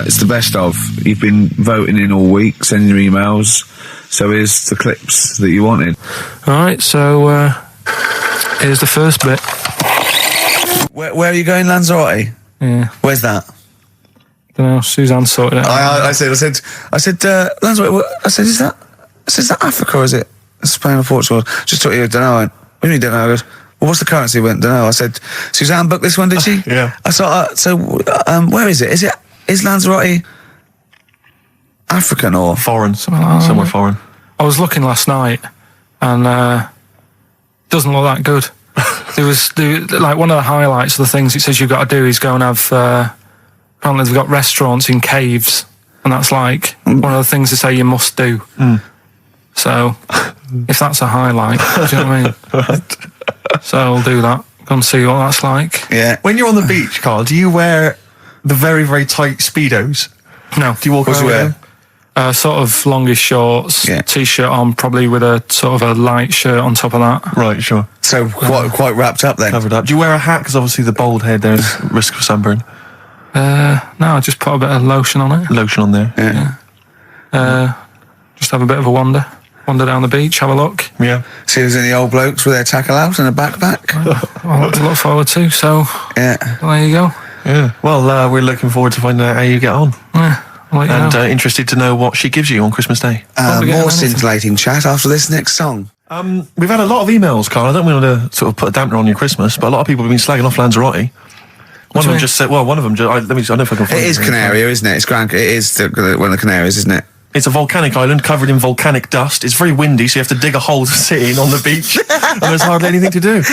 It's the best of. You've been voting in all week, sending your emails. So here's the clips that you wanted. Alright, so here's the first bit. Where are you going, Lanzarote? Yeah. Where's that? Don't know, Suzanne sorted it out. I said, Lanzarote, I said, is that Africa or is it Spain or Portugal? Just took you, don't know. I went, what do you mean, don't know? I goes, well, what's the currency? I went, don't know. I said, Suzanne booked this one, did she? Yeah. I thought, where is it? Is Lanzarote African or? Foreign. Somewhere foreign. I was looking last night and doesn't look that good. Like one of the highlights of the things it says you've got to do is go and have, apparently they've got restaurants in caves, and that's like one of the things they say you must do. So, if that's a highlight, do you know what I mean? So I'll do that. Go and see what that's like. Yeah. When you're on the beach, Carl, do you wear the very, very tight Speedos? No. Do you walk around with them? Sort of longish shorts, t-shirt on, probably with a sort of a light shirt on top of that. Right, sure. So quite wrapped up then. Covered up. Do you wear a hat? Because obviously the bald head, there's risk of sunburn. No, I just put a bit of lotion on it. Lotion on there. Yeah. Just have a bit of a wander down the beach, have a look. Yeah. See if there's any old blokes with their tackle out and a backpack. I'll have to look forward to, so yeah. There you go. Yeah. Well, we're looking forward to finding out how you get on. Yeah. And interested to know what she gives you on Christmas Day. More scintillating chat after this next song. We've had a lot of emails, Carl. I don't want to sort of put a dampener on your Christmas, but a lot of people have been slagging off Lanzarote. One of them just said, I don't know if I can find it. It is Canaria, isn't it? It's It is one of the Canaries, isn't it? It's a volcanic island covered in volcanic dust. It's very windy, so you have to dig a hole to sit in on the beach, and there's hardly anything to do.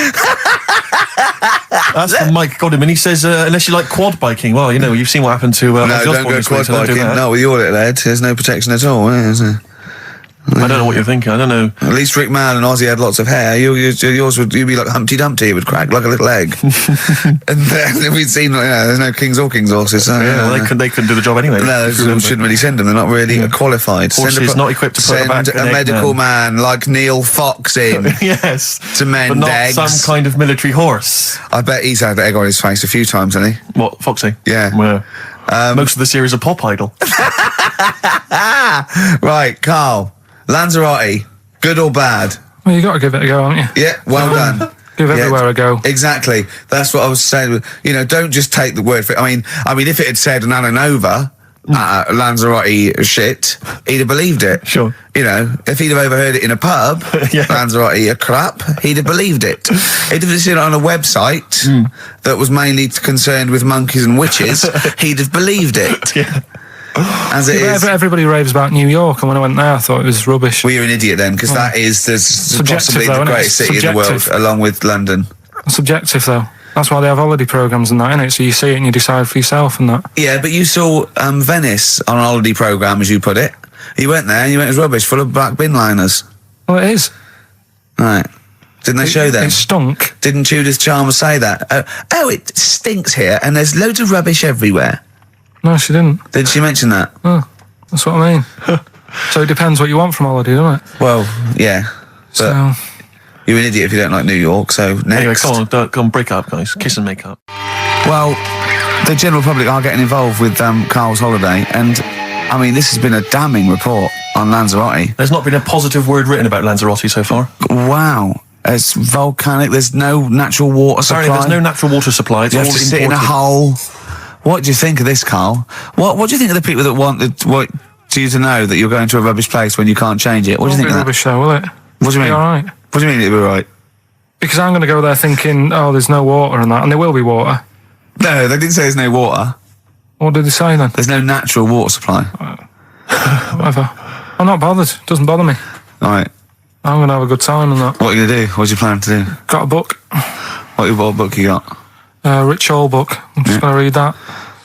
That's from Mike Godham, he says, unless you like quad biking. Well, you've seen what happened to... no, don't go quad biking. No, with your little head, there's no protection at all, is there? I don't know what you're thinking. I don't know. At least Rick Mann and Ozzy had lots of hair. Yours would be like Humpty Dumpty. It would crack like a little egg. And then we'd seen there's no kings or kings horses. So, they couldn't do the job anyway. No, shouldn't really send them. They're not really qualified. Horses not equipped to put back a medical man like Neil Fox in. Yes, to mend but not eggs. Some kind of military horse. I bet he's had egg on his face a few times, hasn't he? What, Foxy? Yeah. Well, most of the series are Pop Idol. Right, Carl. Lanzarote, good or bad? Well, you got to give it a go, haven't you? Yeah, well done. Give everywhere a go. Exactly. That's what I was saying. Don't just take the word for it. I mean, if it had said an Ananova, Lanzarote shit, he'd have believed it. Sure. If he'd have overheard it in a pub, Lanzarote a crap, he'd have believed it. He'd have seen it on a website that was mainly concerned with monkeys and witches, he'd have believed it. Yeah. As it is. Everybody raves about New York, and when I went there, I thought it was rubbish. Well, you're an idiot then, because that is possibly the greatest city in the world, along with London. Subjective, though. That's why they have holiday programmes and that, innit? So you see it and you decide for yourself and that. Yeah, but you saw Venice on a holiday programme, as you put it. You went there and you went, it was rubbish, full of black bin liners. Well, it is. Right. Didn't they show them? It stunk. Didn't Judith Chalmers say that? It stinks here and there's loads of rubbish everywhere. No, she didn't. Did she mention that? Oh, that's what I mean. So it depends what you want from holiday, doesn't it? Well, yeah. But you're an idiot if you don't like New York, so next. Anyway, come on, break up, guys. Kiss and make up. Well, the general public are getting involved with Carl's holiday, and, this has been a damning report on Lanzarote. There's not been a positive word written about Lanzarote so far. Wow. It's volcanic, there's no natural water supply. Apparently there's no natural water supply, it's you all have to imported. sit in a hole. What do you think of this, Carl? What do you think of the people that want you to know that you're going to a rubbish place when you can't change it? What do you think of that? Rubbish though, will it? What do you mean? All right. What do you mean it'll be right? Because I'm going to go there thinking, there's no water and that, and there will be water. No, they didn't say there's no water. What did they say then? There's no natural water supply. Whatever. I'm not bothered. It doesn't bother me. All right. I'm going to have a good time and that. What are you going to do? What's your plan to do? Got a book. What book you got? Rich Hall book. I'm just going to read that.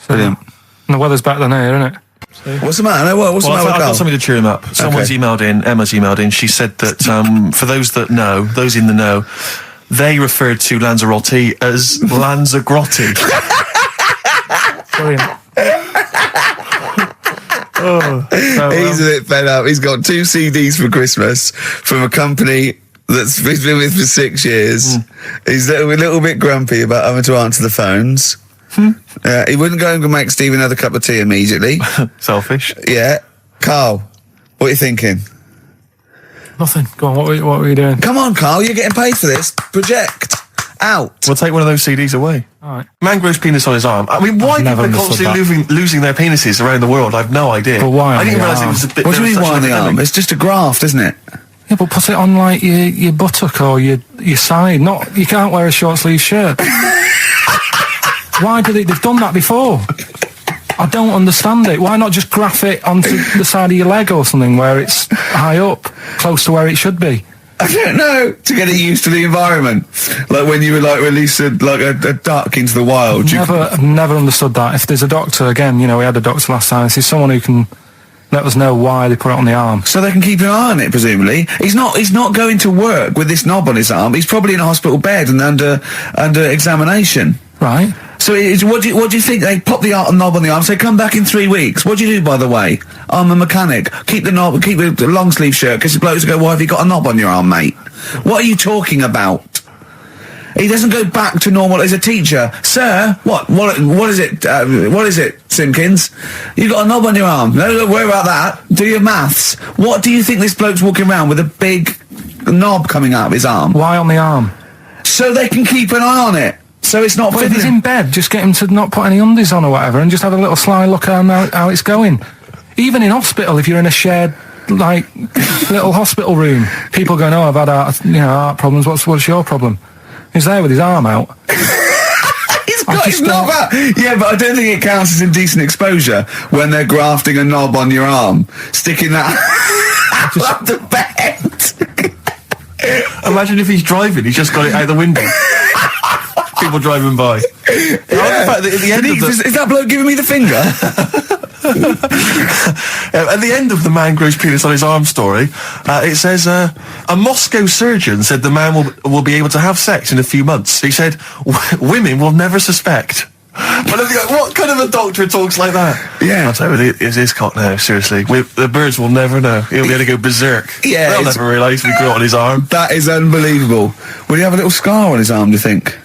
Brilliant. And the weather's better than here, isn't it? What's the matter? What's the matter? I've got something to cheer him up. Someone's emailed in, Emma's emailed in, she said that for those that know, those in the know, they referred to Lanzarote as Lanzagrotte. Brilliant. He's a bit fed up. He's got 2 CDs for Christmas from a company that's been with for 6 years. He's a little bit grumpy about having to answer the phones. He wouldn't go and make Steve another cup of tea immediately. Selfish. Yeah. Carl, what are you thinking? Nothing. Go on, what were you doing? Come on, Carl, you're getting paid for this. Project. Out. We'll take one of those CDs away. All right. Man grows penis on his arm. I mean, why never people are understood constantly losing their penises around the world? I've no idea. But why on I didn't the realise it arm? was a bit. What do you there mean was why such on an the arm? epidemic. It's just a graft, isn't it? Yeah, but put it on like your buttock or your side. Not you can't wear a short sleeve shirt. Why did it? They've done that before. I don't understand it. Why not just graph it onto the side of your leg or something where it's high up, close to where it should be? I don't know. To get it used to the environment, like when you would like release a duck into the wild. I've never understood that. If there's a doctor, again, we had a doctor last time. If there's someone who can let us know why they put it on the arm. So they can keep an eye on it, presumably. He's not going to work with this knob on his arm. He's probably in a hospital bed and under examination. Right. So what do you think? They pop the knob on the arm, say, come back in 3 weeks. What do you do, by the way? I'm a mechanic. Keep the knob, keep the long sleeve shirt, because the blokes go, why have you got a knob on your arm, mate? What are you talking about? He doesn't go back to normal as a teacher. Sir, what is it? What is it, Simpkins? You got a knob on your arm. No, don't worry about that. Do your maths. What do you think this bloke's walking around with a big knob coming out of his arm? Why on the arm? So they can keep an eye on it. So it's not But if he's in bed, just get him to not put any undies on or whatever and just have a little sly look at how it's going. Even in hospital, if you're in a shared, little hospital room, people going, oh, I've had heart problems, what's your problem? He's there with his arm out. He's got his knob out. Yeah, but I don't think it counts as indecent exposure when they're grafting a knob on your arm, sticking that up the bed. Imagine if he's driving, he's just got it out the window. People driving by. Yeah. In fact, at the end of Is that bloke giving me the finger? at the end of the man grows penis on his arm story, it says a Moscow surgeon said the man will be able to have sex in a few months. He said women will never suspect. But what kind of a doctor talks like that? Yeah. I'll tell you, it's his cock now, seriously. The birds will never know. He'll be able to go berserk. Yeah, They'll never realise we grew it on his arm. That is unbelievable. Will he have a little scar on his arm, do you think?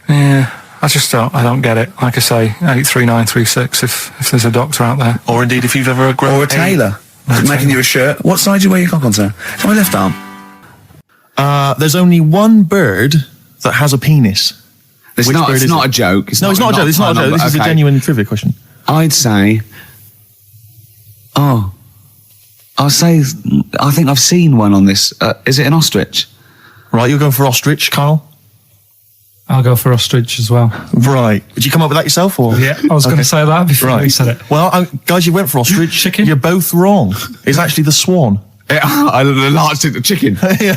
Yeah, I don't get it. Like I say, 83936 if there's a doctor out there. Or indeed, if you've ever grown... Or a tailor. Making you a shirt. What side do you wear your cock on, sir? It's my left arm. There's only one bird that has a penis. It's Which not bird is a it? joke. It's not a joke. It's not a joke. This is a genuine trivia question. I'd say... I think I've seen one on this. Is it an ostrich? Right, you're going for ostrich, Carl? I'll go for ostrich as well. Right. Did you come up with that yourself, or...? Yeah, I was going to say that before you said it. Well, guys, you went for ostrich. Chicken? You're both wrong. It's actually the swan. I larged it to chicken. Yeah.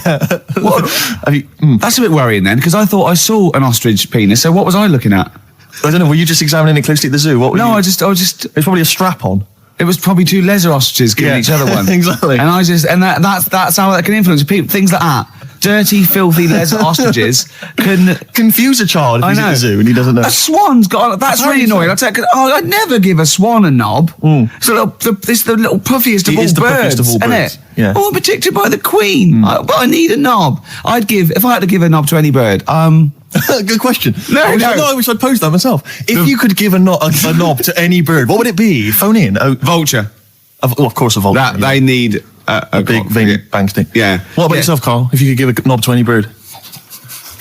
That's a bit worrying then, because I thought I saw an ostrich penis, so what was I looking at? I don't know, were you just examining it closely at the zoo? What were No, you... I just... It's probably a strap-on. It was probably two leather ostriches giving each other one. Exactly. And that's how that can influence people. Things like that. Dirty, filthy leather ostriches can confuse a child if he's at the zoo and he doesn't know. A swan's got... That's really annoying. I'd never give a swan a knob. So it's the little puffiest of all birds, isn't it? Yeah. Oh, I'm protected by the queen. But I need a knob. If I had to give a knob to any bird, Good question. I wish I'd posed that myself. If you could give a knob to any bird, what would it be? Phone in. Vulture. Of course, a vulture. They need a big veiny bang stick. Yeah. What about yourself, Carl? If you could give a knob to any bird,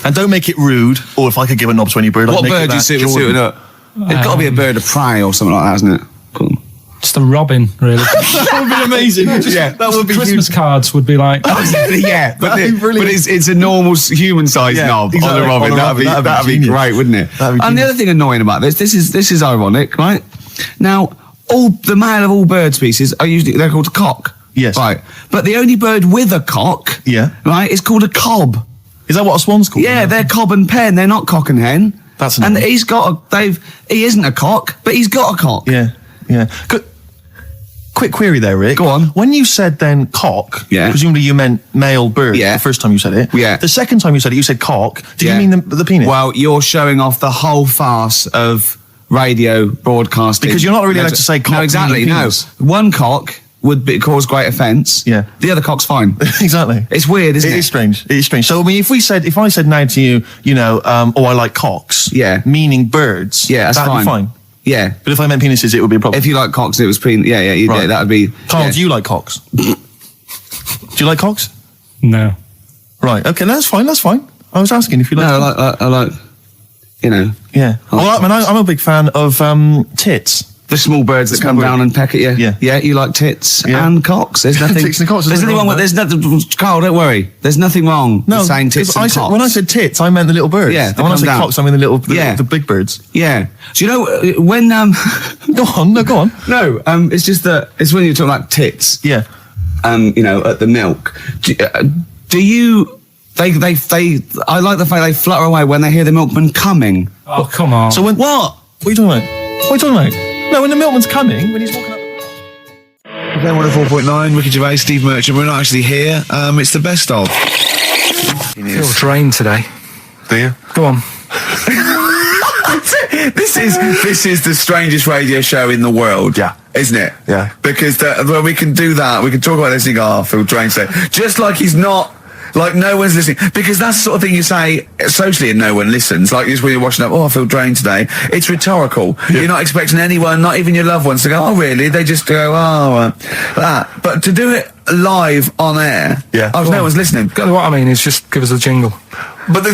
and don't make it rude. Or if I could give a knob to any bird, what bird do you suit up? It's got to be a bird of prey or something like that, hasn't it? Cool. Just a robin, really. That would be amazing. That would be Christmas cards would be like. Yeah, but it's a normal human-sized knob on a robin. That'd be great, wouldn't it? And the other thing annoying about this is ironic, right? Now, the male of all bird species they're called cock. Yes. Right. But the only bird with a cock, right, is called a cob. Is that what a swan's called? Yeah, they're cob and pen. They're not cock and hen. That's and he's got he isn't a cock, but he's got a cock. Yeah. Quick query there, Rick. Go on. When you said then cock, presumably you meant male bird the first time you said it. Yeah. The second time you said it, you said cock. Did you mean the penis? Well, you're showing off the whole farce of radio broadcasting. Because you're not really allowed to say cock. No, exactly, no. One cock would cause great offence. Yeah. The other cock's fine. Exactly. It's weird, isn't it? It is strange. It is strange. So, I mean, if I said now to you, oh, I like cocks. Yeah. Meaning birds. Yeah, that's that'd be fine. Yeah. But if I meant penises, it would be a problem. If you like cocks, it was yeah, Right. that would be. Carl, yeah. do you like cocks? Do you like cocks? No. Right. Okay, that's fine. I was asking if you like. No, I like, Yeah. I'm a big fan of tits. the small birds that come down and peck at you. Yeah. Yeah, you like tits Yeah. and cocks. There's nothing. Tits and cocks, There's nothing wrong with. There's nothing. Carl, don't worry. There's nothing wrong with saying tits and cocks. When I said tits, I meant the little birds. Yeah, And when I come said down. cocks, I mean the big birds. Yeah. Do you know when? Go on. No, go on. No. It's just that it's when you're talking like tits. Yeah. At the milk. Do you? I like the fact they flutter away when they hear the milkman coming. Oh, come on. So what? What are you talking about? What are you talking about? No, when the milkman's coming, when he's walking up. Then 104.9, Ricky Gervais, Steve Merchant. We're not actually here. It's the best of. I feel drained today. Do you? Go on. This is the strangest radio show in the world. Yeah. Isn't it? Yeah. Because when we can do that, we can talk about this and go, I feel drained today. Just like he's not. Like, no one's listening. Because that's the sort of thing you say socially and no one listens. Like, just when you're watching up, I feel drained today. It's rhetorical. Yeah. You're not expecting anyone, not even your loved ones, to go, oh, really? They just go, that. But to do it live on air, no one's listening. What I mean is just give us a jingle. But the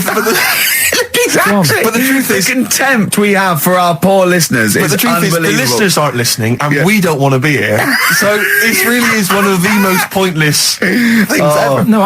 exactly. But the truth is, the contempt we have for our poor listeners is unbelievable. The listeners aren't listening, and we don't want to be here. So this really is one of the most pointless things ever. No,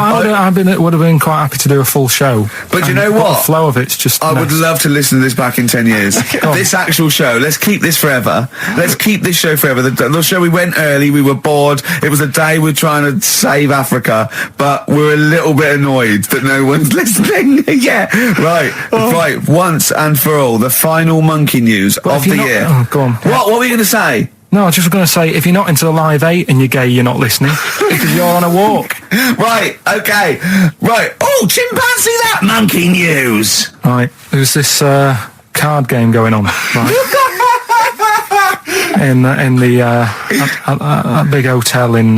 would have been quite happy to do a full show. But you know what? The flow of it's just. I would love to listen to this back in 10 years. This actual show. Let's keep this forever. Let's keep this show forever. The show, we went early. We were bored. It was a day we're trying to save Africa, but we're a little bit annoyed that no one's listening. Yeah, right. Right, once and for all, the final monkey news of the year. Oh, go on. What were you going to say? No, I was just going to say, if you're not into the Live 8 and you're gay, you're not listening. Because you're on a walk. Right, okay. Right. Oh, chimpanzee, that monkey news. Right, there's this card game going on, right? in the big hotel in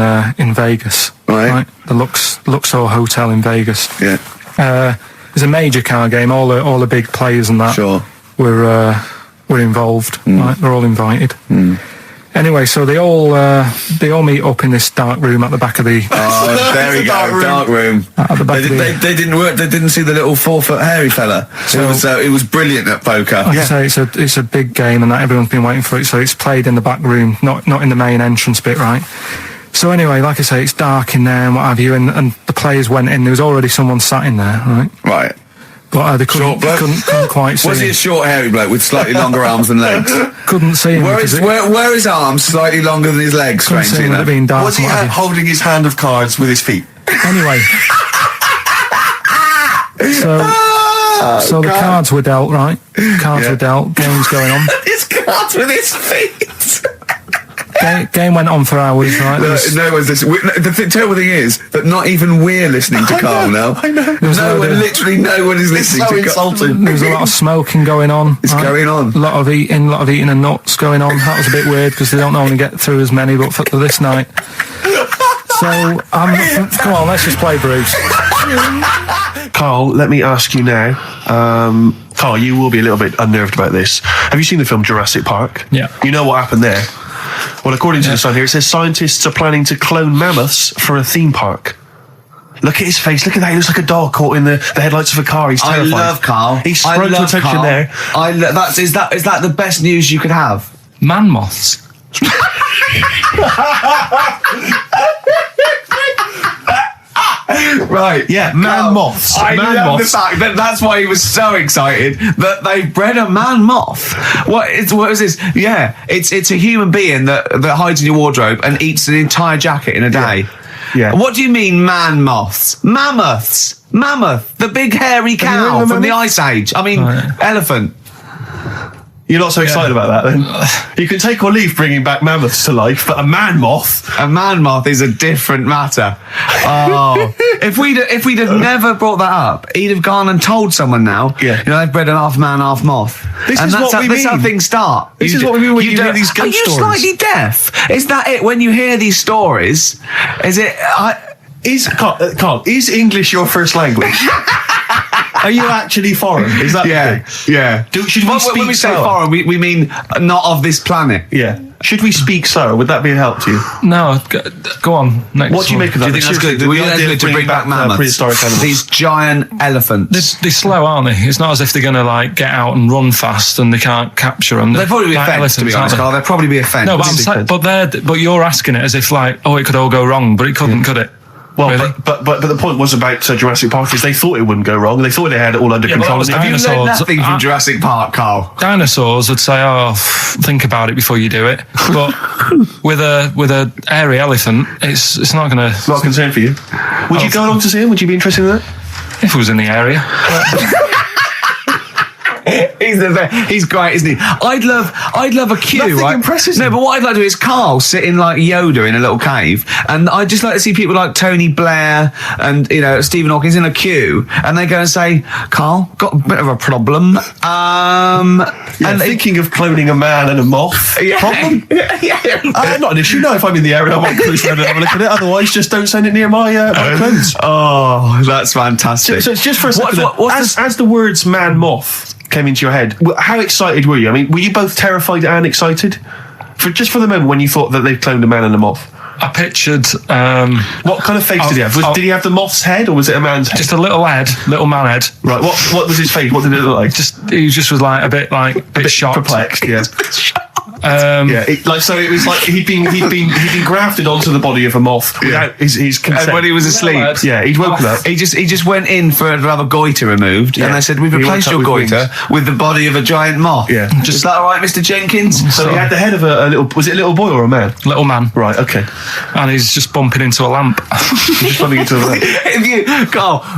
Vegas. Right. The Luxor Hotel in Vegas. Yeah. There's a major card game. All the big players and that were involved. Right, they're all invited. Anyway, so they all meet up in this dark room at the back of the. Oh, there we go, dark room. At the back they didn't work. They didn't see the little 4-foot hairy fella. So it was brilliant at poker. Like I say, it's a big game, and that everyone's been waiting for it. So it's played in the back room, not in the main entrance bit, right? So anyway, like I say, it's dark in there and what have you, and the players went in. There was already someone sat in there, right? Right. But they couldn't quite see Was he him. a short, hairy bloke with slightly longer arms than legs? Couldn't see him. Where his arms slightly longer than his legs, Couldn't see strangely him, enough? it being dark. Was he holding his hand of cards with his feet? Anyway. So the cards were dealt, right? Cards were dealt, game's going on. His cards with his feet! Game went on for hours, right? No one's listening. The terrible thing is that not even we're listening to Carl now. I know. Literally no one is listening to Carl. Insulting. There was a lot of smoking going on. It's going on. A lot of eating and nuts going on. That was a bit weird because they don't normally get through as many, but for this night. So, come on, let's just play Bruce. Carl, let me ask you now. Carl, you will be a little bit unnerved about this. Have you seen the film Jurassic Park? Yeah. You know what happened there? Well, according to the Sun here, it says scientists are planning to clone mammoths for a theme park. Look at his face. Look at that. He looks like a dog caught in the headlights of a car. He's terrified. I love Carl. He sprung to attention Carl. there. Is that the best news you could have? Man-moths. Right. Yeah, man-moths. I love the fact that that's why he was so excited that they bred a man-moth. What is this? Yeah, it's a human being that hides in your wardrobe and eats an entire jacket in a day. Yeah. What do you mean man-moths? Mammoths. Mammoth. The big hairy cow from the Ice Age. I mean, elephant. You're not so excited about that, then? You can take or leave bringing back mammoths to life, but a man-moth... A man-moth is a different matter. Oh. if we'd have never brought that up, he'd have gone and told someone now, Yeah. you know, they've bred an half man, half moth. This is what we That's how mean. things start. This is what we mean when you hear don't- these ghost Are you stories. slightly deaf? Is that it? When you hear these stories, is it... Carl, is English your first language? Are you actually foreign? Is that the thing? yeah. Should we speak when we say sour? foreign, we mean not of this planet. Yeah. Should we speak sour? Would that be a help to you? No, go on. Next What do you one. make of that? Do you think that's good? The Do you think that's idea good of to bring back mammoths? prehistoric animals. These giant elephants. They're slow, aren't they? It's not as if they're going to like get out and run fast and they can't capture them. They'd probably be a Like fence, to be elephants, honest, aren't Carl. they? They'd probably be a fence. No, but you're asking it as if like, oh, it could all go wrong, but it couldn't, could it? Well, Really? but the point was about Jurassic Park is they thought it wouldn't go wrong. They thought they had it all under Yeah, but control. that was And Have you learned dinosaurs. nothing from Jurassic Park, Carl? Dinosaurs would say, "Oh, think about it before you do it." But with a hairy elephant, it's not going to. not a concern for you. Would you go along to see him? Would you be interested in that? If it was in the area, He's great, isn't he? I'd love a queue, Nothing right? impresses No, him. but what I'd like to do is Carl sitting like Yoda in a little cave, and I'd just like to see people like Tony Blair and Stephen Hawking in a queue, and they go and say, "Carl, got a bit of a problem." And thinking of cloning a man and a moth. Yeah. Problem? yeah. Not an issue. No, if I'm in the area, I might cruise around and have a look at it. Otherwise, just don't send it near my clothes. Oh, that's fantastic. So it's just for a second. As the words "man-moth" came into your head, how excited were you? I mean, were you both terrified and excited? For the moment when you thought that they'd cloned a man and a moth? I pictured What kind of face did he have? Did he have the moth's head, or was it a man's head? just a little man head. Right. What was his face? What did it look like? He just was like a bit shocked. Perplexed. Yeah. Yeah. It was like he'd been grafted onto the body of a moth without his consent. And when he was asleep, Yeah, he'd woken up. he just went in to have a goiter removed, Yeah. and they said, "We've He replaced woke your up with goiter with the body of a giant moth." Yeah. Is that all right, Mr. Jenkins? So he had the head of a little. Was it a little boy or a man? Little man, Right. Okay. and he's just bumping into a lamp. Just running into a.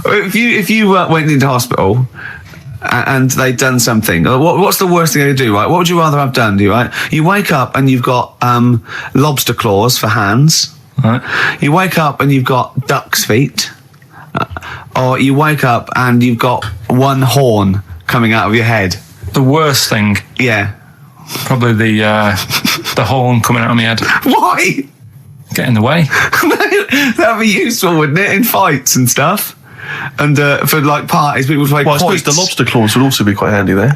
If you went into hospital and they'd done something, what's the worst thing they do, right? What would you rather have done, right? You wake up and you've got lobster claws for hands. Right. You wake up and you've got duck's feet. Or you wake up and you've got one horn coming out of your head. The worst thing, Yeah. probably the horn coming out of my head. Why? Get in the way. That'd be useful, wouldn't it, in fights and stuff? And for like parties, people would play Well, I suppose quoits. the lobster claws would also be quite handy there.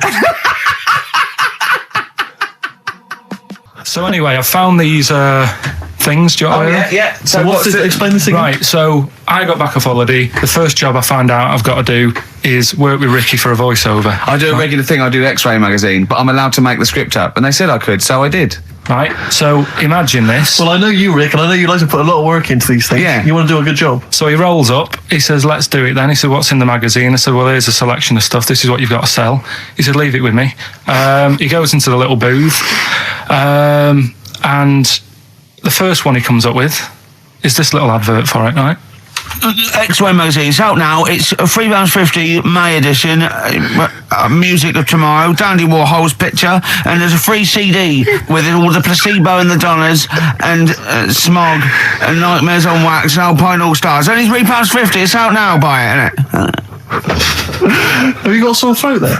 So anyway, I found these things. Do you want to hear them? yeah. So explain this again. Right, so I got back off holiday. The first job I found out I've got to do is work with Ricky for a voiceover. I do a regular thing. I do X-Ray magazine, but I'm allowed to make the script up, and they said I could, so I did. Right, so imagine this. Well, I know you, Rick, and I know you like to put a lot of work into these things. Yeah. You want to do a good job. So he rolls up, he says, "Let's do it then." He said, "What's in the magazine?" I said, "Well, here's a selection of stuff. This is what you've got to sell." He said, "Leave it with me." He goes into the little booth, and the first one he comes up with is this little advert for it, right? X-Ray magazine. It's out now. It's a £3.50 May edition. Music of Tomorrow. Dandy Warhol's picture, and there's a free CD with all the Placebo and the Donners and Smog and Nightmares on Wax and Alpine All Stars. Only £3.50. It's out now. Buy it, innit? Have you got a sore throat there?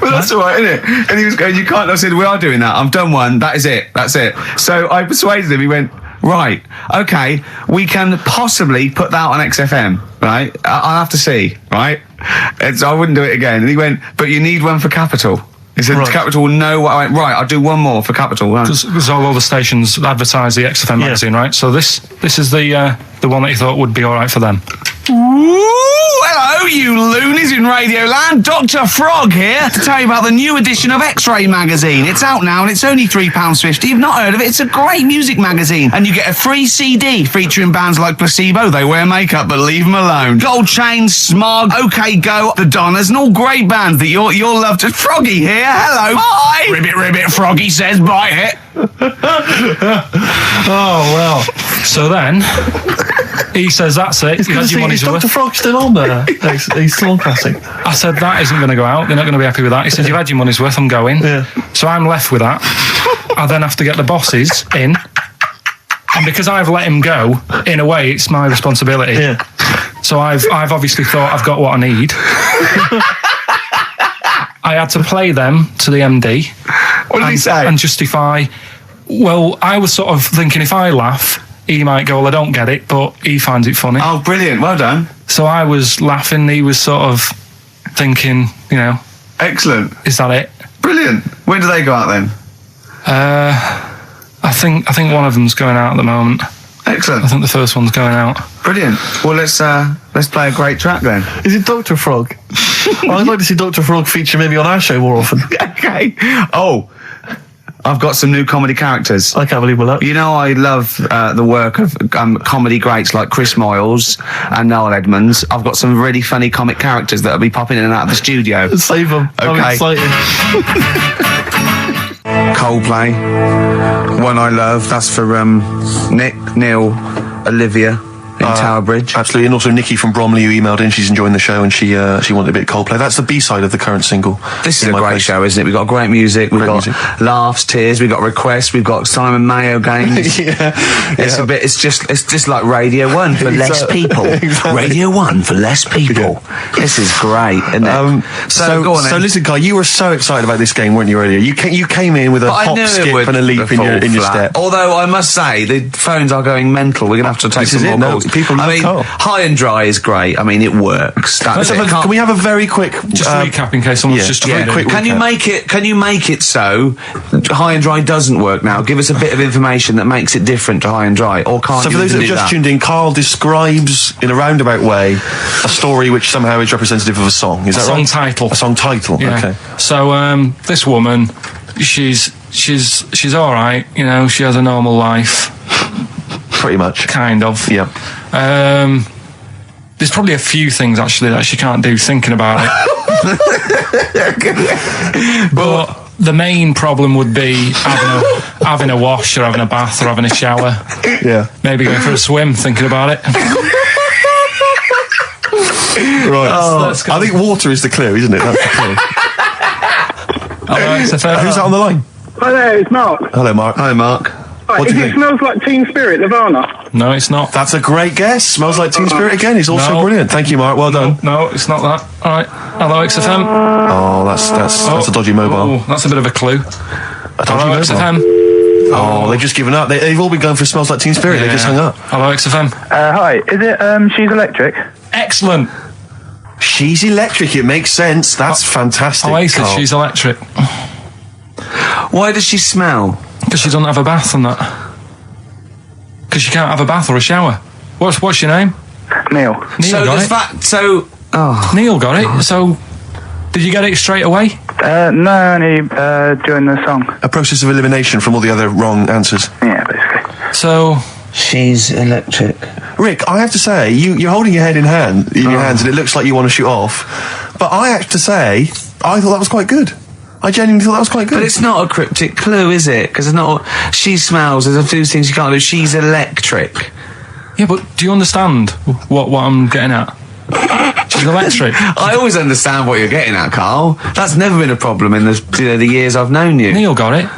Well, that's all right, isn't it? And he was going, "You can't." I said, "We are doing that. I've done one. That is it. That's it." So I persuaded him. He went, "Right, okay, we can possibly put that on XFM, right? I'll have to see, right?" And so I wouldn't do it again. And he went, "But you need one for Capital." He said, Right. "Capital will know what I went." Right, I'll do one more for Capital. Right. Because all the stations advertise the XFM magazine, right? So this is the one that he thought would be all right for them. Ooh, hello, you loonies in Radioland. Dr. Frog here to tell you about the new edition of X-Ray magazine. It's out now and it's only £3.50. You've not heard of it? It's a great music magazine. And you get a free CD featuring bands like Placebo. They wear makeup, but leave them alone. Gold Chain, Smog, OK Go, The Donners, and all great bands that you'll love. To Froggy here. Hello. Bye. Ribbit, ribbit, Froggy says bye it. Oh, well. So then, He says, that's it. You've had your money's Is Dr. worth. Frog still on there? He's still on Classic. I said, that isn't going to go out. They're not going to be happy with that. He said, you've had your money's worth. I'm going. Yeah. So I'm left with that. I then have to get the bosses in. And because I've let him go, in a way, it's my responsibility. Yeah. So I've obviously thought I've got what I need. I had to play them to the MD. What did he say? And justify. Well, I was sort of thinking if I laugh, he might go, well, I don't get it, but he finds it funny. Oh, brilliant. Well done. So I was laughing. He was sort of thinking, you know, Excellent. is that it? Brilliant. When do they go out then? I think one of them's going out at the moment. Excellent. I think the first one's going out. Brilliant. Well, let's play a great track then. Is it Dr. Frog? I'd like to see Dr. Frog feature maybe on our show more often. Okay. Oh, I've got some new comedy characters. I can't believe we're that. You know, I love the work of comedy greats like Chris Moyles and Noel Edmonds. I've got some really funny comic characters that'll be popping in and out of the studio. Save them. I'm Okay. excited. Coldplay, One I Love. That's for Nick, Neil, Olivia in Tower Bridge. Absolutely, and also Nikki from Bromley who emailed in. She's enjoying the show and she wanted a bit of Coldplay. That's the B-side of the current single. This is In a My great Place. show, isn't it? We've got great music, we've Great got music. laughs, tears, we've got requests, we've got Simon Mayo games. It's a bit. It's just like Radio 1 for less people. Exactly. Radio 1 for less people. This is great, isn't it? So go on then. listen, Guy, you were so excited about this game, weren't you, earlier? You came in with a But I hop, knew it skip would and a leap in fall your flat. step. Although I must say the phones are going mental. We're gonna have to take This some is more it, no, calls. people love I mean, Carl. High and Dry is great. I mean, it works. That's it. Can we have a very quick Just recap in case someone's just very joined in. quick Can you recap. make it so High and Dry doesn't work now? Give us a bit of information that makes it different to High and Dry, or can't So you for those that even have do just that? tuned in, Carl describes in a roundabout way a story which somehow is representative of a song. Is that song right? title. A song title. Yeah. Okay. So this woman, she's all right. You know, she has a normal life, Pretty much. kind of. Yeah. There's probably a few things actually that she can't do thinking about it. But the main problem would be having a wash or having a bath or having a shower. Yeah. Maybe going for a swim, thinking about it. Right. Let's go. I think water is the clue, isn't it? That's the clue. All right, so Who's that on the line? Hi there, it's Mark. Hello, Mark. Hi, Mark. Right, What do if you it think? smells like Teen Spirit, Nirvana. No, it's not. That's a great guess. Smells like Teen Spirit again. He's also No. brilliant. Thank you, Mark. Well done. No, it's not that. All right. Hello, XFM. Oh, that's a dodgy mobile. Oh, that's a bit of a clue. A dodgy Hello, mobile. XFM. Oh, they've just given up. They've all been going for Smells Like Teen Spirit. They just hung up. Hello, XFM. Hi, is it She's Electric? Excellent. She's electric. It makes sense. That's fantastic. Oasis, Carl. she's electric. Why does she smell? Because she doesn't have a bath and that. Because she can't have a bath or a shower. What's your name? Neil. Neil So got does it. that? So Neil got it. So, did you get it straight away? No, only during the song. A process of elimination from all the other wrong answers. Yeah, basically. So, she's electric. Rick, I have to say, you're holding your head in your hands, and it looks like you want to shoot off. But I have to say, I thought that was quite good. I genuinely thought that was quite good. But it's not a cryptic clue, is it? Because it's not. She smells. There's a few things you can't do. She's electric. yeah, but do you understand what I'm getting at? She's electric. I always understand what you're getting at, Carl. That's never been a problem in the years I've known you. Neil got it.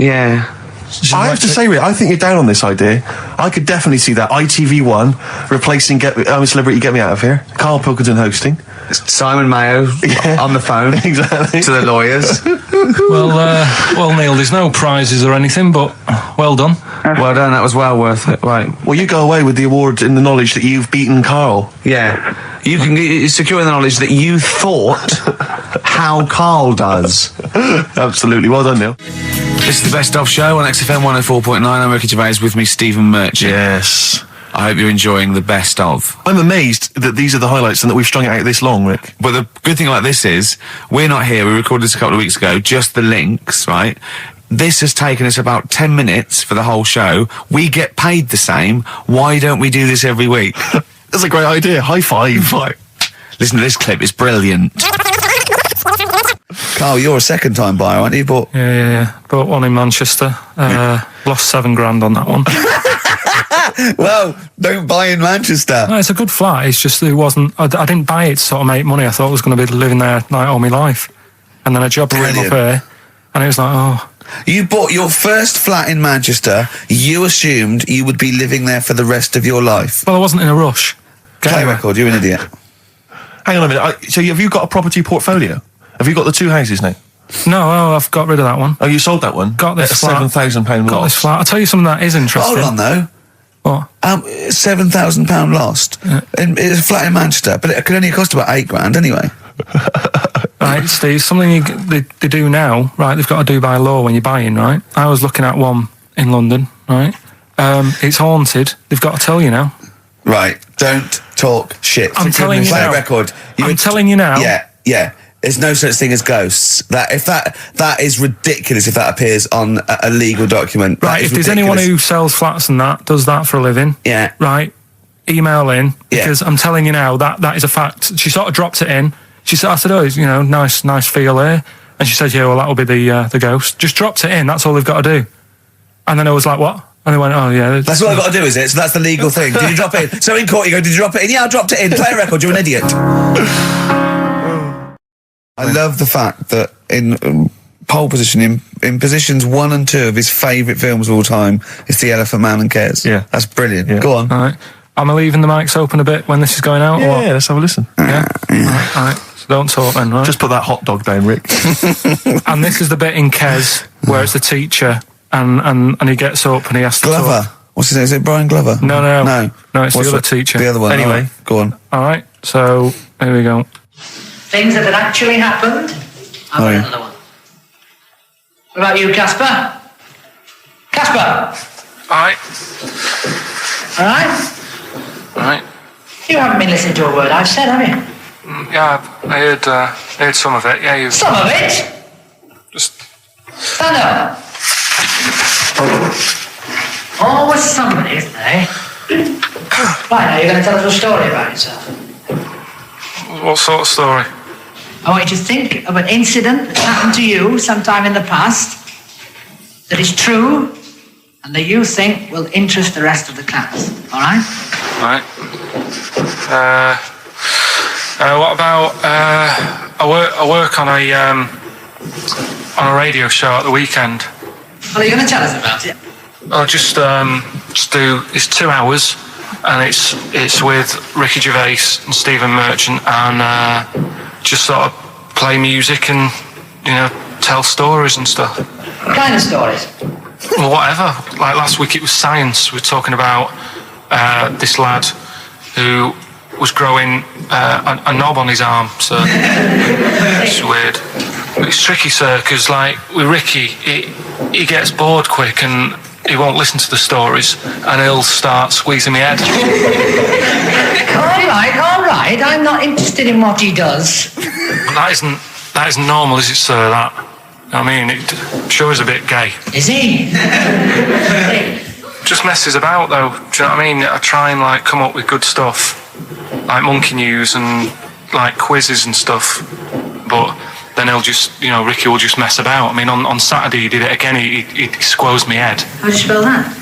Yeah. She's I have to electric. say, Rick, I think you're down on this idea. I could definitely see that ITV1 replacing Celebrity Get Me Out of Here. Karl Pilkington hosting. Simon Mayo on the phone Exactly. to the lawyers. Well, Neil, there's no prizes or anything, but well done. Well done. That was well worth it. Right. Well, you go away with the award in the knowledge that you've beaten Carl. Yeah. You can secure the knowledge that you thought how Carl does. Absolutely. Well done, Neil. This is the Best Of Show on XFM 104.9. I'm Ricky Gervais, with me, Stephen Merchant. Yes. I hope you're enjoying the Best Of. I'm amazed that these are the highlights and that we've strung it out this long, Rick. But the good thing about this is, we're not here. We recorded this a couple of weeks ago, just the links, right? This has taken us about 10 minutes for the whole show. We get paid the same. Why don't we do this every week? That's a great idea. High five. Listen to this clip. It's brilliant. Carl, you're a second-time buyer, aren't you? But Yeah. Bought one in Manchester. Lost £7,000 on that one. Well, don't buy in Manchester. No, it's a good flat. It's just it wasn't. I didn't buy it to sort of make money. I thought I was going to be living there like all my life, and then a job came up Brilliant. here, and it was like, oh, You bought your first flat in Manchester. You assumed you would be living there for the rest of your life. well, I wasn't in a rush. Play Anyway. record, you're an idiot. Hang on a minute. So have you got a property portfolio? Have you got the 2 houses now? No, I've got rid of that one. Oh, you sold that one? Got this At a flat. £7,000 Got loss. this flat. I'll tell you something that is interesting. Hold on, though. What? £7,000 lost. It's a flat in Manchester, but it could only cost about £8,000 anyway. Right, Steve, something they do now, right, they've got to do by law when you're buying, right? I was looking at one in London, right? It's haunted. They've got to tell you now. Right, don't talk shit. I'm telling you Play now. a record. I'm telling you now. Yeah. There's no such thing as ghosts. That is ridiculous if that appears on a legal document. That Right, is if there's ridiculous. anyone who sells flats and that, does that for a living, Yeah. right, email in, Yeah. because I'm telling you now, that is a fact. She sort of dropped it in. She said, I said, oh, nice feel here. And she said, yeah, well, that'll be the ghost. Just dropped it in, that's all they've got to do. And then I was like, what? And they went, oh, yeah. That's what I've got to do, is it? So that's the legal thing. Did you drop it in? So in court you go, did you drop it in? Yeah, I dropped it in. Play a record, you're an idiot. I love the fact that in pole position, in positions 1 and 2 of his favourite films of all time, is The Elephant Man and Cares. Yeah. That's brilliant. Yeah. Go on. All right. Am I leaving the mics open a bit when this is going out? or what? Yeah, let's have a listen. Yeah? All right. So don't talk then, right? Just put that hot dog down, Rick. And this is the bit in Kes where it's the teacher and he gets up and he has to Glover. talk. What's his name? Is it Brian Glover? No, No, it's What's the other teacher. The other one. Anyway. All right, go on. All right, so here we go. Things that had actually happened. I've got Oh, yeah. another one. What about you, Casper? Casper! All right, All right? all right. You haven't been listening to a word I've said, have you? Yeah, I heard some of it. Yeah, you Some of it? just... Stand up. Always somebody, isn't there? Right, now you're going to tell us a story about yourself. What sort of story? I want you to think of an incident that happened to you sometime in the past that is true and that you think will interest the rest of the class. All right? All right. What about... I work on a radio show at the weekend. Well, are you going to tell us about it? I'll just do. It's 2 hours, and it's with Ricky Gervais and Stephen Merchant, and just sort of play music and tell stories and stuff. What kind of stories? Well, whatever. Like last week, it was science. We were talking about this lad who was growing a knob on his arm. So it's weird. It's tricky, sir, because like with Ricky, he gets bored quick and he won't listen to the stories, and he'll start squeezing my head. All right. I'm not interested in what he does. That isn't normal, is it, sir? That, I mean, it sure is a bit gay. Is he? Just messes about, though. Do you know what I mean? I try and like come up with good stuff, like monkey news and like quizzes and stuff, but then he'll just, Ricky will just mess about. I mean, on Saturday he did it again. He squoze me head. How do you spell that?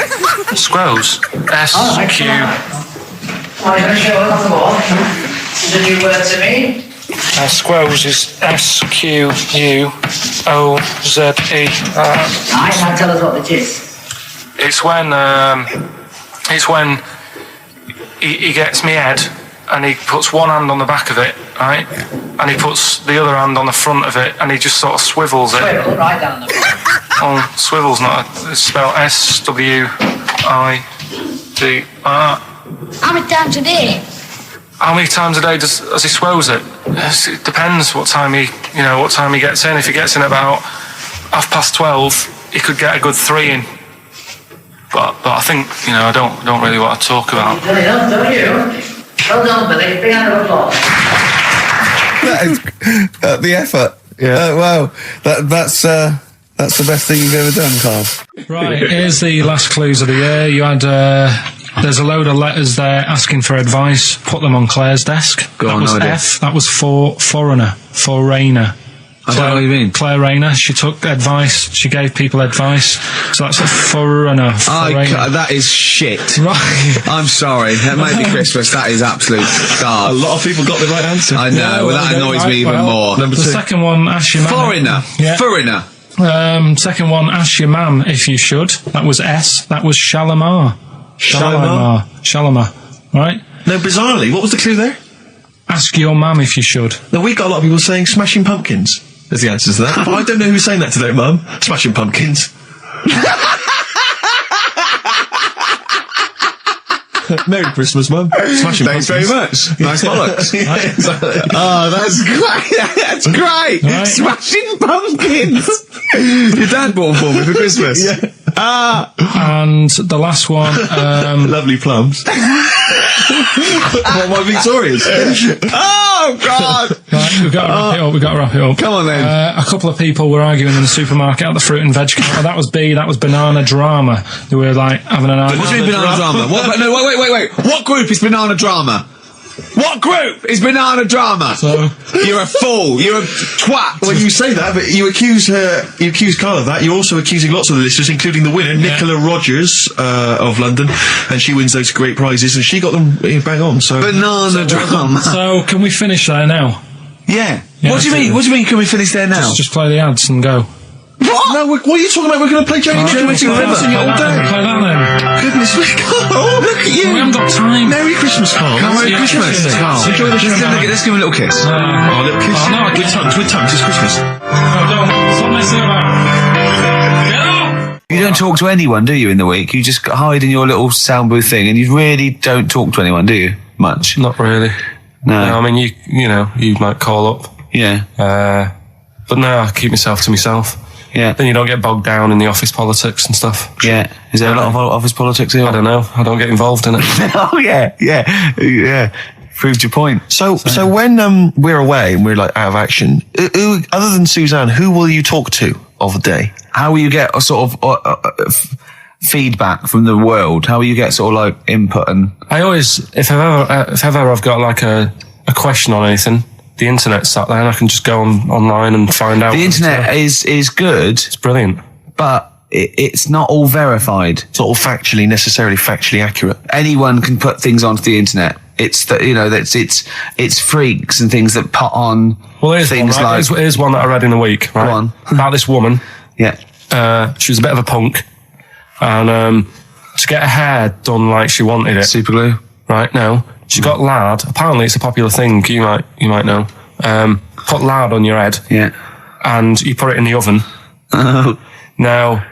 Squoze. S-Q. Oh, you're going to show it off the wall. This is a new word to me. Squoze is S-Q-U-O-Z-E. Right, now tell us what it is. It's when he gets me head and he puts one hand on the back of it, right? And he puts the other hand on the front of it and he just sort of swivels it. Swivel, right down the bottom. Oh, swivel's not it's spelled S-W-I-V-R. How many times a day? How many times a day does he swells it? Yes, it depends what time he gets in. If he gets in about 12:30, he could get a good 3 in. But I think, I don't really want to talk about. You've done enough, don't you? Well done, Billy. Big hand of applause. That is the effort. Yeah. Wow. That's the best thing you've ever done, Carl. Right, here's the last clues of the year. You had, there's a load of letters there asking for advice. Put them on Claire's desk. Go that on, was no idea. F. That was for foreigner. Foreigner. I don't know what you mean. Claire Rayner, she took advice, she gave people advice, so that's a foreigner. That is shit. Right. I'm sorry, that may be Christmas, that is absolute A garbage. lot of people got the right answer. I know, well, that annoys me even more. Number The two. second one, ask your mum. Foreigner. Yeah. Foreigner. Second one, ask your mum if you should. That was S. That was Shalimar. Shalimar. Right? No, bizarrely, what was the clue there? Ask your mum if you should. No, we got a lot of people saying Smashing Pumpkins as the answer to that. But I don't know who's saying that today, Mum. Smashing Pumpkins. Merry Christmas, Mum. Smashing Thanks Pumpkins. very much. Nice bollocks. Yeah, exactly. Oh, that's great. That's great. Right. Smashing Pumpkins. Your dad bought them for me for Christmas. Yeah. And the last one, Lovely plums. What, my Victorians? Oh, God. right, we've got to wrap it up. Come on, then. A couple of people were arguing in the supermarket at the fruit and veg counter. That was B, that was Banana Drama. They were like having an argument. What do you mean banana drama? What, no, wait. What group is banana drama? What group is banana drama? So, You're a fool. You're a twat. Well, you say that, but you accuse Carl of that. You're also accusing lots of the listeners, including the winner, Nicola Rogers of London, and she wins those great prizes, and she got them bang on. So Banana drama. so can we finish there now? Yeah. Yeah, What do you mean? What do you mean? Can we finish there now? Just play the ads and go. What? No, what are you talking about? We're going to play Jane Play Jones and that sing it all day. then. Goodness me, Carl, look at you. We haven't got time. Merry Christmas, Carl. Merry Yeah, Christmas, yeah. Carl. Enjoy the show, man. Let's give him a little kiss. Oh, a little kiss. Oh, no, with tongues, it's Christmas. No, don't. Stop messing about. Get up! You don't talk to anyone, do you, in the week? You just hide in your little sound booth thing, and you really don't talk to anyone, do you? Much? Not really. No. I mean, you might call up. Yeah. But no, I keep myself to myself. Yeah. Then you don't get bogged down in the office politics and stuff. Yeah. Is there a lot of office politics here? I don't know. I don't get involved in it. Oh, yeah. Proved your point. So when we're away and we're like out of action, who, other than Suzanne, who will you talk to of the day? How will you get a sort of feedback from the world? How will you get sort of like input and... I always, if ever I've got like a question on anything, the internet's sat there and I can just go online and find out. The internet is good, It's brilliant. but it's not all verified. It's not all necessarily factually accurate. Anyone can put things onto the internet. It's it's freaks and things that put on Well, things one, right? like... Here's one that I read in the week, right? Go on. About this woman. Yeah. She was a bit of a punk, and to get her hair done like she wanted it. Super glue. Right now, she got lard. Apparently, it's a popular thing. You might know. Put lard on your head. Yeah. And you put it in the oven. Oh. Now,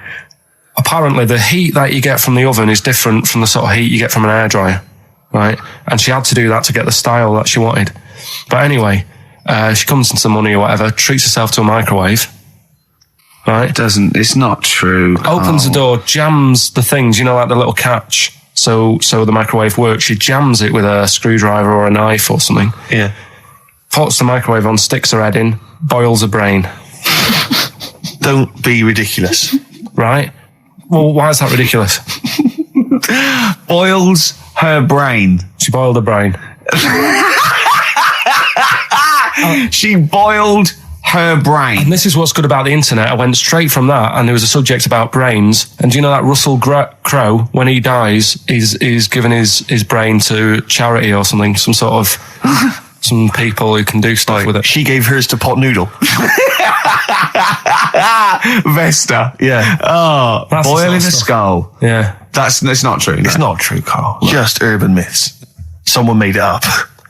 apparently, the heat that you get from the oven is different from the sort of heat you get from an hairdryer, right? And she had to do that to get the style that she wanted. But anyway, she comes into the money or whatever, treats herself to a microwave, right? It's not true. Opens the door, jams the things, like the little catch. So the microwave works. She jams it with a screwdriver or a knife or something. Yeah. Puts the microwave on, sticks her head in, boils her brain. Don't be ridiculous. Right? Well, why is that ridiculous? Boils her brain. She boiled her brain. She boiled her brain. And this is what's good about the internet. I went straight from that, and there was a subject about brains. And do you know that Russell Crowe, when he dies, he's given his brain to charity or something, some sort of some people who can do stuff with it. She gave hers to Pot Noodle. Vesta. Yeah. Oh, That's the boiling a sort of stuff. skull. Yeah. It's not true. It's not true, Carl. Just urban myths. Someone made it up.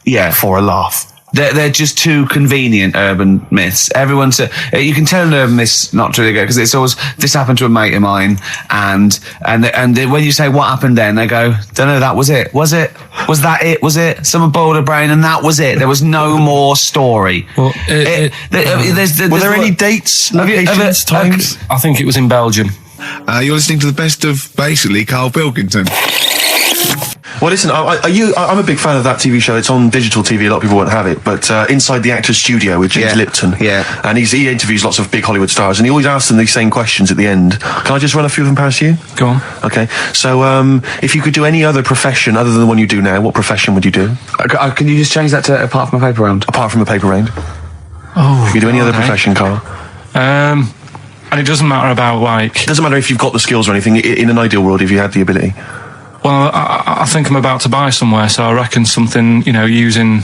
Yeah. For a laugh. They're just too convenient urban myths. Everyone you can tell an urban myth's not true because it's always, this happened to a mate of mine, and when you say what happened then, they go, don't know, that was it. Was it? Was that it? Was it? Someone boiled a brain and that was it. There was no more story. Well, Were there any dates, locations, times? I think it was in Belgium. You're listening to the best of basically Karl Pilkington. Well, listen, I'm a big fan of that TV show. It's on digital TV. A lot of people won't have it, but Inside the Actors Studio with James Lipton. Yeah. And he interviews lots of big Hollywood stars, and he always asks them these same questions at the end. Can I just run a few of them past you? Go on. Okay. So, if you could do any other profession other than the one you do now, what profession would you do? Can you just change that to apart from a paper round? Apart from a paper round. Oh. You could do any other okay. profession, Carl. And it doesn't matter about like. It doesn't matter if you've got the skills or anything. In an ideal world, if you had the ability. Well, I think I'm about to buy somewhere, so I reckon something, you know, using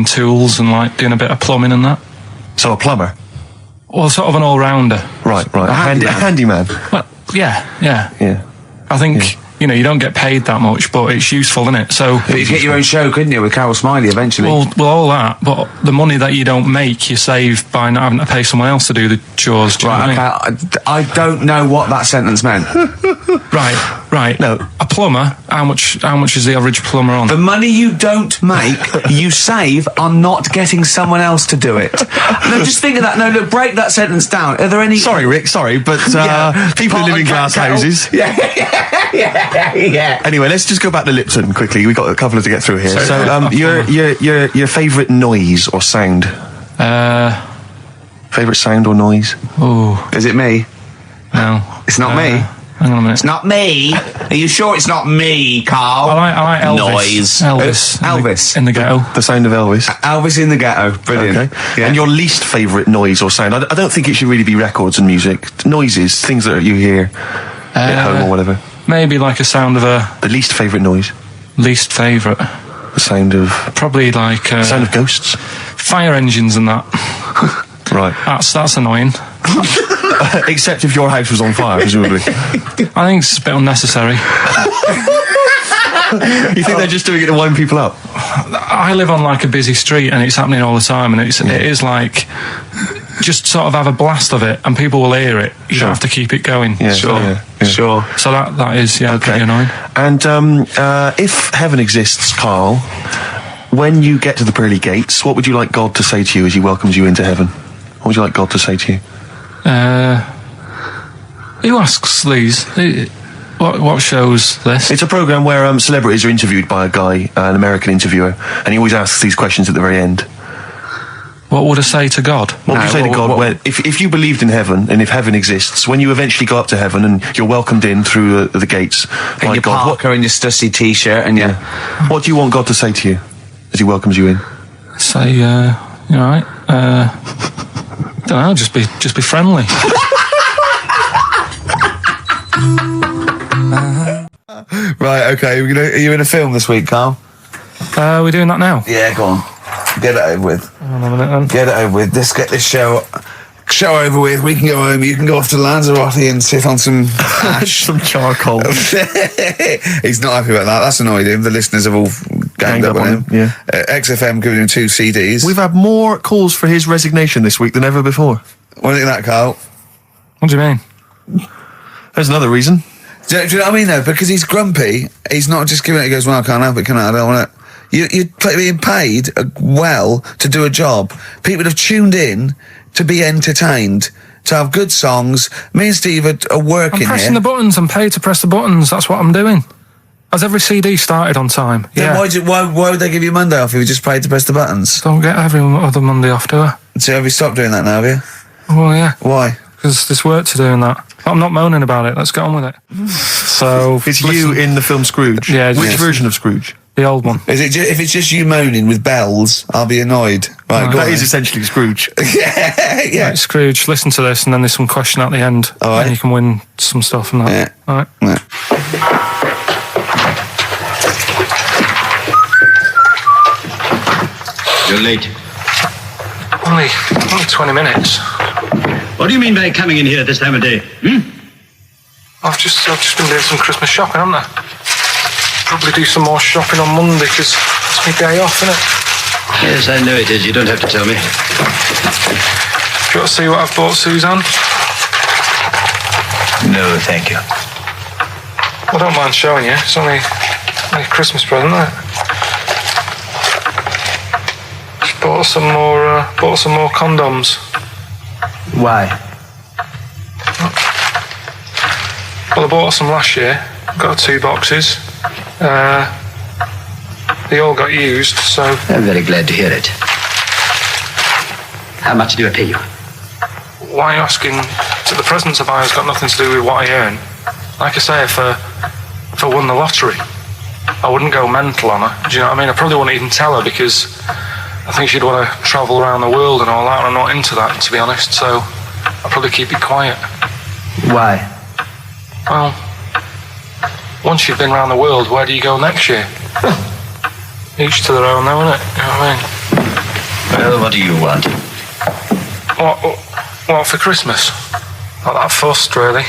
tools and like doing a bit of plumbing and that. So a plumber. Well, sort of an all-rounder. Right. A handyman. Well, yeah. Yeah. I think, you know, you don't get paid that much, but it's useful, isn't it? So, But you could get your own show, couldn't you, with Carol Smiley eventually? well, all that, but the money that you don't make, you save by not having to pay someone else to do the chores. Do you know what I mean? Okay, I don't know what that sentence meant. Right. No. A plumber, how much is the average plumber on? The money you don't make, you save on not getting someone else to do it. No, just think of that. No, look, break that sentence down. Are there any... Sorry, Rick. Sorry, but people who live in glass houses. Yeah. Anyway, let's just go back to Lipton quickly. We've got a couple to get through here. So, your favourite noise or sound? Favourite sound or noise? Oh, Is it me? no. It's not me. Hang on a minute. It's not me. Are you sure it's not me, Carl? I like Elvis. Noise. Elvis. In the ghetto. The sound of Elvis. Elvis in the Ghetto. Brilliant. Okay. Yeah. And your least favourite noise or sound? I don't think it should really be records and music. Noises, things that you hear at home or whatever. Maybe like a sound of a The least favourite noise? least favourite. The sound of... Probably like sound of ghosts? fire engines and that. Right. That's annoying. Except if your house was on fire, presumably. I think it's a bit unnecessary. You think they're just doing it to wind people up? I live on like a busy street and it's happening all the time, and it is like just sort of have a blast of it and people will hear it. You don't have to keep it going. Yeah, Sure. So that is pretty annoying. And if heaven exists, Carl, when you get to the pearly gates, what would you like God to say to you as he welcomes you into heaven? What would you like God to say to you? Who asks these? What show's this? It's a programme where celebrities are interviewed by a guy, an American interviewer, and he always asks these questions at the very end. What would I say to God? What would you say to God when, if you believed in heaven, and if heaven exists, when you eventually go up to heaven and you're welcomed in through the gates And by your God, parker and your stussy t-shirt and your... what do you want God to say to you as he welcomes you in? Say, you alright? Don't know. Just be friendly. Right, okay. Are you in a film this week, Carl? We're doing that now. Yeah, go on. Get it over with. Hang on a minute then. Get it over with. Let's get this show over with. We can go home. You can go off to Lanzarote and sit on some ash. Some charcoal. He's not happy about that. That's annoyed him. The listeners have all ganged up on him. Yeah. XFM giving him 2 CDs. We've had more calls for his resignation this week than ever before. What do you think of that, Carl? What do you mean? There's another reason. Do you know what I mean, though? Because he's grumpy. He's not just giving it. He goes, well, I can't help it, can I? I don't want it. You're being paid well to do a job. People have tuned in to be entertained, to have good songs. Me and Steve are working I'm pressing here. the buttons. I'm paid to press the buttons. That's what I'm doing. Has every CD started on time? Then why would they give you Monday off if you just paid to press the buttons? Don't get every other Monday off, do I? So have you stopped doing that now, have you? Well, yeah. Why? Because there's work to do in that. I'm not moaning about it. Let's get on with it. So It's you in the film Scrooge. Yeah, Which yes. version of Scrooge? the old one. Is it if it's just you moaning with bells, I'll be annoyed. Right, go That on is then. essentially Scrooge. yeah. Right, Scrooge, listen to this, and then there's some question at the end, All right. and you can win some stuff from that. Yeah. All right. Yeah. You're late. Only 20 minutes. What do you mean by coming in here this time of day? I've just been doing some Christmas shopping, haven't I? Probably do some more shopping on Monday because it's my day off, isn't it? Yes, I know it is. You don't have to tell me. Do you want to see what I've bought Suzanne? No, thank you. I don't mind showing you. It's only a Christmas present, isn't it? Just bought some more condoms. Why? Well, I bought some last year. Got 2 boxes. They all got used, so... I'm very glad to hear it. How much do I pay you? Why are you asking? The presents I buy has got nothing to do with what I earn. Like I say, if I won the lottery, I wouldn't go mental on her. Do you know what I mean? I probably wouldn't even tell her because I think she'd want to travel around the world and all that, and I'm not into that, to be honest, so I'll probably keep it quiet. Why? Well, once you've been around the world, where do you go next year? Each to their own, though, innit? You know what I mean? Well, what do you want? What for Christmas? Not that fussed, really.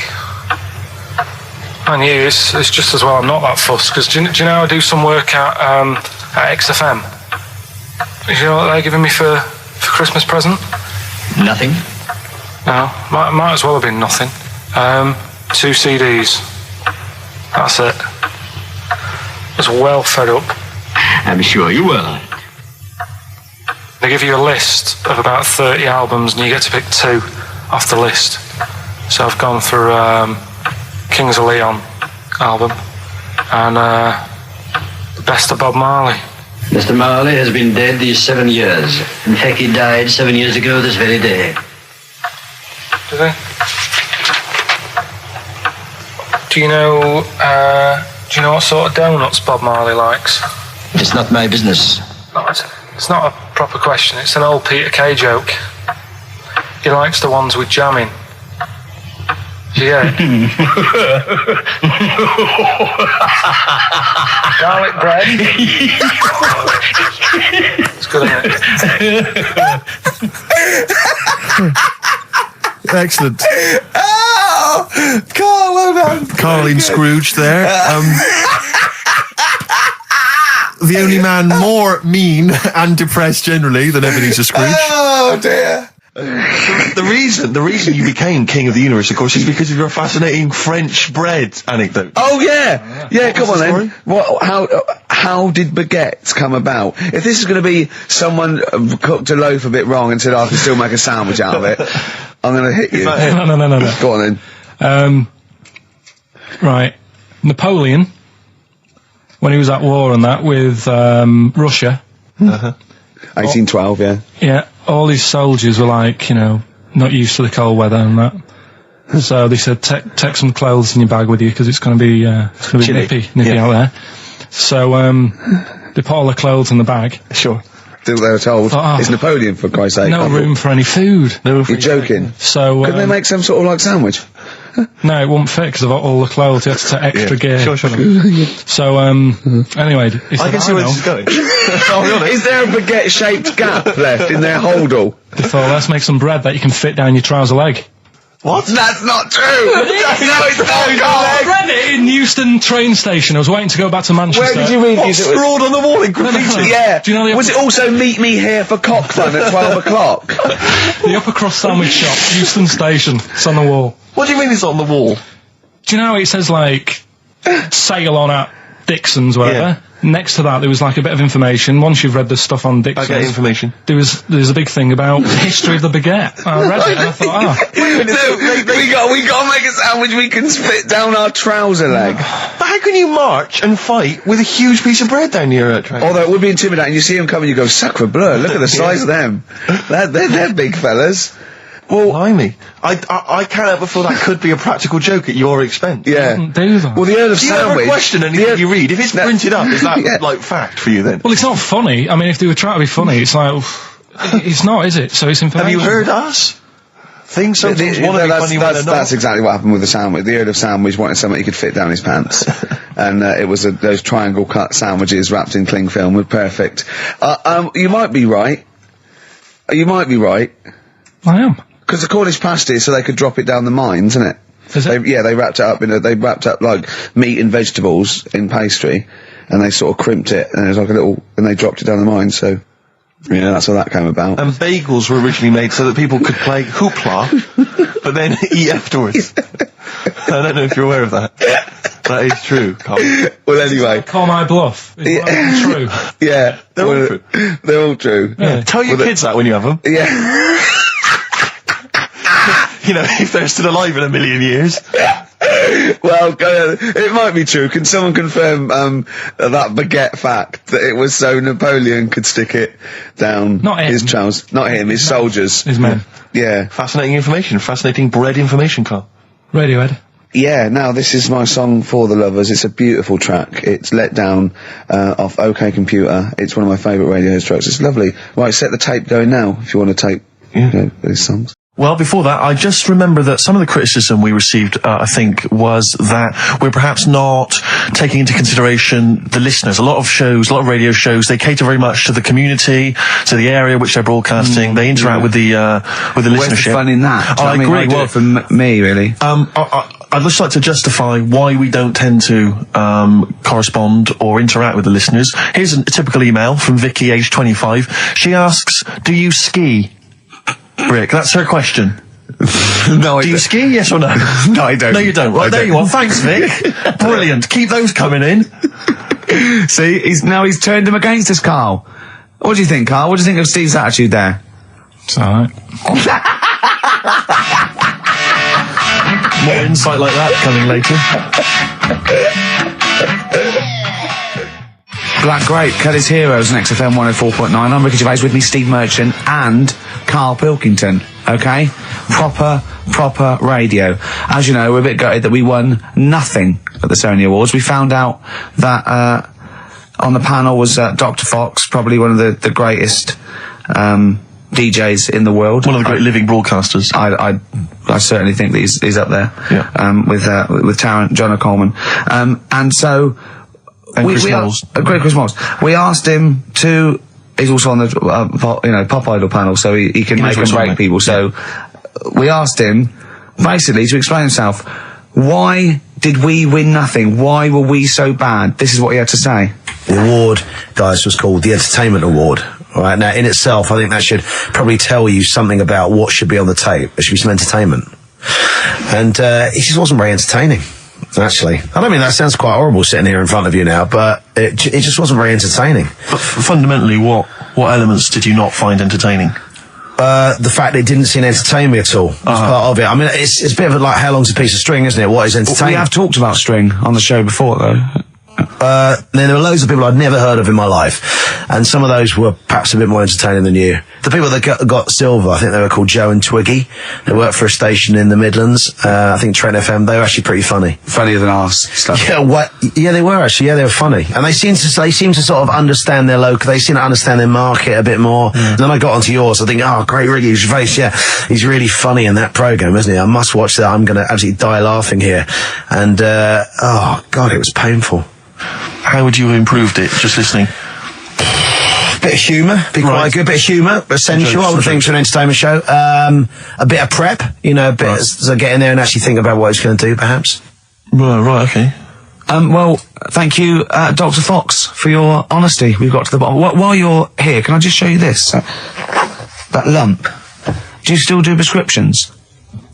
And you, it's just as well I'm not that fussed, because do you know I do some work at XFM? Do you know what they're giving me for Christmas present? Nothing? No, might as well have been nothing. 2 CDs. That's it. I was well fed up. I'm sure you will. They give you a list of about 30 albums and you get to pick 2 off the list. So I've gone for Kings of Leon album and the best of Bob Marley. Mr. Marley has been dead these 7 years. In fact, he died 7 years ago this very day. Did he? Do you know what sort of donuts Bob Marley likes? It's not my business. No, it's not a proper question. It's an old Peter Kay joke. He likes the ones with jam in. Do you get it? Garlic bread. It's good, isn't it? Excellent. Oh, Carl, well done. Carleen Scrooge there. The only man more mean and depressed generally than Ebenezer Scrooge. Oh dear. The reason you became King of the Universe, of course, is because of your fascinating French bread anecdote. Oh yeah, yeah. Come on then. How did baguettes come about? If this is going to be someone cooked a loaf a bit wrong and said I can still make a sandwich out of it, I'm going to hit you. No. Go on then. Right. Napoleon, when he was at war and that with Russia. 1812, yeah. Yeah, all his soldiers were like, not used to the cold weather and that. So they said, take some clothes in your bag with you because it's going to be nippy out there. So they put all the clothes in the bag. Sure. They were told. It's Napoleon, for Christ's sake. No room for any food. You're joking. So couldn't they make some sort of like sandwich? No, it wouldn't fit because of all the clothes. You had to take extra gear. Sure. So anyway, he said, I can see where this is going. I'll be honest. Is there a baguette-shaped gap left in their holdall? They thought, let's make some bread that you can fit down your trouser leg. What? That's not true! No, it's not, I read it in Euston train station. I was waiting to go back to Manchester. Where did you read What, it? scrawled on the wall in graffiti? Yeah. Do you know was it also meet me here for cock fun at 12 o'clock? The upper crust sandwich shop, Euston station. It's on the wall. What do you mean it's on the wall? Do you know it says like sail on at Dixon's, whatever? Yeah. Next to that there was like a bit of information. Once you've read the stuff on Dixon's, I get information. There's a big thing about the history of the baguette. I read it and I thought, we got to make a sandwich we can spit down our trouser leg. But how can you march and fight with a huge piece of bread down your train? Although it would be intimidating. You see them coming, you go, sacre bleu, look at the size of them. They're big fellas. Well, blimey. I can't help but feel that could be a practical joke at your expense. Yeah. do that. Well, the Earl of Do you ever Sandwich... question anything you read? If it's printed up, is that, Yeah. like, fact for you then? Well, it's not funny. I mean, if they were trying to be funny, it's like, it's not, is it? So it's information. Have you heard us? Things sometimes want to be funny when they're not. That's exactly what happened with the sandwich. The Earl of Sandwich wanted something he could fit down his pants. And it was those triangle cut sandwiches wrapped in cling film were perfect. You might be right. You might be right. I am. Because the Cornish pasty, so they could drop it down the mines, isn't it? Is it? They wrapped it up they wrapped up like meat and vegetables in pastry, and they sort of crimped it, and it was like and they dropped it down the mine, so, yeah, that's how that came about. And bagels were originally made so that people could play hoopla, but then eat afterwards. I don't know if you're aware of that. That is true, Carl. Well, anyway. Call my bluff. Is that true? Yeah. They're all true. They're all true. Yeah. Tell your kids that when you have them. Yeah. You know, if they're still alive in a million years. Well, it might be true. Can someone confirm that baguette fact that it was so Napoleon could stick it down Not him. his trousers? Not him, his soldiers. His men. Yeah. Fascinating information. Fascinating bread information, Carl. Radiohead. Yeah, now this is my song for the lovers. It's a beautiful track. It's Let Down off OK Computer. It's one of my favourite Radiohead tracks. It's lovely. Right, set the tape going now if you want to tape these songs. Well, before that, I just remember that some of the criticism we received, I think, was that we're perhaps not taking into consideration the listeners. A lot of radio shows, they cater very much to the community, to the area which they're broadcasting. They interact with the listenership. Where's the fun in that? I agree. Well, for me, really. I'd just like to justify why we don't tend to correspond or interact with the listeners. Here's a typical email from Vicky, age 25. She asks, do you ski? Rick, that's her question. No, I Do you ski, yes or no? No, I don't. No, you don't. Right, there you are. Thanks, Vic. Brilliant. Keep those coming in. See, he's turned him against us, Carl. What do you think, Carl? What do you think of Steve's attitude there? It's alright. More insight like that coming later. Black Grape, Kelly's Heroes on XFM 104.9. I'm Ricky Gervais, with me Steve Merchant and Karl Pilkington, okay? Proper radio. As you know, we're a bit gutted that we won nothing at the Sony Awards. We found out that on the panel was Dr. Fox, probably one of the greatest DJs in the world. One of the great living broadcasters. I certainly think that he's up there. Yeah. With Tarrant, John O'Coleman. And so... Chris Moles. Great Chris Moles. We asked him to... He's also on the Pop Idol panel, so he can make and break people. So we asked him, basically, to explain himself. Why did we win nothing? Why were we so bad? This is what he had to say. The award, guys, was called the Entertainment Award. All right, now, in itself, I think that should probably tell you something about what should be on the tape. There should be some entertainment. And he just wasn't very entertaining. Actually, I don't mean that sounds quite horrible sitting here in front of you now, but it just wasn't very entertaining. But fundamentally, what elements did you not find entertaining? The fact that it didn't seem entertain me at all. It's part of it. I mean, it's a bit of like, how long's a piece of string, isn't it? What is entertaining? We have talked about string on the show before, though. There were loads of people I'd never heard of in my life, and some of those were perhaps a bit more entertaining than you. The people that got silver, I think they were called Joe and Twiggy. They worked for a station in the Midlands. I think Trent FM. They were actually pretty funny. Funnier than ours stuff. Yeah, they were actually. Yeah, they were funny, and they seem to sort of understand their local. They seem to understand their market a bit more. And then I got onto yours. I think, oh, great, Ricky Gervais. Yeah, he's really funny in that program, isn't he? I must watch that. I'm going to absolutely die laughing here. And oh God, it was painful. How would you have improved it, just listening? Bit of humour, quite good. Bit of humour, essential, I would think, to an entertainment show. A bit of prep, a bit so get in there and actually think about what it's going to do, perhaps. Right, okay. Well, thank you, Dr. Fox, for your honesty. We've got to the bottom. While you're here, can I just show you this? That lump. Do you still do prescriptions?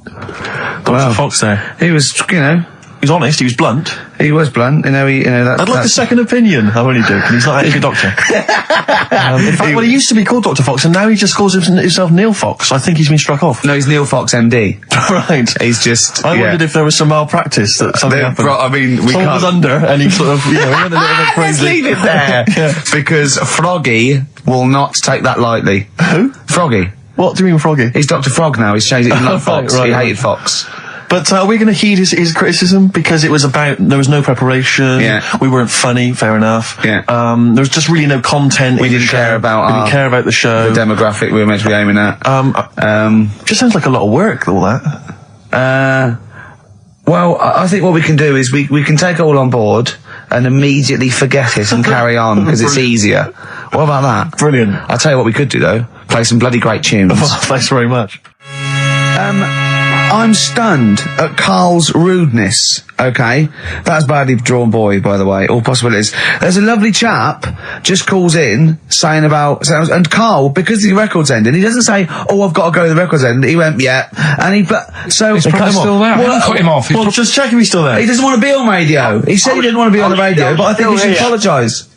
Dr. Fox there. He was, He was honest, he was blunt. He was blunt, I'd like a second opinion. I'm only joking, he's not actually a doctor. In fact, he used to be called Dr. Fox, and now he just calls himself Neil Fox. I think he's been struck off. No, he's Neil Fox MD. Right. He's just... I wondered if there was some malpractice, that something happened. We Someone was under, and he sort of, he went a little bit crazy. Let's leave it there. Because Froggy will not take that lightly. Who? Froggy. What do you mean Froggy? He's Dr. Frog now, he's changed it. He loved Fox. He hated Fox. But are we going to heed his criticism? Because it was about, there was no preparation, we weren't funny, fair enough. There was just really no content. We didn't care about the show. The demographic we were meant to be aiming at. Just sounds like a lot of work, all that. Well, I think what we can do is we can take it all on board and immediately forget it and carry on, because it's easier. What about that? Brilliant. I'll tell you what we could do, though. Play some bloody great tunes. Thanks very much. I'm stunned at Carl's rudeness, okay? That's badly drawn boy, by the way, all possibilities. There's a lovely chap just calls in saying about... And Carl, because the record's ending, he doesn't say, oh, I've got to go to the record's end. He went, yeah. And he's probably still there. Cut him off. Well, just check if he's still there. He doesn't want to be on radio. He said he didn't want to be on the radio, but I think he should apologise.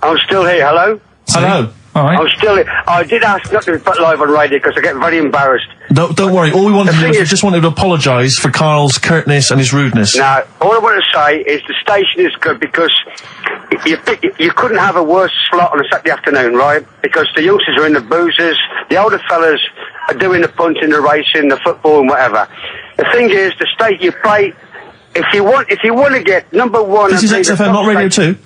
I'm still here. Hello? Hello. All right. I'm still here. I did ask not to be put live on radio because I get very embarrassed. Don't worry. All we wanted to do was we just wanted to apologise for Carl's curtness and his rudeness. Now, all I want to say is the station is good because you couldn't have a worse slot on a Saturday afternoon, right? Because the youngsters are in the boozers, the older fellas are doing the punting, the racing, the football and whatever. The thing is, the state you play if you want to get number one, This is XFM, not Radio 2.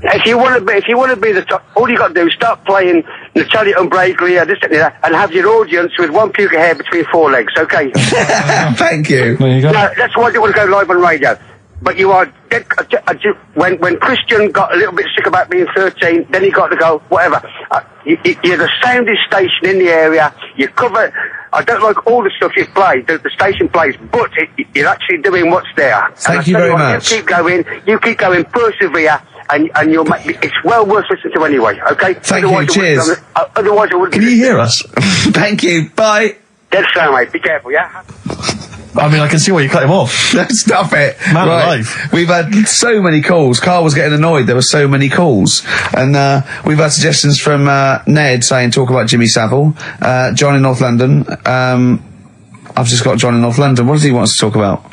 If you want to be the top, all you got to do is start playing Natalia Imbruglia, this and that, and have your audience with one puke of hair between four legs. Okay. Thank you. There you go. No, that's why I don't want to go live on radio. But you are dead. When Christian got a little bit sick about being 13, then he got to go. Whatever. You're the soundest station in the area. You cover. I don't like all the stuff you play, the station plays, but you're actually doing what's there. Thank you very much. You keep going, persevere, and you'll make it's well worth listening to anyway, okay? Thank you, cheers. Otherwise I wouldn't. Can you hear us? Thank you, bye. Dead sound, mate. Be careful, yeah? I mean, I can see why you cut him off. Stop it. Man alive. We've had so many calls. Carl was getting annoyed. There were so many calls. And we've had suggestions from Ned saying talk about Jimmy Savile. John in North London. I've just got John in North London. What does he want us to talk about?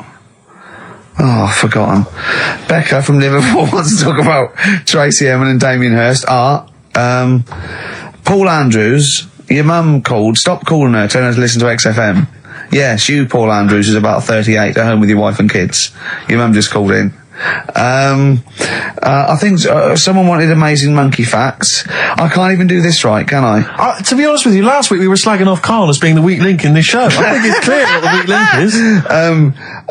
Oh, I've forgotten. Becca from Liverpool wants to talk about Tracy Emin and Damien Hirst. Art. Paul Andrews. Your mum called. Stop calling her. Tell her to listen to XFM. Yes, you, Paul Andrews, is about 38, at home with your wife and kids. Your mum just called in. I think someone wanted amazing monkey facts. I can't even do this right, can I? To be honest with you, last week we were slagging off Carl as being the weak link in this show. I think it's clear what the weak link is.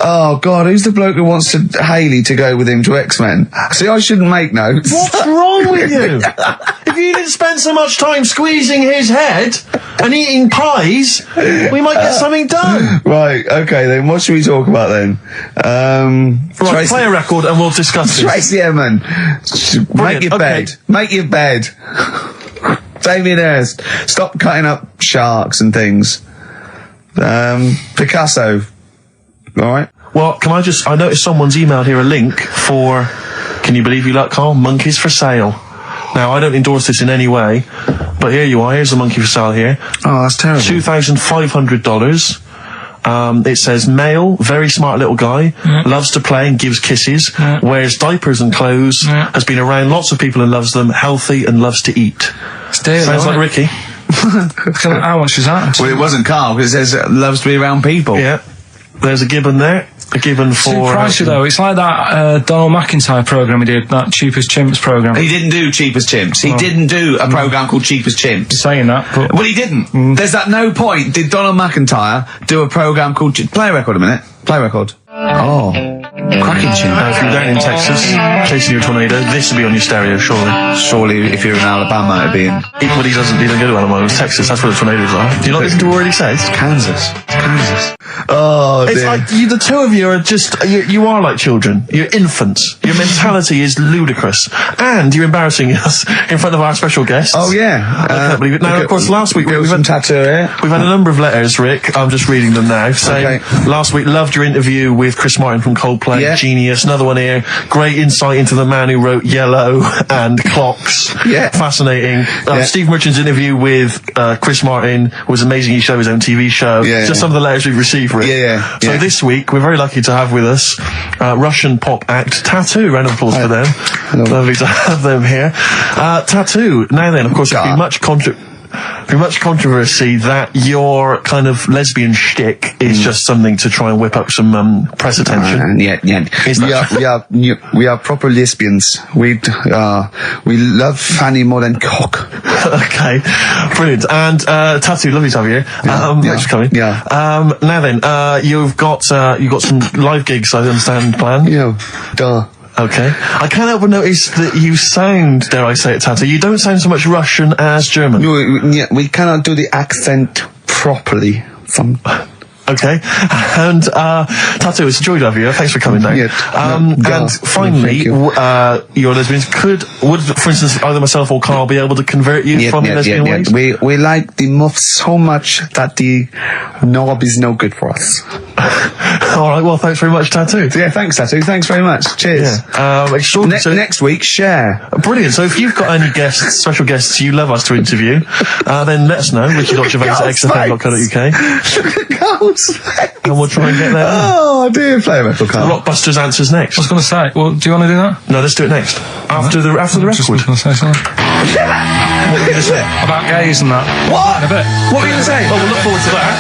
Oh, God, who's the bloke who wants Hayley to go with him to X-Men? See, I shouldn't make notes. What's wrong with you? If you didn't spend so much time squeezing his head and eating pies, we might get something done. Right, okay, then what should we talk about then? Right, play a record and we'll discuss this. Tracy Emin, make your bed. Make your bed. Damien Hirst, stop cutting up sharks and things. Picasso. Alright. Well, I noticed someone's emailed here a link for, can you believe you luck, Carl? Monkeys for sale. Now, I don't endorse this in any way, but here you are. Here's a monkey for sale here. Oh, that's terrible. $2,500. It says male, very smart little guy, loves to play and gives kisses, wears diapers and clothes, has been around lots of people and loves them, healthy and loves to eat. Sounds like Ricky. How much is that? Well, it wasn't Carl, because it says loves to be around people. Yeah. There's a gibbon there. A gibbon for... Too pricey, though. It's like that Donald McIntyre programme he did, that Cheapest Chimps programme. He didn't do Cheapest Chimps. He didn't do a programme called Cheapest Chimps. Saying that, but... Well, he didn't. There's at no point did Donald McIntyre do a programme called... Play a record a minute. Play a record. Oh. Cracking tune. If you're down in Texas, chasing your tornado, this will be on your stereo, surely. Surely, if you're in Alabama, it'd be in... But he doesn't go to Alabama, it's Texas, that's where the tornadoes are. Do you not listen to what he says? Kansas. Kansas. Oh, dear. It's like, the two of you are just, you are like children. You're infants. Your mentality is ludicrous. And you're embarrassing us in front of our special guests. Oh, yeah. I can't believe it. Now, of course, last week we've had tattoo here. We've had a number of letters, Rick. I'm just reading them now. Saying, last week, loved your interview with Chris Martin from Coldplay. Yeah. Genius. Another one here. Great insight into the man who wrote Yellow and Clocks. Yeah. Fascinating. Steve Merchant's interview with Chris Martin was amazing. He showed his own TV show. Yeah. Just some of the letters we've received, Rick. Yeah. So this week, we're very lucky to have with us Russian pop act Tattoo. Round of applause for them. Hello. Lovely to have them here. Tattoo. Now then, of course, there's been much controversy that your kind of lesbian shtick is just something to try and whip up some press attention. We are proper lesbians. We love fanny more than cock. Okay, brilliant. And Tattoo, lovely to have you here. Thanks for coming. Yeah. Now then, you've got some live gigs, I understand, planned. Yeah. Duh. Okay. I can't help but notice that you sound, dare I say it, Tattoo, you don't sound so much Russian as German. No, we cannot do the accent properly. Okay. And Tattoo, it's a joy to have you. Thanks for coming down. And finally, your lesbians would, for instance, either myself or Carl be able to convert you from your lesbian ways? We like the muff so much that the knob is no good for us. All right, well, thanks very much, Tattoo. Yeah, thanks, Tattoo. Thanks very much. Cheers. Extraordinary. Next week, share. Brilliant. So if you've got any special guests you love us to interview, then let us know. Ricky.gervais@xfm.co.uk. And we'll try and get there. Oh, dear. Play a record, Carl. Rockbusters answers next. I was going to say, well, do you want to do that? No, let's do it next. After the record. Just going to say something. What were you going to say? About gays and that. What? In a bit. What were you going to say? Well, we'll look forward to that.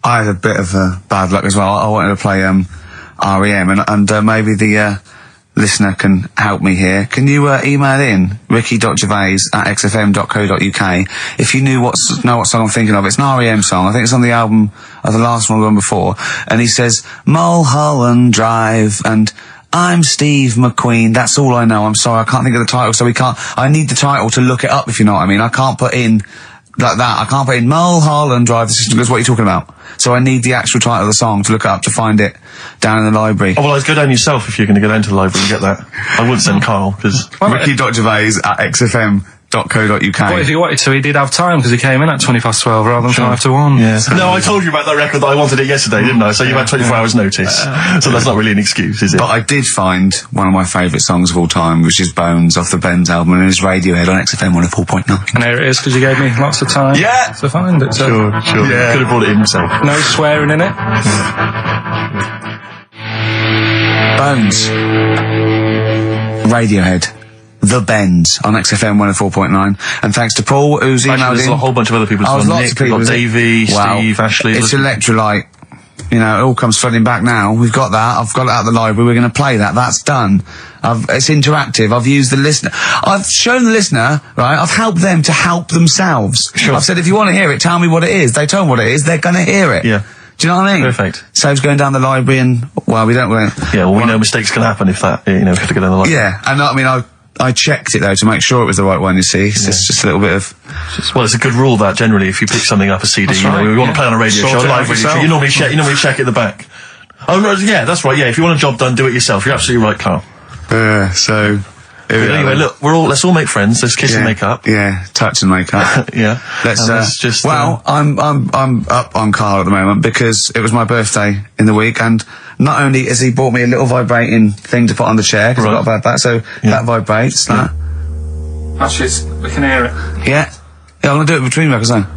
I had a bit of bad luck as well. I wanted to play REM, and maybe the listener can help me here. Can you email in ricky.gervais@xfm.co.uk if you know what song I'm thinking of? It's an REM song. I think it's on the album of the last one before. And he says Mulholland Drive and I'm Steve McQueen. That's all I know. I'm sorry, I can't think of the title, so I need the title to look it up, if you know what I mean. I can't put in like that. I can't put in Mulholland Drive. The system goes, what are you talking about? So I need the actual title of the song to look up to find it down in the library. Oh, well, I'd go down yourself if you're going to go down to the library and get that. I wouldn't send Carl, because... ricky.gervais@xfm.co.uk. What if he wanted to? He did have time because he came in at 12:20 rather than 1:55. Yeah. No, I told you about that record that I wanted it yesterday, didn't I? So you had 24 hours notice. So that's not really an excuse, is it? But I did find one of my favourite songs of all time, which is Bones off the Bends album, and it's Radiohead on XFM 104.9. And there it is, because you gave me lots of time to find it. So. Sure. Yeah. Could have brought it in himself. No swearing in it. Bones. Radiohead. The Bends on XFM 104.9. And thanks to Paul, who's emailed There's in. a whole bunch of other people. Lots Nick, of people. we've got Davey, Steve, Ashley. It's Electrolyte. You know, it all comes flooding back now. We've got that. I've got it out of the library. We're going to play that. That's done. It's interactive. I've used the listener. I've shown the listener, right? I've helped them to help themselves. Sure. I've said, if you want to hear it, tell me what it is. They tell me what it is. They're going to hear it. Yeah. Do you know what I mean? Perfect. Saves going down the library and, well, we don't... Yeah, well, we know mistakes can happen if that, we have to go down the library. Yeah, and I mean, I checked it though to make sure it was the right one, you see. It's just a little bit of... Well, it's a good rule that generally if you pick something up, a CD, That's you know, right, we want to play on a radio Sort show, it live out radio show, yourself. you normally check at the back. Oh, no, yeah, that's right, yeah, if you want a job done, do it yourself. You're absolutely right, Carl. So... But anyway, look, let's all make friends, let's kiss and make up. Yeah, touch and make up. Yeah. Let's just... Well, I'm up on Carl at the moment because it was my birthday in the week, and not only has he bought me a little vibrating thing to put on the chair, because I've got about that, so that vibrates, that. Actually, we can hear it. Yeah, I'm going to do it between records then.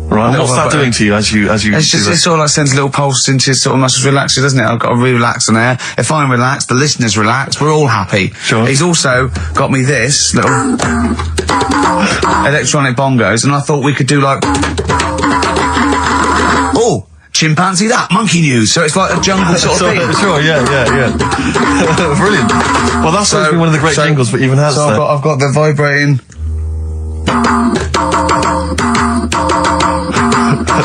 Right, what's that doing to you as you It's just, it sort of like sends a little pulse into your sort of muscles, relaxes, doesn't it? I've got to relax on there. If I'm relaxed, the listeners relax, we're all happy. Sure. He's also got me this little electronic bongos, and I thought we could do like... Oh! Chimpanzee that, monkey news, so it's like a jungle sort of thing. Sure, yeah. Brilliant. Well, that's supposed to be one of the great jingles that even has so that. I've got the vibrating...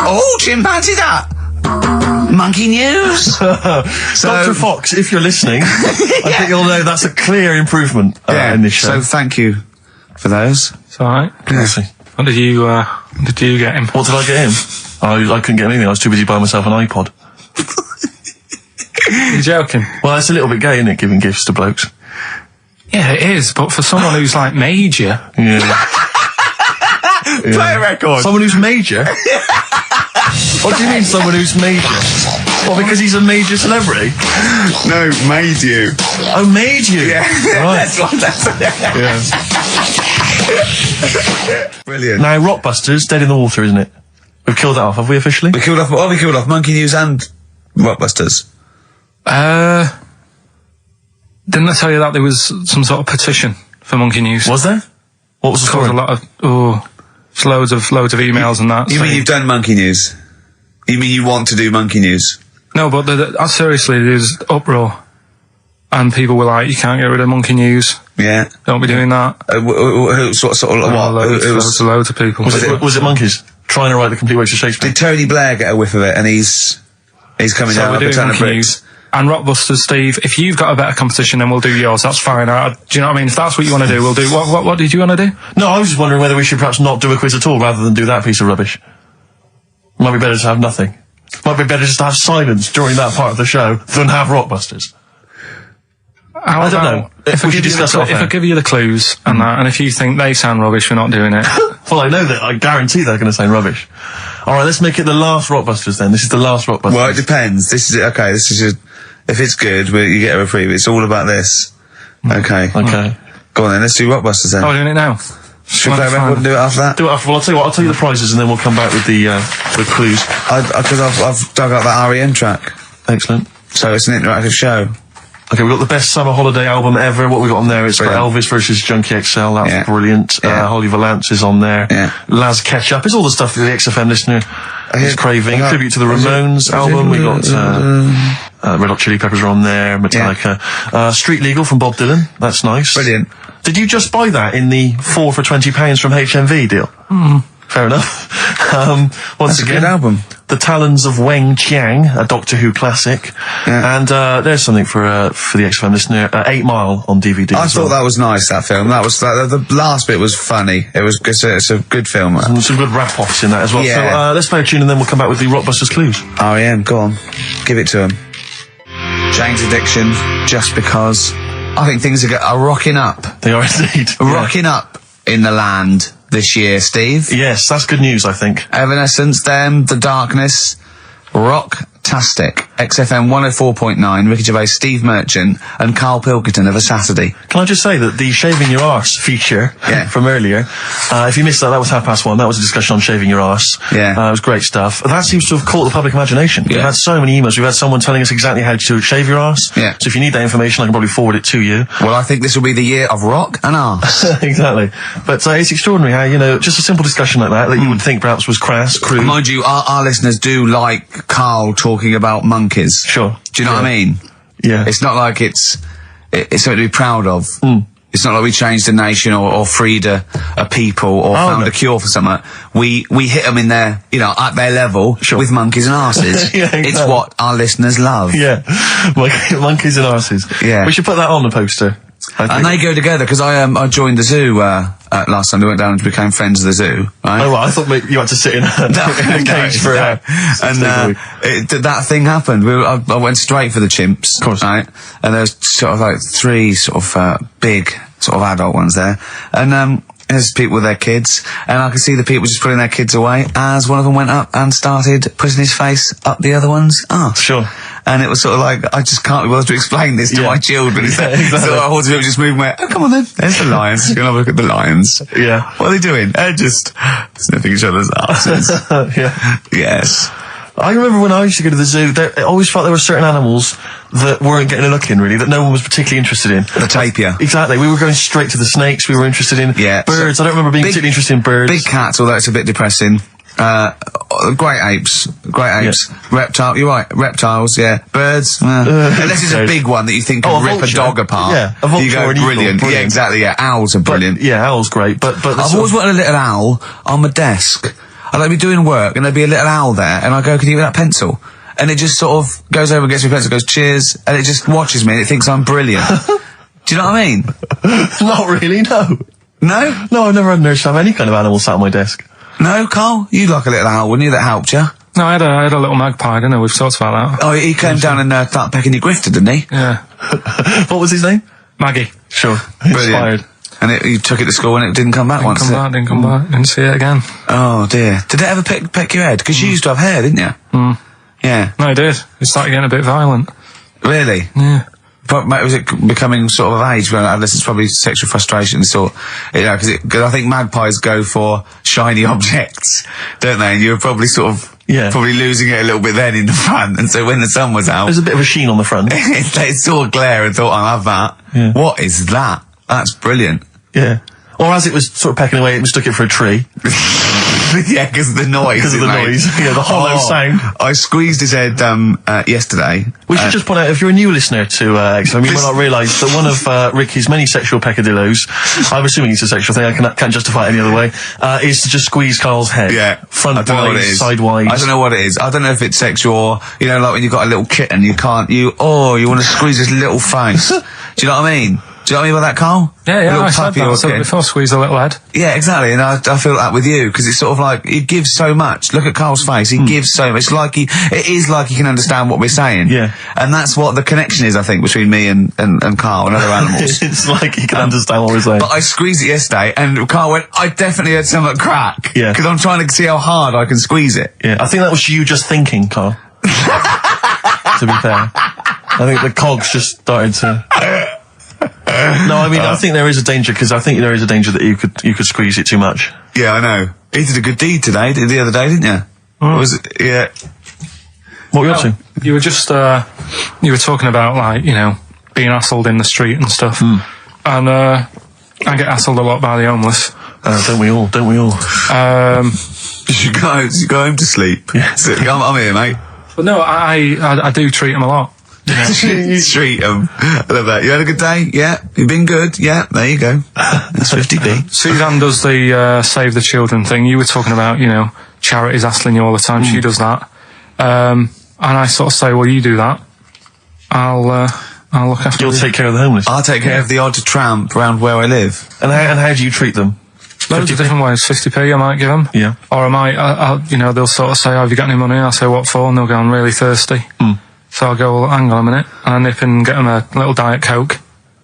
Oh, chimpanzee that! Monkey news! Dr. Fox, if you're listening, I think you'll know that's a clear improvement in this show. So thank you for those. It's alright. Yes. What did you get him? What did I get him? I couldn't get him anything, I was too busy buying myself an iPod. You're joking? Well, it's a little bit gay, isn't it, giving gifts to blokes? Yeah, it is, but for someone who's like major... Yeah. Play a record! Someone who's major? What do you mean, someone who's major? Well, because he's a major celebrity? No, made you. Oh, made you? Yeah. Right. Yeah. Brilliant. Now, Rockbusters, dead in the water, isn't it? We've killed that off, have we officially? We killed off Monkey News and Rockbusters. Didn't I tell you that there was some sort of petition for Monkey News? Was there? What was the story? A lot of it's loads of emails and that. You mean you've done Monkey News? You mean you want to do Monkey News? No, but seriously, there's uproar, and people were like, "You can't get rid of Monkey News. Yeah, don't be doing that." Loads of people. Was it monkeys trying to write the complete works of Shakespeare? Did Tony Blair get a whiff of it? And he's coming down with a ton of bricks. And Rockbusters, Steve, if you've got a better competition, then we'll do yours. That's fine. Do you know what I mean? If that's what you want to do, we'll do. What did you want to do? No, I was just wondering whether we should perhaps not do a quiz at all, rather than do that piece of rubbish. Might be better to have nothing. Might be better just to have silence during that part of the show than have Rockbusters. I don't know. If I give you the clues and that, and if you think they sound rubbish, we're not doing it. Well, I know that. I guarantee they're going to sound rubbish. All right, let's make it the last Rockbusters then. This is the last Rockbusters. Well, it depends. This is okay. This is if it's good, you get a reprieve. It's all about this. Okay. Okay. Go on then. Let's do Rockbusters then. Oh, we're doing it now. Should we play a record and do it after that? Do it after. Well, I'll tell you what. I'll tell you the prizes and then we'll come back with the clues. Because I've dug out that REM track. Excellent. So it's an interactive show. Okay, we've got the best summer holiday album ever. What we got on there? It's got Elvis versus Junkie XL. That's brilliant. Holly Valance is on there. Yeah. Laz Ketchup. It's all the stuff that the XFM listener is craving. Tribute to the Ramones album. We got Red Hot Chili Peppers are on there, Metallica. Street Legal from Bob Dylan, that's nice. Brilliant. Did you just buy that in the 4 for £20 from HMV deal? Fair enough. Once That's a again, good album. The Talons of Weng Chiang, a Doctor Who classic. Yeah. And there's something for the XFM listener, 8 Mile on DVD. I as thought well. that was nice, that film. That was the last bit was funny. It was good. It's a good film. And some good rap-offs in that as well. Yeah. So let's play a tune and then we'll come back with the Rockbusters clues. R.E.M. Go on, give it to him. Jane's Addiction, Just Because. I think things are rocking up. They are indeed. Rocking up in the land this year, Steve. Yes, that's good news, I think. Evanescence, them, The Darkness, rock-tastic. XFM 104.9, Ricky Gervais, Steve Merchant, and Karl Pilkington of A Saturday. Can I just say that the Shaving Your Arse feature from earlier, if you missed that was 1:30. That was a discussion on shaving your arse. Yeah. It was great stuff. That seems to have caught the public imagination. We've had so many emails. We've had someone telling us exactly how to shave your arse. Yeah. So if you need that information, I can probably forward it to you. Well, I think this will be the year of rock and arse. Exactly. But it's extraordinary how, just a simple discussion like that you would think perhaps was crass, crude. Mind you, our listeners do like Karl talking about monkeys. Sure. Do you know what I mean? Yeah. It's not like it's something to be proud of. It's not like we changed a nation or freed a people or found a cure for something. We hit them in their, at their level with monkeys and arses. Yeah, exactly. It's what our listeners love. Yeah. Monkeys and arses. Yeah. We should put that on the poster. And they go together, because I joined the zoo last time. We went down and became friends of the zoo, right? Oh, well, I thought maybe you had to sit in a cage for that thing happened. I went straight for the chimps, of course, right? And there's sort of like 3 sort of big sort of adult ones there, and there's people with their kids, and I could see the people just putting their kids away as one of them went up and started putting his face up the other one's arse. Sure. And it was sort of like, I just can't be bothered to explain this to my children. Exactly. So I was just moving away. Oh, come on then. There's the lions. You're going to have a look at the lions. Yeah. What are they doing? They're just sniffing each other's asses. Yeah. Yes. I remember when I used to go to the zoo, I always felt there were certain animals that weren't getting a look in, really, that no one was particularly interested in. The tapir. Exactly. We were going straight to the snakes we were interested in. Yeah. Birds. I don't remember being particularly interested in birds. Big cats, although it's a bit depressing. Great apes. Reptile, you're right. Reptiles, yeah. Birds, unless it's a big one that you think can rip vulture. a dog apart. Yeah, a vulture you go, or an eagle, brilliant. brilliant. Yeah, exactly, yeah. Owls are brilliant. Yeah, owl's great, but I've always wanted a little owl on my desk. I'd like be doing work and there'd be a little owl there, and I go, can you give me that pencil? And it just sort of goes over and gets me a pencil, goes, cheers, and it just watches me and it thinks I'm brilliant. Do you know what I mean? Not really, no. No? No, I've never had an urge to have any kind of animal sat on my desk. No, Karl? You'd like a little owl, wouldn't you, that helped you? No, I had a little magpie, didn't I? We've talked about that. Oh, he came down and started pecking your grifter, didn't he? Yeah. What was his name? Maggie. Sure. Brilliant. Inspired. And you took it to school and it didn't come back once. Didn't come back. Didn't see it again. Oh dear. Did it ever peck your head? Because you used to have hair, didn't you? Yeah. No, it did. It started getting a bit violent. Really? Yeah. But was it becoming sort of age when it's probably sexual frustration sort? Because I think magpies go for shiny objects, don't they? And you were probably sort of probably losing it a little bit then in the front, and so when the sun was out, there's a bit of a sheen on the front. They saw a glare and thought, I'll have that. Yeah. What is that? That's brilliant. Yeah. Or as it was sort of pecking away, it mistook it for a tree. Yeah, because of the noise. Because of the noise. Yeah, the hollow sound. I squeezed his head yesterday. We should just point out, if you're a new listener to XFM, you might not realise that one of Ricky's many sexual peccadillos, I'm assuming it's a sexual thing, I can't justify it any other way, is to just squeeze Karl's head. Yeah. Front-wise, sidewise. I don't know what it is. I don't know if it's sexual or, like when you've got a little kitten, you want to squeeze his little face. Do you know what I mean? Do you know what I mean by that, Karl? Yeah, I said that. So before squeeze a little head. Yeah, exactly. And I feel that with you, because it's sort of like, he gives so much. Look at Karl's face. He gives so much. It is like he can understand what we're saying. Yeah. And that's what the connection is, I think, between me and Karl and other animals. It's like he can understand what we're saying. But I squeezed it yesterday, and Karl went, I definitely had something crack. Yeah. Because I'm trying to see how hard I can squeeze it. Yeah. I think that was you just thinking, Karl. To be fair. I think the cogs just started to... No, I mean, I think there is a danger, because I think there is a danger that you could squeeze it too much. Yeah, I know. He did a good deed today, the other day, didn't you? Was it? Yeah. What were you up to? You were just, you were talking about, being hassled in the street and stuff. And, I get hassled a lot by the homeless. Don't we all? You should go home to sleep. Yeah. I'm here, mate. But no, I do treat them a lot. Treat them. I love that. You had a good day? Yeah. You've been good? Yeah. There you go. That's 50p. Suzanne does the Save the Children thing. You were talking about, charities hassling you all the time. She does that. And I sort of say, well, you do that. I'll look after You'll take care of the homeless. I'll take care of the odd tramp around where I live. And how do you treat them? Loads of different ways. 50p I might give them. Yeah. Or I might, they'll sort of say, have you got any money? I'll say, what for? And they'll go, I'm really thirsty. So I'll go, well, hang on a minute. And I nip and get them a little Diet Coke.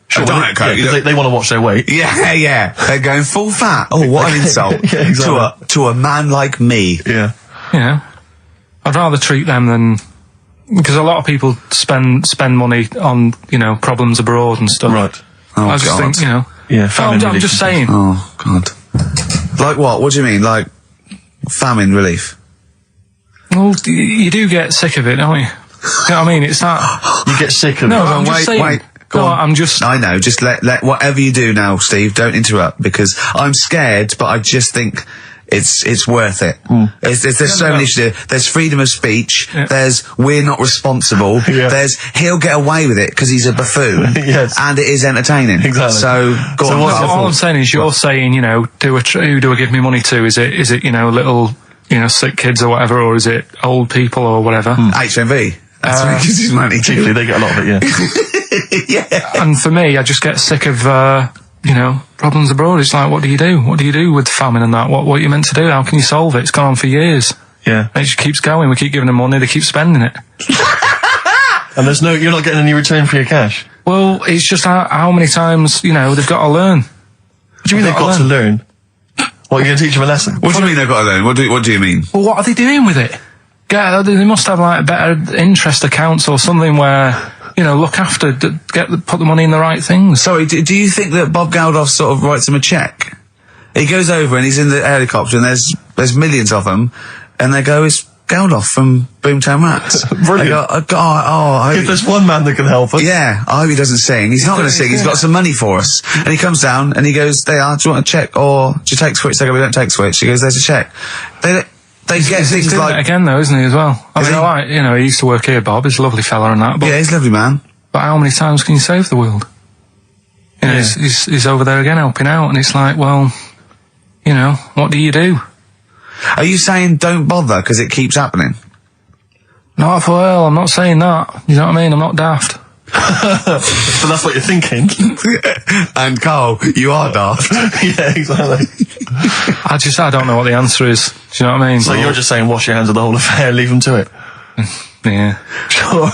Sure, Diet Coke. Yeah, they want to watch their weight. Yeah. They're going full fat. Oh, what an insult. Yeah, exactly. To a man like me. Yeah. I'd rather treat them than... Because a lot of people spend money on, problems abroad and stuff. Right. Oh, I just God. think, Yeah, famine I'm relief. just saying. Oh, God. Like what? What do you mean? Like famine relief? Well, you do get sick of it, don't you? You know what I mean? It's not... You get sick of No, it. I'm just saying. Wait. Go on. I'm just... I know. Just let whatever you do now, Steve, don't interrupt, because I'm scared, but I just think it's worth it. There's so many issues. There's freedom of speech. Yeah. There's we're not responsible. Yeah. There's he'll get away with it because he's a buffoon. Yes. And it is entertaining. Exactly. So go So on. what's all I'm saying is you're saying, who do I give me money to? Is it little, sick kids or whatever, or is it old people or whatever? HMV. That's where he gives his money to. Chiefly, they get a lot of it, yeah. Yeah. And for me, I just get sick of, problems abroad. It's like, what do you do? What do you do with famine and that? What are you meant to do? How can you solve it? It's gone on for years. Yeah. And it just keeps going. We keep giving them money. They keep spending it. And you're not getting any return for your cash. Well, it's just how many times, they've got to learn. What do you mean they've got to learn? What, are you going to teach them a lesson? What do you mean they've got to learn? What do you mean? Well, what are they doing with it? They must have like better interest accounts or something where, look after, put the money in the right things. Sorry, do you think that Bob Geldof sort of writes him a cheque? He goes over and he's in the helicopter and there's millions of them, and they go, it's Geldof from Boomtown Rats. Brilliant. They go, I If hope there's one man that can help us. yeah, I hope he doesn't sing. He's not going to sing. He's got some money for us. And he comes down and he goes, do you want a cheque or do you take Switch? They go, we don't take Switch. He goes, there's a cheque. They get He's things doing like... it again though, isn't he, as well? I Is mean, he? he used to work here, Bob. He's a lovely fella and that. But, Yeah, he's a lovely man. but how many times can you save the world? He's over there again helping out, and it's like, well, what do you do? Are you saying don't bother because it keeps happening? Not well, I'm not saying that. You know what I mean? I'm not daft. But that's what you're thinking. And Carl, you are daft. Yeah, exactly. I don't know what the answer is. Do you know what I mean? So you're just saying wash your hands of the whole affair, leave them to it. Yeah. Sure.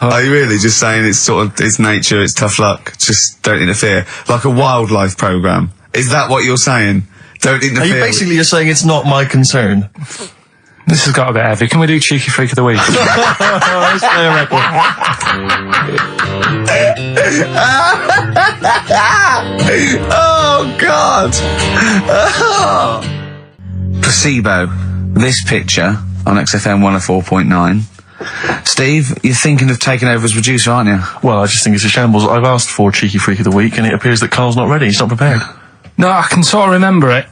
Are you really just saying it's nature, it's tough luck, just don't interfere? Like a wildlife programme. Is that what you're saying? Don't interfere. Are you basically just saying it's not my concern? This has got a bit heavy. Can we do Cheeky Freak of the Week? That's fair record. Oh, God. Oh. Placebo. This picture on XFM 104.9. Steve, you're thinking of taking over as producer, aren't you? Well, I just think it's a shambles. I've asked for Cheeky Freak of the Week, and it appears that Carl's not ready. He's not prepared. No, I can sort of remember it.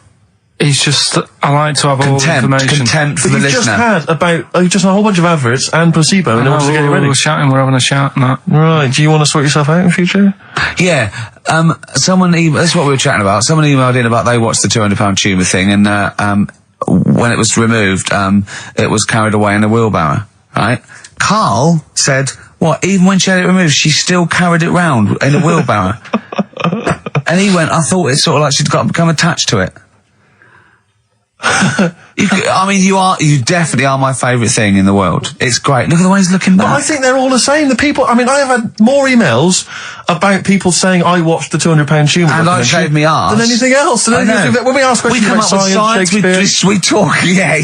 It's just that I like to have all the information. Contempt for But the you've just listener. had just a whole bunch of adverts and placebo in order to get it ready. We're shouting, we're having a shout and that. Right, do you want to sort yourself out in future? Yeah, that's what we were chatting about. Someone emailed in about they watched the £200 tumour thing, and when it was removed, it was carried away in a wheelbarrow, right? Carl said, what, even when she had it removed, she still carried it round in a wheelbarrow? And he went, I thought it's sort of like she'd become attached to it. You definitely are my favourite thing in the world. It's great. Look at the way he's looking back. But I think they're all the same. The people, I have had more emails about people saying I watched the £200 tumour and I shaved me arse than anything else. I know. When we ask questions come about up with science, Shakespeare, we talk, yeah.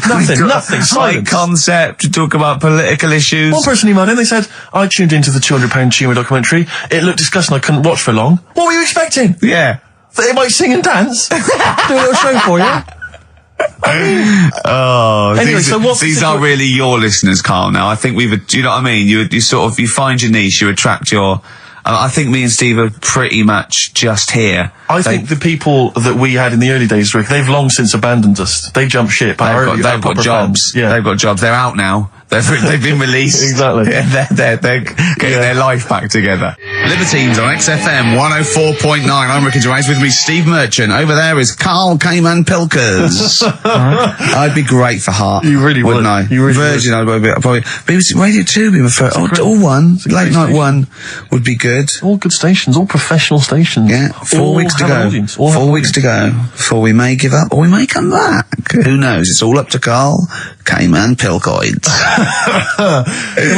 Nothing, High silence. concept, we talk about political issues. one person emailed in, they said, I tuned into the £200 tumour documentary. It looked disgusting, I couldn't watch for long. What were you expecting? Yeah. That it might sing and dance? Do a little show for you? Oh, Anyway, so what's the these are really your listeners, Carl. Now, I think do you know what I mean? You sort of, you find your niche, you attract your. I think me and Steve are pretty much just here. I think the people that we had in the early days, Rick, they've long since abandoned us. They jumped ship. They've got jobs. Fans. Yeah. They've got jobs. They're out now. They've been released. Exactly. Yeah, they're getting their life back together. Libertines on XFM 104.9. I'm Ricky Gervais. With me, Steve Merchant. Over there is Karl Pilkington. I'd be great for Heart. You really would. Wouldn't I? You really Virgin, would. I'd probably. BBC Radio 2 would be my first. All one. Late night one would be good. All good stations, all professional stations. Yeah, 4 All weeks to have an go. audience, all have 4 an weeks to go before we may give up or we may come back. Who knows? It's all up to Karl Pilkington. Can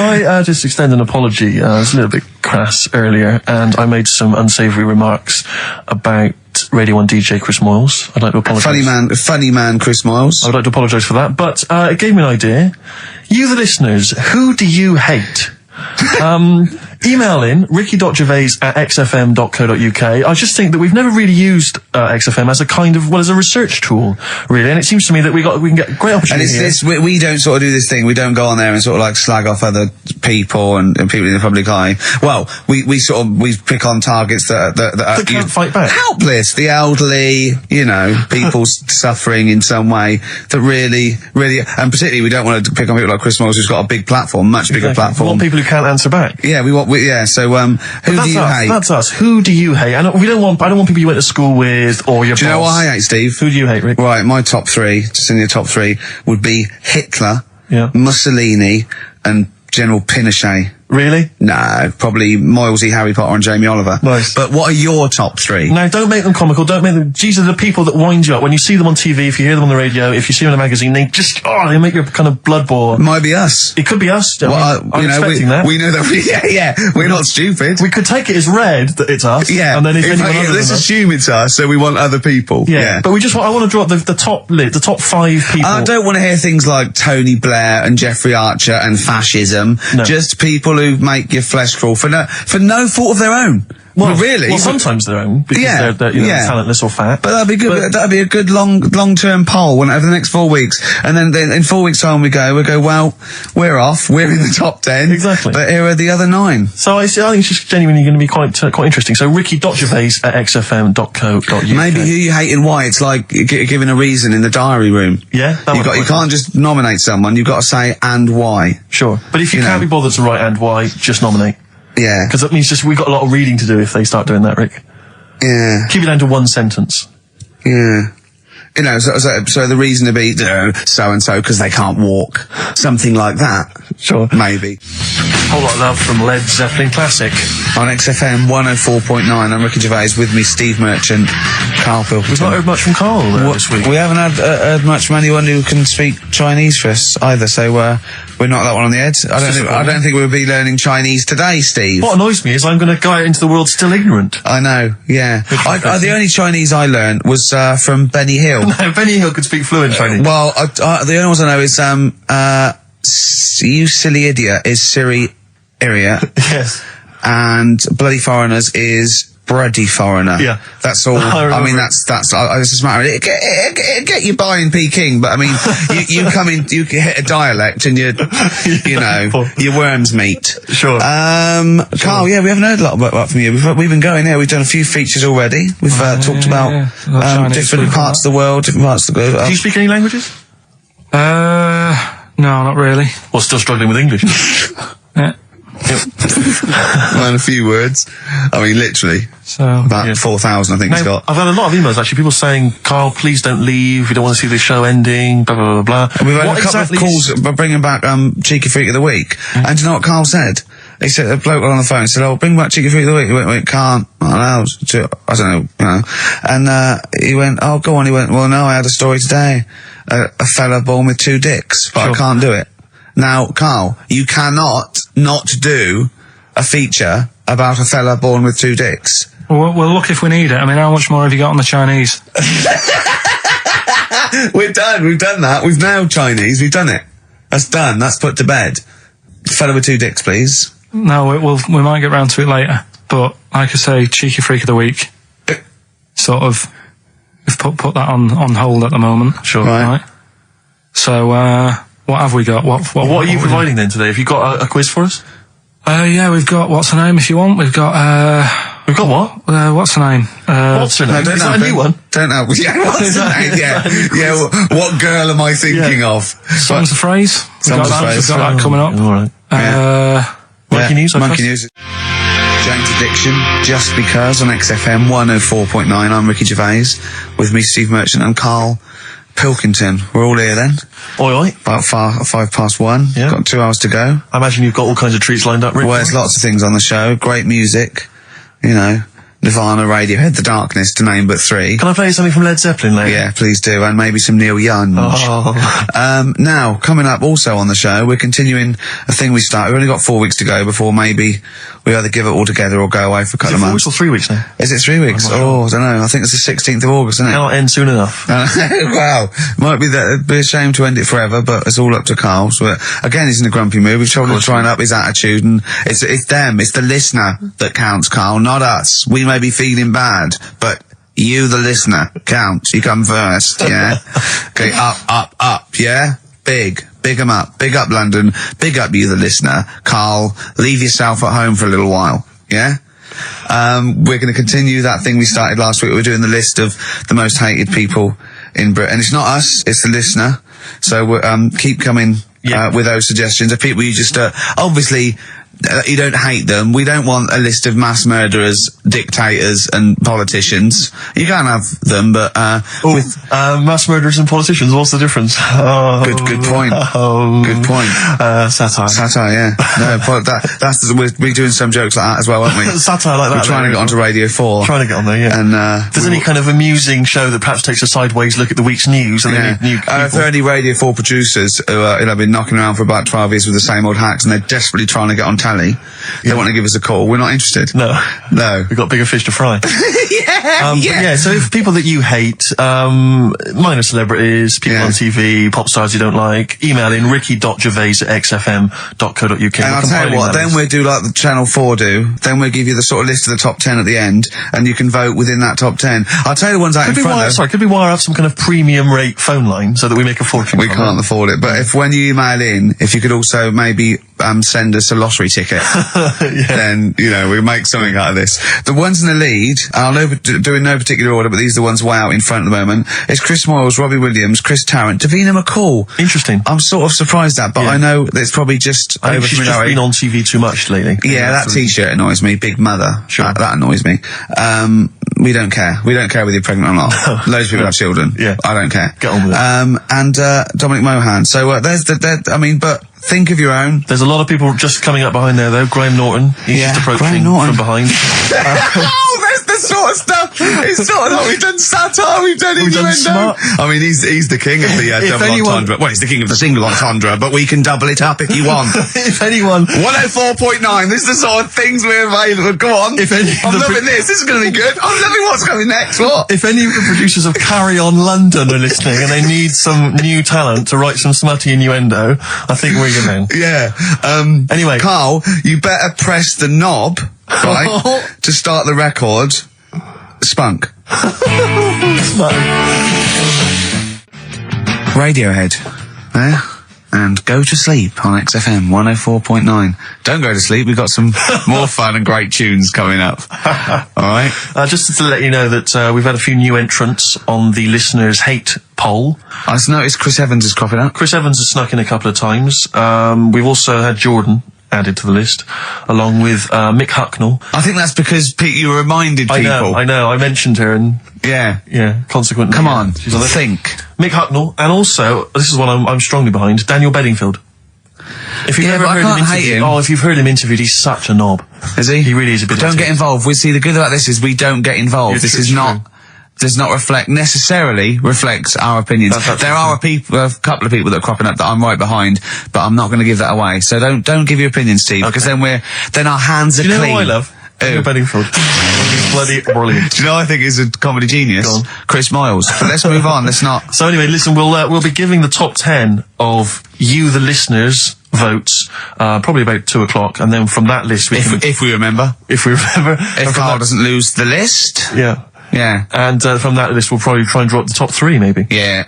I just extend an apology? I was a little bit crass earlier, and I made some unsavoury remarks about Radio 1 DJ Chris Moyles. I'd like to apologise. Funny man, Chris Moyles. I would like to apologise for that, but it gave me an idea. You, the listeners, who do you hate? Email in ricky.gervais@xfm.co.uk. I just think that we've never really used XFM as a kind of, as a research tool, really, and it seems to me that we can get great opportunity. And it's this, we don't sort of do this thing. We don't go on there and sort of like slag off other people and people in the public eye. Well, we pick on targets that can't fight back. Helpless, the elderly, people suffering in some way that really, and particularly we don't want to pick on people like Chris Moyles, who's got a big platform, much bigger platform. We want people who can't answer back. Yeah, so, who do you hate? That's us. Who do you hate? I don't want people you went to school with or your boss. Do you know what I hate, Steve? Who do you hate, Rick? Right, my top three, just in your top three, would be Hitler, Mussolini, and General Pinochet. Really? No, probably Moylesy, Harry Potter, and Jamie Oliver. Nice. But what are your top three? Now, don't make them comical. Don't make them. These are the people that wind you up when you see them on TV. If you hear them on the radio, if you see them in a magazine, they just they make your kind of blood boil. Might be us. It could be us. Well, I'm expecting that. We know that. We're not stupid. We could take it as read that it's us. Yeah. And then let's assume it's us. So we want other people. Yeah. But I want to draw up the top five people. I don't want to hear things like Tony Blair and Jeffrey Archer and fascism. No. Just people who make your flesh crawl for no fault of their own. Well, really? Well, sometimes their own because they're talentless or fat. But that'd be good. That'd be a good long-term poll over the next 4 weeks, and then in 4 weeks' time we go. Well, we're off. We're in the top 10. Exactly. But here are the other 9. So I think it's just genuinely going to be quite interesting. So ricky.gervais@xfm.co.uk. Maybe who you hate and why. It's like giving a reason in the diary room. Yeah. You can't just nominate someone. You've got to say and why. Sure. But if you can't be bothered to write and why, just nominate. Yeah. Because that means we've got a lot of reading to do if they start doing that, Rick. Yeah. Keep it down to one sentence. Yeah. So the reason to be so-and-so because they can't walk. Something like that. Sure. Maybe. Whole lot of love from Led Zeppelin Classic. On XFM 104.9, I'm Ricky Gervais. With me, Steve Merchant, Karl Pilkington. We've not heard much from Karl this week. We haven't heard much from anyone who can speak Chinese for us either, so we're not that one on the edge. I don't think we'll be learning Chinese today, Steve. What annoys me is I'm going to go out into the world still ignorant. I know, yeah. The only Chinese I learned was from Benny Hill. No, Benny Hill could speak fluent Chinese. Well, the only ones I know is you silly idiot is Siri Iria. Yes. And bloody foreigners is bloody foreigner. Yeah. That's all. I mean, that's it's just a matter of it get you by in Peking, but I mean, you come in, you hit a dialect and your worms meet. Sure. Karl, we haven't heard a lot about from you. We've been going here. We've done a few features already. We've talked about different parts of the world, different parts of the globe. Do you speak any languages? No, not really. Or still struggling with English? Yeah. Learn a few words. I mean, literally. So about 4,000, I think he's got. I've had a lot of emails actually. People saying, "Karl, please don't leave. We don't want to see the show ending." Blah blah blah blah. We've had a couple of calls bringing back Cheeky Freak of the Week. And do you know what Karl said? He said, a bloke on the phone said, "Oh, bring back Cheeky Freak of the Week." He went, "Can't. I don't know. And he went, "Oh, go on." He went, "Well, no, I had a story today. A fella born with 2 dicks, but I can't do it." Now, Karl, you cannot not do a feature about a fella born with 2 dicks. Well, look if we need it. I mean, how much more have you got on the Chinese? We're done. We've done that. We've nailed Chinese. We've done it. That's done. That's put to bed. Fella with 2 dicks, please. No, we might get round to it later. But, like I say, Cheeky Freak of the Week. Sort of, we've put that on hold at the moment. Sure. Right. So, what have we got? What are you providing then today? Have you got a quiz for us? Yeah, we've got, what's her name if you want? We've got, We've got what? What's her name? What's her name? don't Is know, that a new one? Don't know. Yeah, what's her name? Yeah. What girl am I thinking of? Songs of Phrase. Songs of Phrase. We've got that coming up. All right. Monkey News. I Monkey trust. News. Jane's Addiction, Just Because on XFM 104.9. I'm Ricky Gervais, with me Steve Merchant and Karl Pilkington. We're all here then. Oi. About 1:05. Yeah. Got 2 hours to go. I imagine you've got all kinds of treats lined up, Rick. Well, there's lots of things on the show. Great music, you know, Nirvana, Radiohead, The Darkness, to name but 3. Can I play something from Led Zeppelin later? Yeah, please do, and maybe some Neil Young. Oh. Now, coming up also on the show, we're continuing a thing we started. We've only got 4 weeks to go before maybe we either give it all together or go away for a couple of 4 months. weeks or 3 weeks now? Is it 3 weeks? I don't know. I think it's the 16th of August, isn't it? Cannot end soon enough. Wow. Might be that. It'd be a shame to end it forever, but it's all up to Karl. So, again, he's in a grumpy mood. We've tried to try and up his attitude, and it's them. It's the listener that counts, Karl, not us. We may be feeling bad, but you, the listener, counts. You come first, yeah? Okay, up, yeah? Big 'em up. Big up London. Big up you, the listener. Karl, leave yourself at home for a little while, yeah? We're going to continue that thing we started last week. We're doing the list of the most hated people in Britain. It's not us, it's the listener. So keep coming with those suggestions of people you just obviously you don't hate them. We don't want a list of mass murderers, dictators and politicians. You can't have them, but mass murderers and politicians, what's the difference? Oh, good point. Good point. Satire. Yeah. No, we're doing some jokes like that as well, aren't we? Satire like that. We're trying to get onto Radio 4. Trying to get on there, yeah. And if there's any kind of amusing show that perhaps takes a sideways look at the week's news, and they need new people. If there are any Radio 4 producers who have been knocking around for about 12 years with the same old hacks, and they're desperately trying to get on telly, they want to give us a call. We're not interested. No. We've got bigger fish to fry. So if people that you hate, minor celebrities, people on TV, pop stars you don't like, email in ricky.gervais@xfm.co.uk. And I'll tell you what, then we'll do like the Channel 4 do, then we'll give you the sort of list of the top 10 at the end, and you can vote within that top 10. I'll tell you the ones out in front of. Could we wire up some kind of premium rate phone line so that we make a fortune? We can't afford it, but when you email in, if you could also maybe send us a lottery ticket, then, we'll make something out of this. The ones in the lead, I'll do in no particular order, but these are the ones way out in front at the moment. It's Chris Moyles, Robbie Williams, Chris Tarrant, Davina McCall. Interesting. I'm sort of surprised at, but I know that it's probably just I think she's just been on TV too much lately. Yeah, that T-shirt annoys me. Big Mother. Sure. That annoys me. We don't care. We don't care whether you're pregnant or not. Loads of people have children. Yeah. I don't care. Get on with it. And Dominic Mohan. So but think of your own. There's a lot of people just coming up behind there, though. Graham Norton. He's just approaching from behind. That's the sort of stuff. It's sort of like we've done satire, we've done innuendo. I mean, he's the king of the double entendre. Well, he's the king of the single entendre, but we can double it up if you want. If anyone... 104.9, this is the sort of things we're available. Go on. I'm loving this. This is going to be good. I'm loving what's coming next. What? If any of the producers of Carry On London are listening and they need some new talent to write some smutty innuendo, I think we're your men. Yeah. Anyway. Karl, you better press the knob, right, to start the record. Spunk. Radiohead. There. And Go to Sleep on XFM 104.9. Don't go to sleep, we've got some more fun and great tunes coming up. Alright? Just to let you know that we've had a few new entrants on the listeners' hate poll. I just noticed Chris Evans is cropping up. Chris Evans has snuck in a couple of times. We've also had Jordan added to the list, along with Mick Hucknall. I think that's because, Pete, you reminded people. I know. I mentioned her and... Yeah, consequently. Come on, she's on the think. Mick Hucknall, and also, this is one I'm strongly behind, Daniel Bedingfield. If you've ever heard him interviewed, if you've heard him interviewed, he's such a knob. Is he? He really is a bit. Don't get involved. We see the good about this is we don't get involved. This is not. Does not necessarily reflects our opinions. There are a couple of people that are cropping up that I'm right behind, but I'm not going to give that away. So don't give your opinion, Steve, because then our hands are clean. Do you know who I love? Daniel Bedingfield. He's bloody brilliant. Do you know I think he's a comedy genius? Chris Moyles. But let's move on. Let's not. So anyway, listen, we'll be giving the top 10 of you, the listeners, votes, probably about 2:00, and then from that list if we remember. If Karl doesn't lose the list. Yeah. And from that list, we'll probably try and drop the top 3, maybe. Yeah.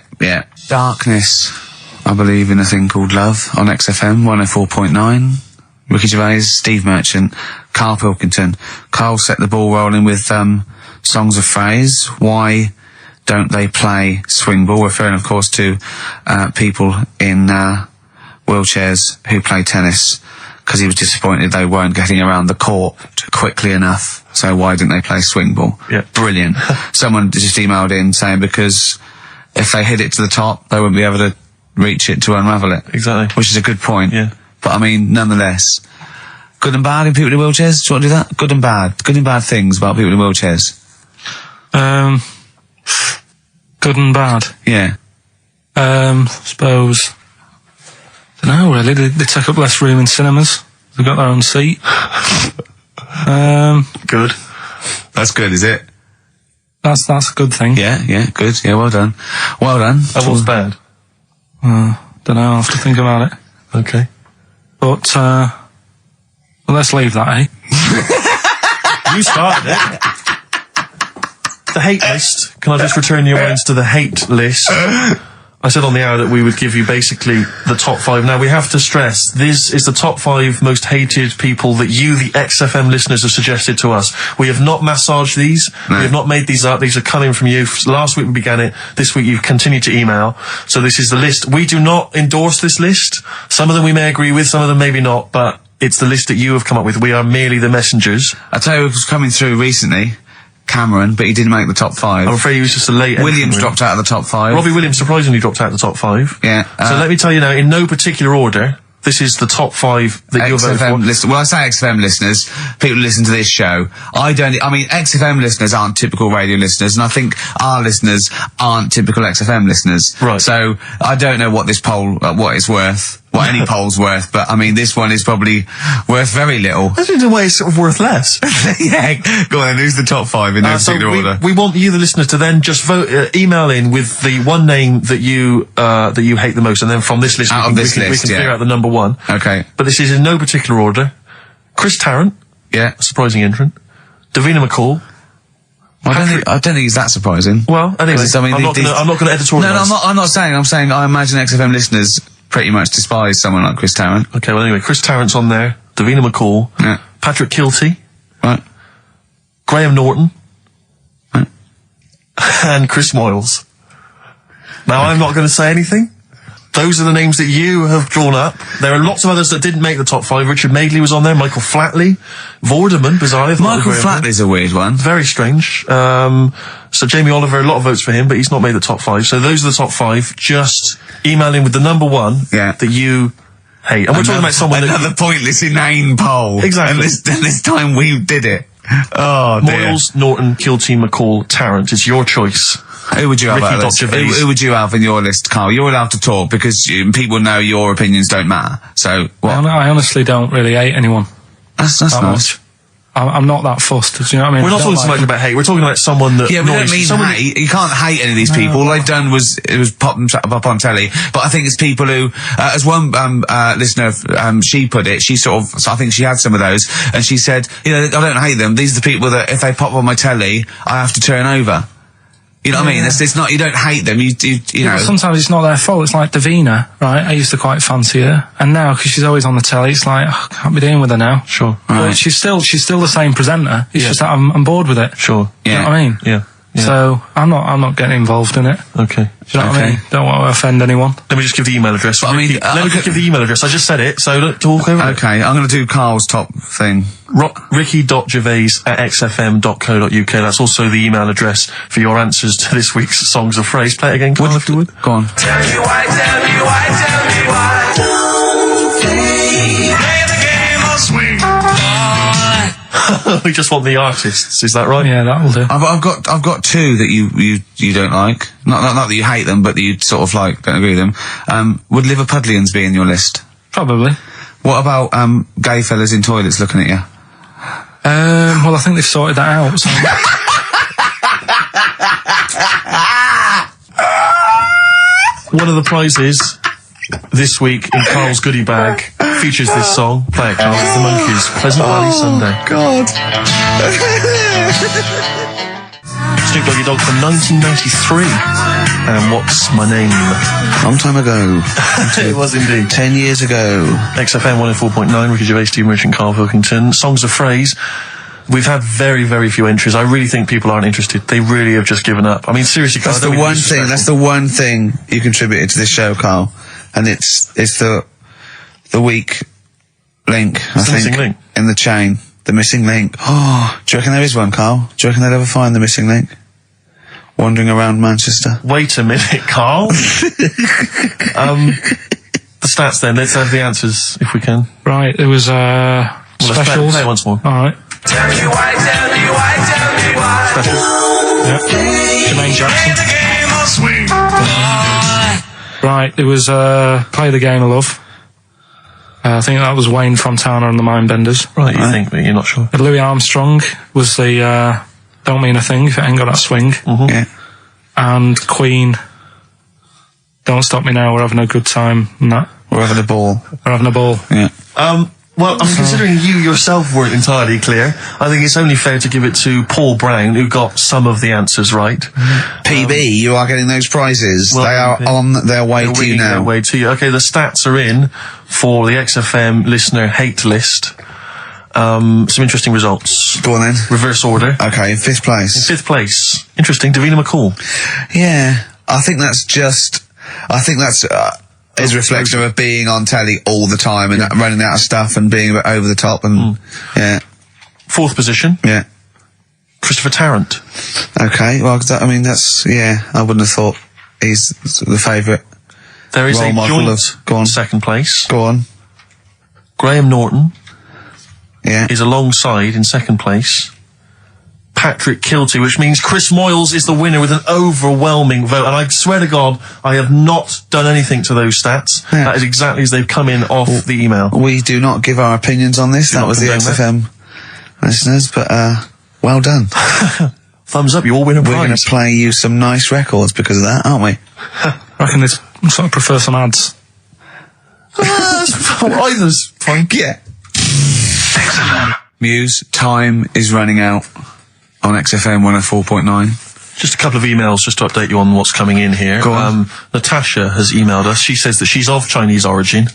Darkness. I believe in a thing called love on XFM 104.9. Ricky Gervais, Steve Merchant, Karl Pilkington. Karl set the ball rolling with songs of phrase. Why don't they play swing ball? Referring, of course, to people in wheelchairs who play tennis, because he was disappointed they weren't getting around the court quickly enough. So why didn't they play swing ball? Yeah. Brilliant. Someone just emailed in saying because if they hit it to the top, they wouldn't be able to reach it to unravel it. Exactly. Which is a good point. Yeah. But I mean, nonetheless, good and bad in people in wheelchairs? Do you want to do that? Good and bad. Good and bad things about people in wheelchairs. Good and bad. Yeah. Suppose. Don't know really. They take up less room in cinemas. They've got their own seat. Good. That's good, is it? That's a good thing. Yeah, good. Yeah, well done. Well done. And what's bad? Don't know. I'll have to think about it. Okay. But well, let's leave that, eh? You started it. The hate list. Can I just return your minds to the hate list? I said on the hour that we would give you basically the top 5. Now, we have to stress, this is the top 5 most hated people that you, the XFM listeners, have suggested to us. We have not massaged these. No. We have not made these up. These are coming from you. Last week we began it. This week you've continued to email. So this is the list. We do not endorse this list. Some of them we may agree with, some of them maybe not, but it's the list that you have come up with. We are merely the messengers. I tell you who was coming through recently, Cameron, but he didn't make the top 5. I'm afraid he was just a late Williams entry. dropped out of the top 5. Robbie Williams surprisingly dropped out of the top 5. Yeah. So let me tell you now, in no particular order, this is the top 5 that you're voting for. Well, I say XFM listeners, people who listen to this show. XFM listeners aren't typical radio listeners, and I think our listeners aren't typical XFM listeners. Right. So I don't know what this poll, what it's worth, what any poll's worth, but I mean, this one is probably worth very little. I think in a way it's sort of worth less. Yeah, go on then, who's the top 5 in no particular order? We want you, the listener, to then just vote, email in with the one name that you hate the most, and then from this list, we can figure out the number 1. Okay. But this is in no particular order. Chris Tarrant. Yeah. A surprising entrant. Davina McCall. I don't think it's that surprising. Well, anyway, I'm not going to editorialise. No, I'm not saying. I'm saying I imagine XFM listeners pretty much despise someone like Chris Tarrant. Okay, well anyway, Chris Tarrant's on there. Davina McCall. Yeah. Patrick Kilty. Right. Graham Norton. Right. And Chris Moyles. Now, I'm not going to say anything. Those are the names that you have drawn up. There are lots of others that didn't make the top 5. Richard Madeley was on there. Michael Flatley. Vorderman, bizarrely. Michael Flatley's a weird one. Very strange. So Jamie Oliver, a lot of votes for him, but he's not made the top 5. So those are the top 5. Just email in with the number 1 that you hate. And we're talking about someone another pointless, inane poll. Exactly. And this time we did it. Oh, dear. Moyles, Norton, Kilty, McCall, Tarrant. It's your choice. Who would you have out of this? Who would you have in your list, Carl? You're allowed to talk because people know your opinions don't matter. So what? I honestly don't really hate anyone. That's nice. Much. I'm not that fussed. Do you know what I mean? We're not talking so much about hate. We're talking about someone that. Yeah, we don't mean hate. You can't hate any of these people. All they've done was pop them up on telly. But I think it's people who, as one listener, she put it. She sort of, so I think she had some of those, and she said, I don't hate them. These are the people that if they pop on my telly, I have to turn over. You know what I mean? It's not, you don't hate them, you know. Sometimes it's not their fault. It's like Davina, right? I used to quite fancy her. And now, because she's always on the telly, it's like, I can't be dealing with her now. Sure. Right. But she's still the same presenter. It's just that I'm bored with it. Sure. You know what I mean? Yeah. So, I'm not getting involved in it. Okay. Do you know what I mean? Don't want to offend anyone. Let me just give the email address. Let me just give the email address. I just said it, so don't talk over it. Okay, I'm going to do Carl's top thing. Ricky.gervais@xfm.co.uk. That's also the email address for your answers to this week's Songs of Phrase. Play it again, Carl, if you would. Go on. Tell me why. Don't play the game of swing. We just want the artists, is that right? Yeah, that'll do. I've got 2 that you don't like. Not that you hate them, but that you sort of like, don't agree with them. Would Liverpudlians be in your list? Probably. What about gay fellas in toilets looking at you? Well, I think they've sorted that out. So. One of the prizes this week in Carl's goodie bag features this song. Play it, Carl. The Monkees, Pleasant Valley Sunday. God. Snoop Doggy Dogg from 1993. and What's My Name? Long time ago. It was indeed. 10 years ago. XFM 104.9, Ricky Gervais, Steve Merchant, Karl Pilkington. Songs of Phrase. We've had very, very few entries. I really think people aren't interested. They really have just given up. I mean, seriously, Karl, That's the one thing you contributed to this show, Karl. And it's the weak link, I think. Missing link. In the chain. The missing link. Oh, do you reckon there is one, Karl? Do you reckon they'll ever find the missing link? Wandering around Manchester. Wait a minute, Karl. The stats then. Let's have the answers, if we can. Right, there was, specials. Play it once more. Alright. Tell me why. Special. Yep. Jermaine Jackson. The game of swing. Right, there was, Play the Game of Love. I think that was Wayne Fontana and the Mindbenders. Right, you think, but you're not sure. Louis Armstrong was the, Don't Mean a Thing If It Ain't Got That Swing. Mm-hmm. Yeah. And Queen, Don't Stop Me Now, We're Having a Good Time, and that. We're having a ball. We're having a ball. Yeah. Well, I mean, considering you yourself weren't entirely clear, I think it's only fair to give it to Paul Brown, who got some of the answers right. PB, you are getting those prizes. Well, they are on their way They're to you winging now. their way to you. Okay, the stats are in for the XFM listener hate list. Some interesting results. Go on then. Reverse order. Okay, in 5th place. In 5th place. Interesting, Davina McCall. Yeah, I think that's his reflection of being on telly all the time and running out of stuff and being a bit over the top and yeah. 4th position. Yeah. Christopher Tarrant. Okay, well, I mean, that's, I wouldn't have thought he's the favourite. There is role a model joint of- go on. 2nd place. Go on. Graham Norton Yeah. is alongside in 2nd place. Patrick Kilty, which means Chris Moyles is the winner with an overwhelming vote. And I swear to God, I have not done anything to those stats. Yeah. That is exactly as they've come in off the email. We do not give our opinions on this. Do That not was the condone XFM listeners, but well done. Thumbs up, you all win a We're going prize. to play you some nice records because of that, aren't we? I reckon they sort of prefer some ads. Either's fine. Yeah. Muse, time is running out on XFM 104.9. Just a couple of emails just to update you on what's coming in here. Go on. Natasha has emailed us. She says that she's of Chinese origin,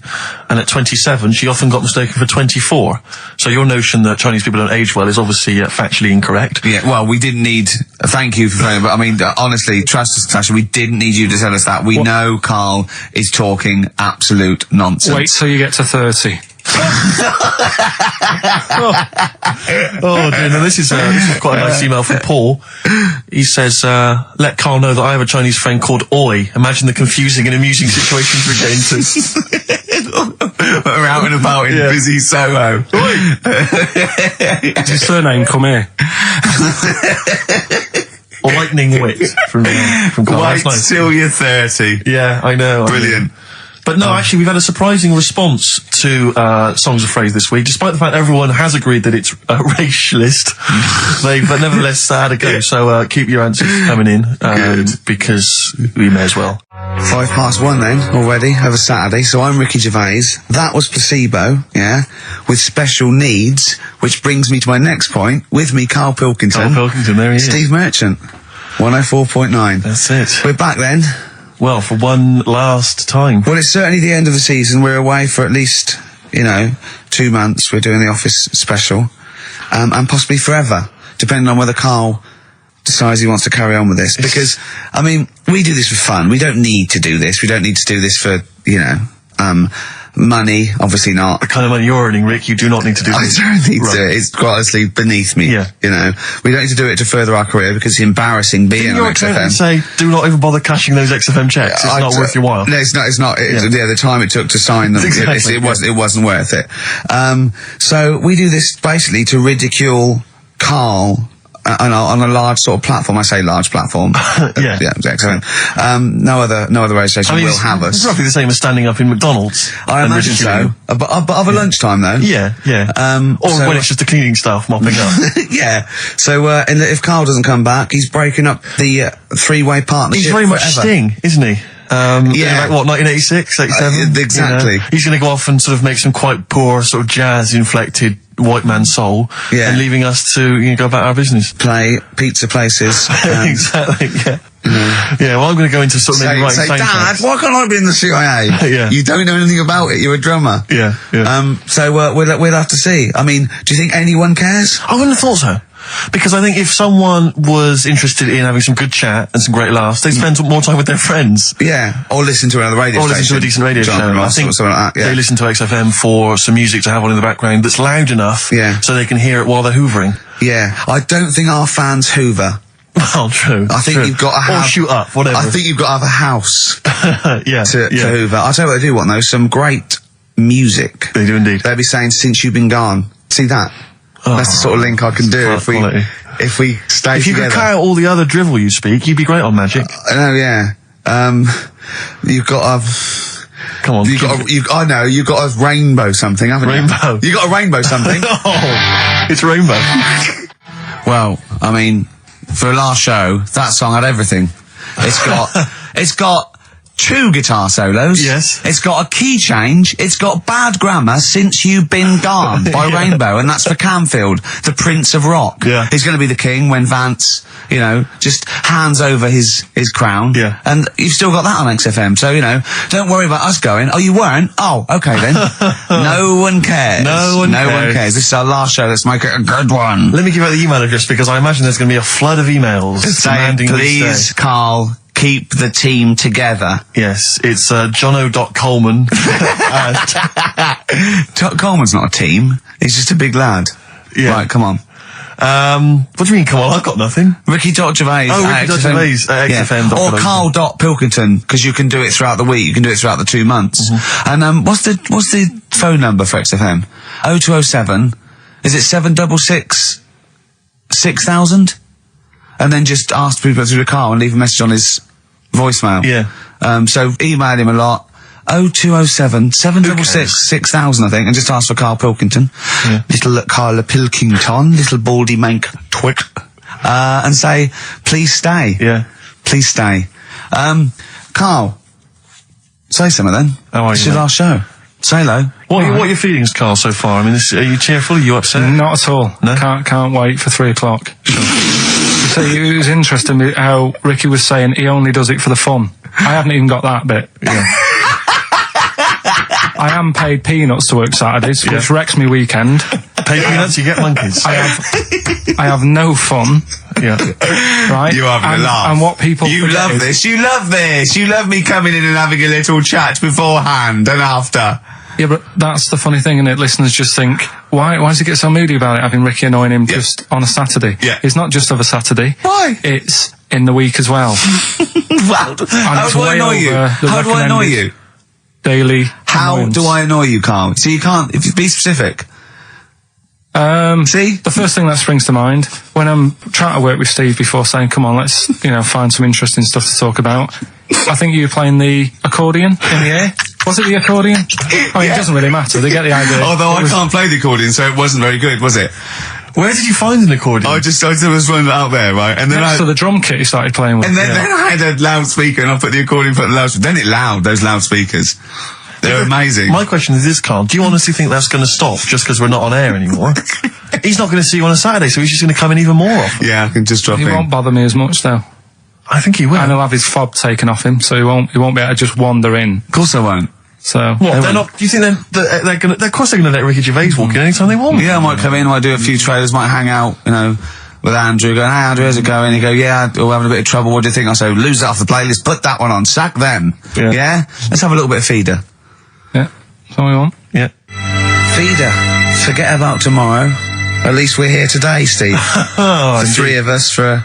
and at 27, she often got mistaken for 24. So your notion that Chinese people don't age well is obviously factually incorrect. Yeah, well, we didn't need a thank you for playing, but I mean, honestly, trust us, Natasha, we didn't need you to tell us that. We know Karl is talking absolute nonsense. Wait till you get to 30. Oh dear, now this is quite a nice email from Paul. He says, let Karl know that I have a Chinese friend called Oi. Imagine the confusing and amusing situations we get into. We're out and about in busy Soho. Is his surname come here? Lightning wit from Karl. Wait That's nice. till you're 30. Yeah, I know. Brilliant. But no, actually, we've had a surprising response to Songs of Phrase this week, despite the fact everyone has agreed that it's a racialist. They've nevertheless had a go. So keep your answers coming in, because we may as well. 1:05 then, already, over Saturday. So I'm Ricky Gervais. That was Placebo, with special needs, which brings me to my next point. With me, Karl Pilkington. Karl Pilkington, there he is. Steve Merchant, 104.9. That's it. We're back then. Well, for one last time. Well, it's certainly the end of the season. We're away for at least, 2 months. We're doing the Office special. And possibly forever, depending on whether Karl decides he wants to carry on with this. Because, I mean, we do this for fun. We don't need to do this. We don't need to do this for, money. Obviously not. The kind of money you're earning, Rick, you do not need to do I this. don't need to. It's quite honestly beneath me. Yeah. We don't need to do it to further our career because it's embarrassing being Didn't on your accountant XFM. say, do not even bother cashing those XFM checks? It's not worth your while. No, it's not. The time it took to sign them, Exactly, it wasn't worth it. So we do this basically to ridicule Karl on a large sort of platform. I say large platform. Yeah. XFM. No other radio station will have us. It's roughly the same as standing up in McDonald's. I and imagine so. ridiculing. But of a lunchtime though. Yeah. Or so- when it's just the cleaning staff mopping up. Yeah. So, if Karl doesn't come back, he's breaking up the three-way partnership. He's very much forever. Sting, isn't he? Yeah. Like, what, 1986, 87? Exactly. He's going to go off and sort of make some quite poor, sort of jazz-inflected white man soul, and leaving us to go about our business. Play pizza places. Exactly, yeah. Yeah, well, I'm going to go into sort of maybe writing say, Dad, why can't I be in the CIA? Yeah. You don't know anything about it. You're a drummer. Yeah, yeah. So we'll have to see. I mean, do you think anyone cares? I wouldn't have thought so. Because I think if someone was interested in having some good chat and some great laughs, they'd spend more time with their friends. Yeah, or listen to another radio station. Or listen to a decent radio show. I think something like that, they listen to XFM for some music to have on in the background that's loud enough so they can hear it while they're hoovering. Yeah, I don't think our fans hoover. Well, true. I think you've got to have... Or shoot up, whatever. I think you've got to have a house to hoover. I'll tell you what they do want, though. Some great music. They do indeed. They'll be saying, since you've been gone. See that? That's the sort of link I can do if we stay If you together. could cut out all the other drivel you speak, you'd be great on Magic. I know, yeah. You've got to... Come on. I know, you've got a rainbow something, haven't you? Rainbow. You got a rainbow something. Oh, it's rainbow. Well, I mean, for a last show, that song had everything. It's got 2 guitar solos. Yes. It's got a key change. It's got bad grammar, Since You've Been Gone by Rainbow, and that's for Camfield, the Prince of Rock. Yeah. He's going to be the king when Vance, just hands over his crown. Yeah. And you've still got that on XFM, so, don't worry about us going, oh, you weren't? Oh, okay then. No one cares. No one cares. This is our last show. Let's make it a good one. Let me give out the email address because I imagine there's going to be a flood of emails demanding please, Carl, keep the team together. Yes, it's jono.coleman. Coleman's not a team. He's just a big lad. Yeah. Right, come on. What do you mean, come on? I've got nothing. Ricky.Gervais. Oh, Ricky.Gervais at XFM. Or Karl.Pilkington, because you can do it throughout the week. You can do it throughout the 2 months. And what's the phone number for XFM? 0207. Is it 766 6000? And then just ask people through the car and leave a message on his voicemail. Yeah. So email him a lot. 0207 766 6000, I think, and just ask for Karl Pilkington. Yeah. Little Karl Pilkington, little baldy mank twit. And say, please stay. Yeah. Please stay. Carl, say something then. How are It's you, your mate? last show. Say hello. What are your feelings, Carl, so far? I mean, are you cheerful? Are you upset? Not at all. No? Can't wait for 3 o'clock. So it was interesting how Ricky was saying he only does it for the fun. I haven't even got that bit. Yeah. I am paid peanuts to work Saturdays, which wrecks me weekend. Paid peanuts, you get monkeys. I have no fun. Yeah. Right? You're having a laugh. And what people You forget love is- this. You love this. You love me coming in and having a little chat beforehand and after. Yeah, but that's the funny thing, innit? Listeners just think, why does he get so moody about it, having Ricky annoying him just on a Saturday? Yeah. It's not just of a Saturday. Why? It's in the week as well. How do I annoy you? How do I annoy you? Daily. How annoyance. do I annoy you, Carl? So you can't, if you be specific. See? The first thing that springs to mind, when I'm trying to work with Steve before saying, come on, let's, find some interesting stuff to talk about, I think you were playing the accordion in the air. Was it the accordion? I mean, it doesn't really matter. They get the idea. Although I can't play the accordion, so it wasn't very good, was it? Where did you find an accordion? I was one out there, right? And then Next to the drum kit he started playing with. then I had a loudspeaker and I put the accordion for the loudspeaker. Then it loud, those loudspeakers. They're amazing. My question is this, Carl. Do you honestly think that's going to stop just because we're not on air anymore? He's not going to see you on a Saturday, so he's just going to come in even more often. Yeah, I can just drop He in. won't bother me as much, though. I think he will. And he'll have his fob taken off him, so he won't be able to just wander in. Of course I won't. So What? They're not. Do you think they're going to? Of course, they're going to let Ricky Gervais walk in anytime they want. Yeah, I might come in, might do a few trailers, might hang out, with Andrew, going, hey Andrew, how's it going? He go, yeah, we're having a bit of trouble, what do you think? I say, lose that off the playlist, put that one on, sack them. Yeah? Let's have a little bit of feeder. yeah, that's what we want. Yeah. Feeder. Forget about tomorrow. At least we're here today, Steve. The 3 of us for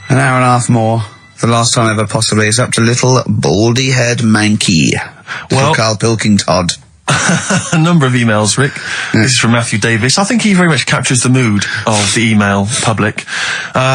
an hour and a half more. The last time ever, possibly. It's up to little baldy head manky. Well, Karl Pilkington. a number of emails, Rick. This is from Matthew Davis. I think he very much captures the mood of the email public.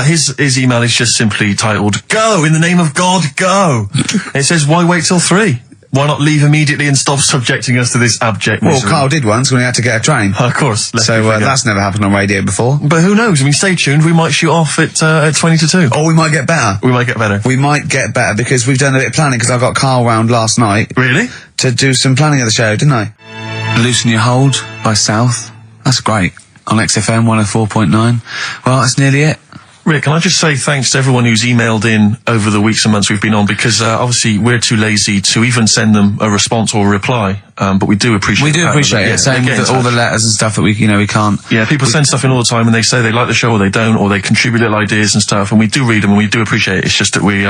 His email is just simply titled, Go! In the name of God, go! It says, why wait till 3? Why not leave immediately and stop subjecting us to this abject Well, misery? Carl did once when he had to get a train. Of course. So that's never happened on radio before. But who knows? I mean, stay tuned. We might shoot off at 20 to 2. Or we might get better. We might get better. We might get better because we've done a bit of planning, because I got Carl round last night Really? to do some planning of the show, didn't I? Loosen Your Hold by South. That's great. On XFM 104.9. Well, that's nearly it. Rick, can I just say thanks to everyone who's emailed in over the weeks and months we've been on, because obviously we're too lazy to even send them a response or a reply, but we do appreciate it. We do appreciate it. Same with all the letters and stuff that we can't. Yeah, people send stuff in all the time and they say they like the show or they don't, or they contribute little ideas and stuff, and we do read them and we do appreciate it. It's just that we,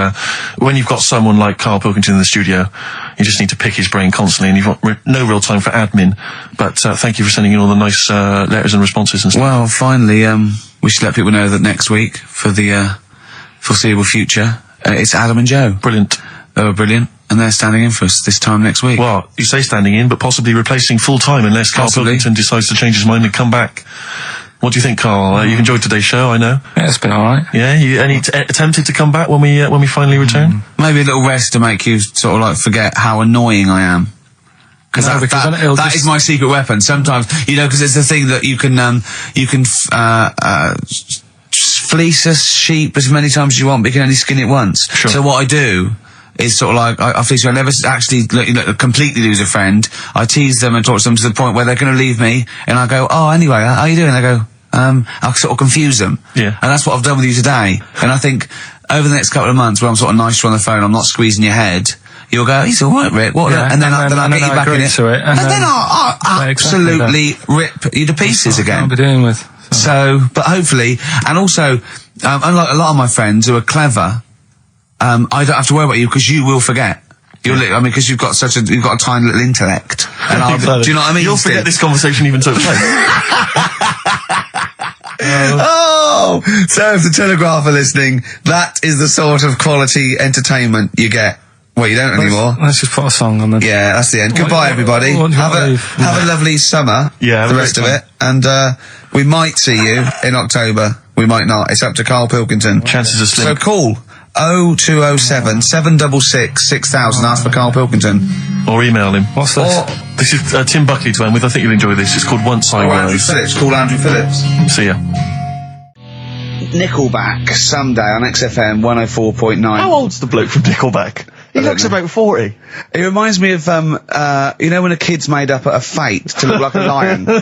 when you've got someone like Karl Pilkington in the studio, you just need to pick his brain constantly and you've got no real time for admin. But thank you for sending in all the nice letters and responses and stuff. Well, finally, we should let people know that next week, for the foreseeable future, it's Adam and Joe. Brilliant. They were brilliant, and they're standing in for us this time next week. Well, you say standing in, but possibly replacing full-time unless Karl Pilkington decides to change his mind and come back. What do you think, Karl? You've enjoyed today's show, I know. Yeah, it's been alright. Yeah, you attempted to come back when we finally return? Maybe a little rest to make you sort of like forget how annoying I am. Because that is my secret weapon. Sometimes, because it's the thing that you can fleece a sheep as many times as you want, but you can only skin it once. Sure. So what I do is sort of like, I fleece them. I never actually completely lose a friend. I tease them and talk to them to the point where they're going to leave me, and I go, oh, anyway, how are you doing? They go, I'll sort of confuse them. Yeah. And that's what I've done with you today. And I think over the next couple of months, where I'm sort of nicer on the phone, I'm not squeezing your head, you'll go, he's all right, Rick. What? Yeah, and then I'll get you back in it. And then I'll absolutely rip you to pieces again. I'll be dealing with. So, but hopefully, and also, unlike a lot of my friends who are clever, I don't have to worry about you because you will forget. Because you've got a tiny little intellect. And do you know what I mean? You'll forget this conversation even took place. Oh! So if the Telegraph are listening, that is the sort of quality entertainment you get. Well, you don't anymore. Let's just put a song on then. Yeah, that's the end. Goodbye, everybody. Have a lovely summer. Yeah, the rest of it. And we might see you in October. We might not. It's up to Karl Pilkington. Chances are slim. So call 0207 766 6000. Ask for Karl Pilkington. Or email him. What's this? This is Tim Buckley to end with. I think you'll enjoy this. It's called Once I Andrew Was. Phillips. Call Andrew Phillips. See ya. Nickelback, Someday on XFM 104.9. How old's the bloke from Nickelback? He looks about 40. It reminds me of, when a kid's made up a fate to look like a lion? Yeah.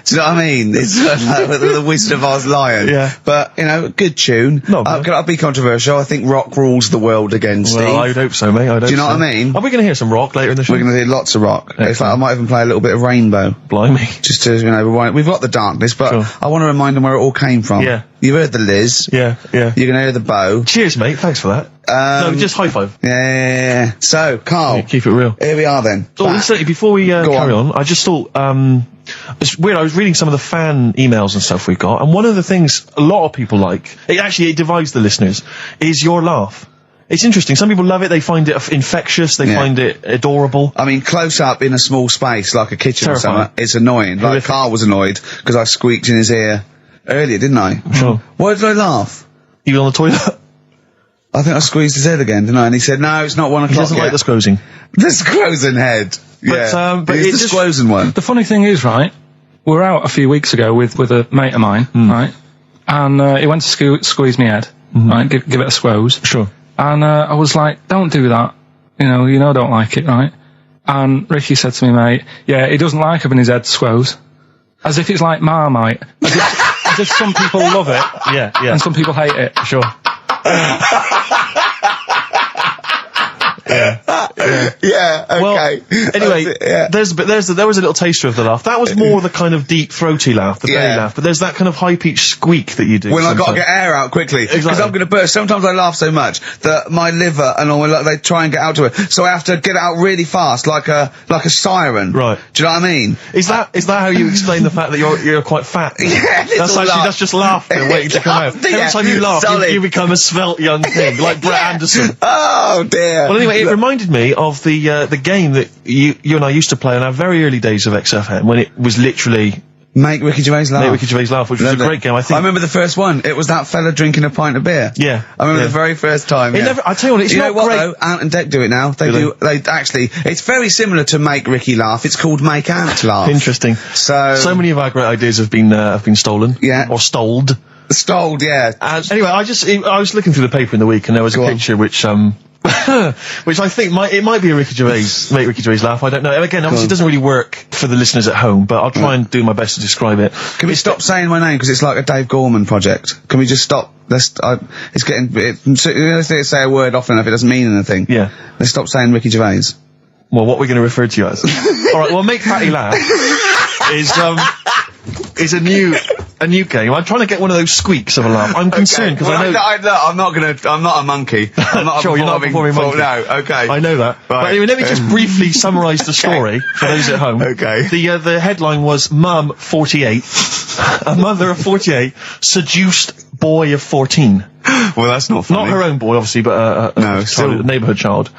Do you know what I mean? It's like the Wizard of Oz lion. Yeah. But, good tune. I'll be controversial. I think rock rules the world again, Steve. Well, I'd hope so, mate. Do you know what I mean? Are we going to hear some rock later in the show? We're going to hear lots of rock. Excellent. It's like I might even play a little bit of Rainbow. Blimey. Just to, we've got the darkness, but sure. I want to remind them where it all came from. Yeah. You've heard the Liz. Yeah. You're going to hear the bow. Cheers, mate. Thanks for that. No, just high five. Yeah. So, Karl. Yeah, keep it real. Here we are then. Oh, listen, before we carry on, I just thought, it's weird, I was reading some of the fan emails and stuff we got, and one of the things a lot of people like, it divides the listeners, is your laugh. It's interesting. Some people love it, they find it infectious, they find it adorable. I mean, close up in a small space, like a kitchen or something, it's annoying. Like, Karl was annoyed, because I squeaked in his ear earlier, didn't I? Sure. Why did I laugh? You were on the toilet? I think I squeezed his head again, didn't I? And he said, no, it's not 1 o'clock He doesn't like the squozing. The squozing head. Yeah. But it's the squozing one. The funny thing is, right, we were out a few weeks ago with a mate of mine, right, and he went to squeeze me head, right, give it a squoze. Sure. And I was like, don't do that. You know, I don't like it, right? And Ricky said to me, mate, yeah, he doesn't like having his head squoze. As if it's like Marmite. As if some people love it. Yeah. And some people hate it. Sure. Yeah, okay. Well, anyway, there was a little taster of the laugh. That was more the kind of deep, throaty laugh, the belly laugh, but there's that kind of high-pitched squeak that you do. When I've got to get air out quickly, because I'm going to burst. Sometimes I laugh so much that my liver and all, they try and get out to it, so I have to get it out really fast, like a siren. Right. Do you know what I mean? Is that how you explain the fact that you're quite fat? Yeah, that's just laughter waiting to come out. Every time you laugh, you become a svelte young thing, like Brett Anderson. Oh dear. Well, anyway, it reminded me of the game that you and I used to play in our very early days of XFM, when it was literally Make Ricky Gervais laugh. Which was a great game, I think. I remember the first one. It was that fella drinking a pint of beer. Yeah. I remember the very first time. I tell you what, it's not great. Though? Ant and Dec do it now. They actually, it's very similar to Make Ricky Laugh. It's called Make Ant Laugh. Interesting. So many of our great ideas have been stolen. Yeah. Or stoled. Stoled, yeah. And anyway, I was looking through the paper in the week, and there was a picture which Which I think might be a Ricky Gervais laugh. I don't know. Again, obviously, it doesn't really work for the listeners at home, but I'll try and do my best to describe it. Can we stop saying my name because it's like a Dave Gorman project? Can we just stop? It's getting. Let's say a word often enough, it doesn't mean anything. Yeah. Let's stop saying Ricky Gervais. Well, what we're going to refer to you as. All right. Well, Make Patty Laugh is a new game. I'm trying to get one of those squeaks of a laugh. I'm concerned because I know. I'm not a monkey. I'm not sure, you're not a performing monkey. No, okay. I know that. Right. But anyway, let me just briefly summarise the story for those at home. Okay. The headline was Mum 48, a mother of 48 seduced boy of 14. Well, that's not funny. Not her own boy, obviously, but a neighbourhood child.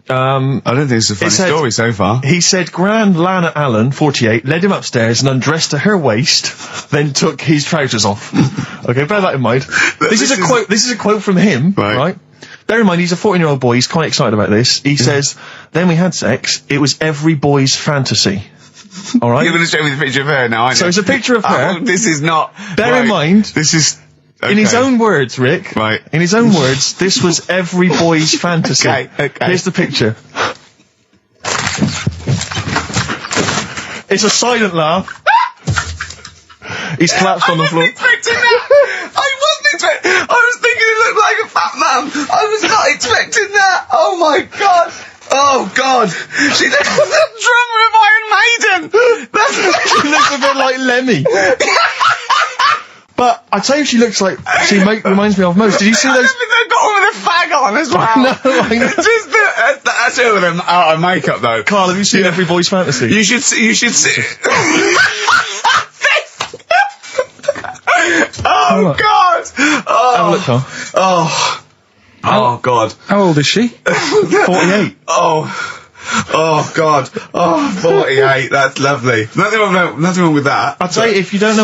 I don't think it's a funny story so far. He said Grand Lana Allen, 48, led him upstairs and undressed to her waist, then took his trousers off. Okay, bear that in mind. This is a quote from him, right? Bear in mind, he's a 14-year-old boy, he's quite excited about this. He says, then we had sex, it was every boy's fantasy. Alright? You're going to show me the picture of her now, aren't you? So it's a picture of her. This is not... Bear in mind... This is... Okay. In his own words, Rick. Right. In his own words, this was every boy's fantasy. Okay. Here's the picture. It's a silent laugh. He's collapsed on the floor. I wasn't expecting that. I was thinking it looked like a fat man. I was not expecting that. Oh my god. Oh god. She looks like the drummer of Iron Maiden. She looks a bit like Lemmy. But I tell you, she looks like reminds me of most. Did you see those? I think they've got one with a fag on as well. No, I know. Just that's it with them out of makeup though. Carl, have you seen Every Boy's Fantasy? You should see. Oh god! Oh. Have a look, Carl. Oh god! How old is she? 48. Oh god! 48. That's lovely. Nothing wrong with that. I'll tell you, if you weren't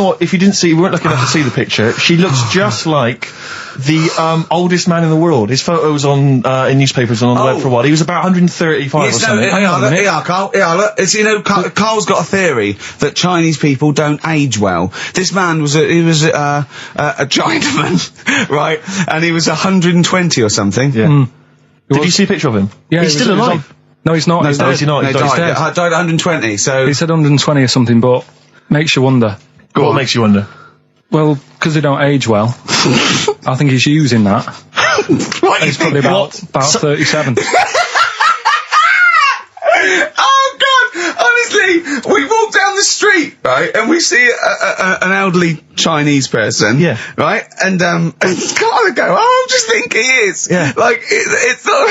lucky enough to see the picture, she looks just like the oldest man in the world. His photos on in newspapers and on the web for a while. He was about 135 or something. Hang on a minute. Yeah, Carl. Yeah, look. It's, Carl's got a theory that Chinese people don't age well. This man was a Chinaman, right? And he was 120 or something. Yeah. Did you see a picture of him? Yeah, he's still alive. No, he's not. No, he's not. He's died at 120. So he said 120 or something, but makes you wonder. What makes you wonder? Well, because they don't age well. I think he's using that. What? He's probably about 37. Oh god! Honestly, we walk down the street, right, and we see an elderly Chinese person, right, and Carl would go, I just think he is, like it's not.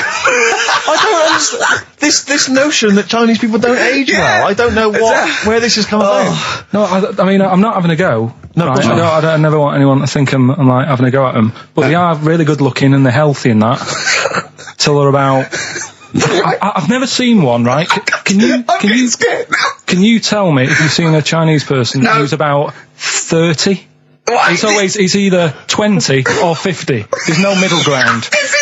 I don't understand this notion that Chinese people don't age well. I don't know where this has come about. No, I mean, I'm not having a go. No, right? I never want anyone to think I'm like having a go at them, but they are really good looking and they're healthy and that. Till they're about. I've never seen one, right? Can you tell me if you've seen a Chinese person who's about 30? It's either 20 or 50. There's no middle ground. This